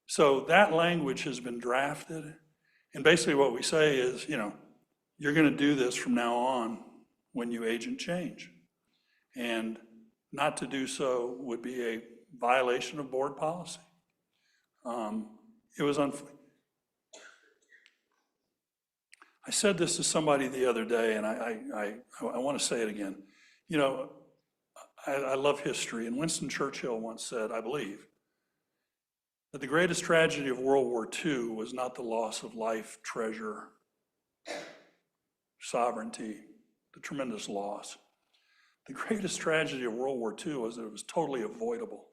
So that language has been drafted. And basically what we say is, you're going to do this from now on when you agent change. And not to do so would be a violation of board policy. It was I said this to somebody the other day, and I want to say it again. You know, I love history, and Winston Churchill once said, I believe, that the greatest tragedy of World War II was not the loss of life, treasure, sovereignty, the tremendous loss. The greatest tragedy of World War II was that it was totally avoidable.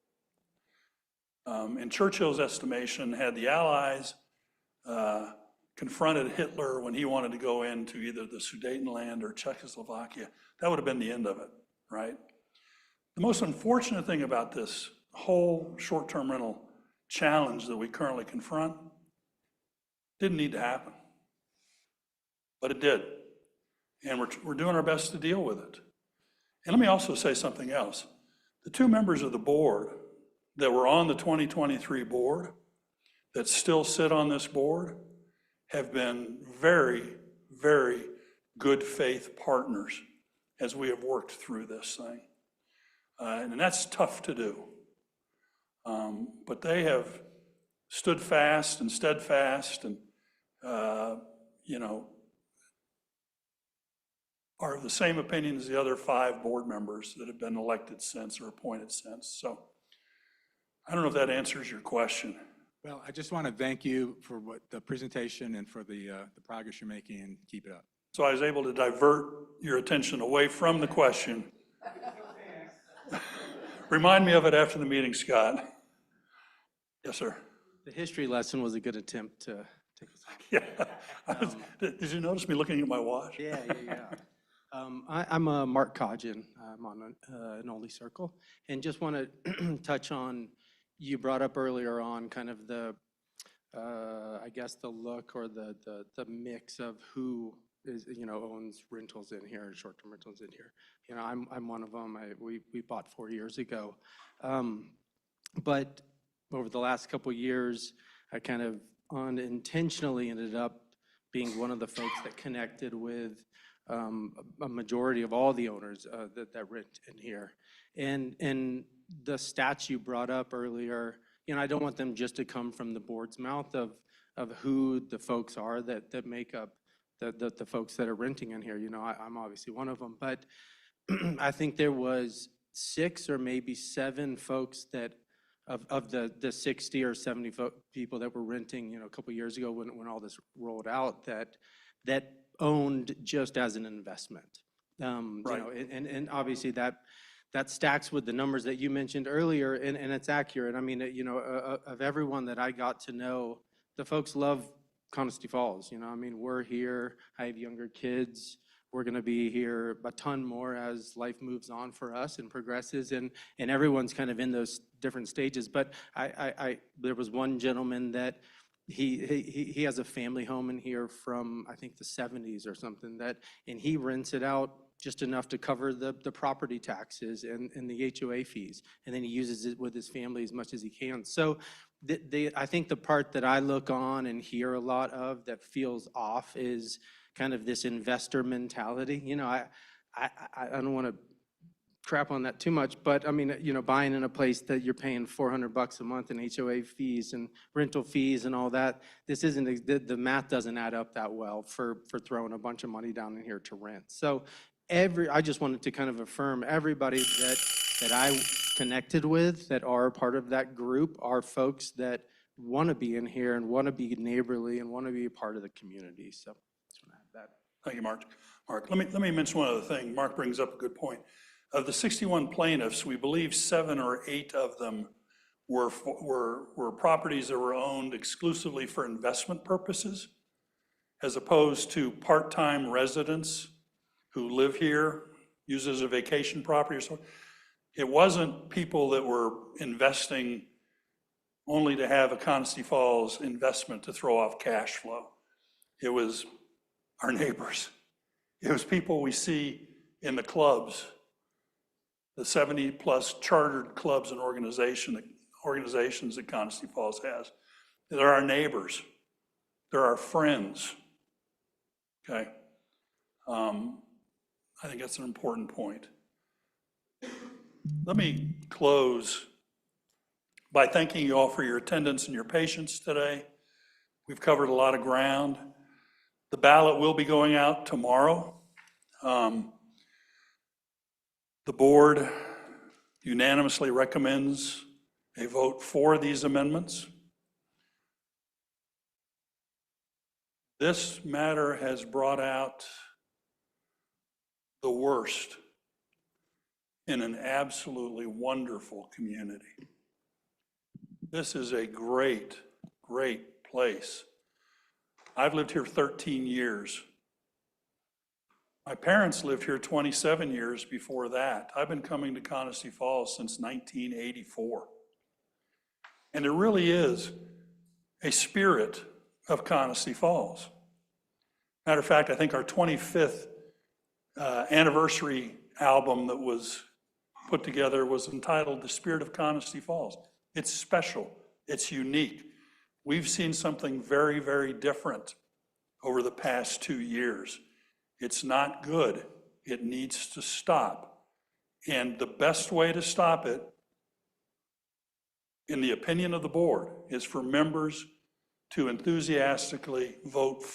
In Churchill's estimation, had the Allies confronted Hitler when he wanted to go into either the Sudetenland or Czechoslovakia, that would have been the end of it, right? The most unfortunate thing about this whole short-term rental challenge that we currently confront didn't need to happen, but it did. And we're doing our best to deal with it. And let me also say something else. The two members of the board that were on the 2023 board, that still sit on this board, have been very, very good faith partners as we have worked through this thing. And that's tough to do. But they have stood fast and steadfast and, you know, are of the same opinion as the other 5 board members that have been elected since or appointed since. So I don't know if that answers your question. Well, I just want to thank you for the presentation and for the progress you're making, and keep it up. So I was able to divert your attention away from the question. Remind me of it after the meeting, Scott. Yes, sir. The history lesson was a good attempt to take us off. Yeah. Did you notice me looking at my watch? Yeah. I'm Mark Codgen. I'm on an Only Circle, and just want to touch on, you brought up earlier on kind of the, I guess the look or the mix of who is, you know, owns rentals in here, short-term rentals in here. You know, I'm one of them. We bought 4 years ago, but over the last couple of years, I kind of unintentionally ended up being one of the folks that connected with a majority of all the owners that rent in here. And the stats you brought up earlier, you know, I don't want them just to come from the board's mouth of who the folks are that make up the folks that are renting in here. You know, I'm obviously one of them, but I think there was 6 or maybe 7 folks that of the 60 or 70 people that were renting, you know, a couple of years ago when all this rolled out, that owned just as an investment. Right. You know, and obviously that stacks with the numbers that you mentioned earlier, and it's accurate. I mean, you know, of everyone that I got to know, the folks love Conisty Falls. You know, I mean, we're here. I have younger kids. We're going to be here a ton more as life moves on for us and progresses, and everyone's kind of in those different stages. But there was one gentleman that he has a family home in here from, I think, the 70s or something, and he rents it out just enough to cover the property taxes and the HOA fees, and then he uses it with his family as much as he can. So I think the part that I look on and hear a lot of that feels off is kind of this investor mentality. You know, I don't want to crap on that too much, but I mean, you know, buying in a place that you're paying $400 a month in HOA fees and rental fees and all that, this isn't, the math doesn't add up that well for throwing a bunch of money down in here to rent. So I just wanted to kind of affirm everybody that I connected with that are part of that group are folks that want to be in here and want to be neighborly and want to be a part of the community. So just want to add that. Thank you, Mark. Let me mention one other thing. Mark brings up a good point. Of the 61 plaintiffs, we believe 7 or 8 of them were properties that were owned exclusively for investment purposes, as opposed to part-time residents who live here, use it as a vacation property or so. It wasn't people that were investing only to have a Conisty Falls investment to throw off cash flow. It was our neighbors. It was people we see in the clubs, the 70+ chartered clubs and organizations that Conisty Falls has. They're our neighbors. They're our friends. Okay? I think that's an important point. Let me close by thanking you all for your attendance and your patience today. We've covered a lot of ground. The ballot will be going out tomorrow. The board unanimously recommends a vote for these amendments. This matter has brought out the worst in an absolutely wonderful community. This is a great, great place. I've lived here 13 years. My parents lived here 27 years before that. I've been coming to Conisty Falls since 1984. And there really is a spirit of Conisty Falls. Matter of fact, I think our 25th anniversary album that was put together was entitled The Spirit of Conisty Falls. It's special, it's unique. We've seen something very, very different over the past 2 years. It's not good. It needs to stop. And the best way to stop it, in the opinion of the board, is for members to enthusiastically vote for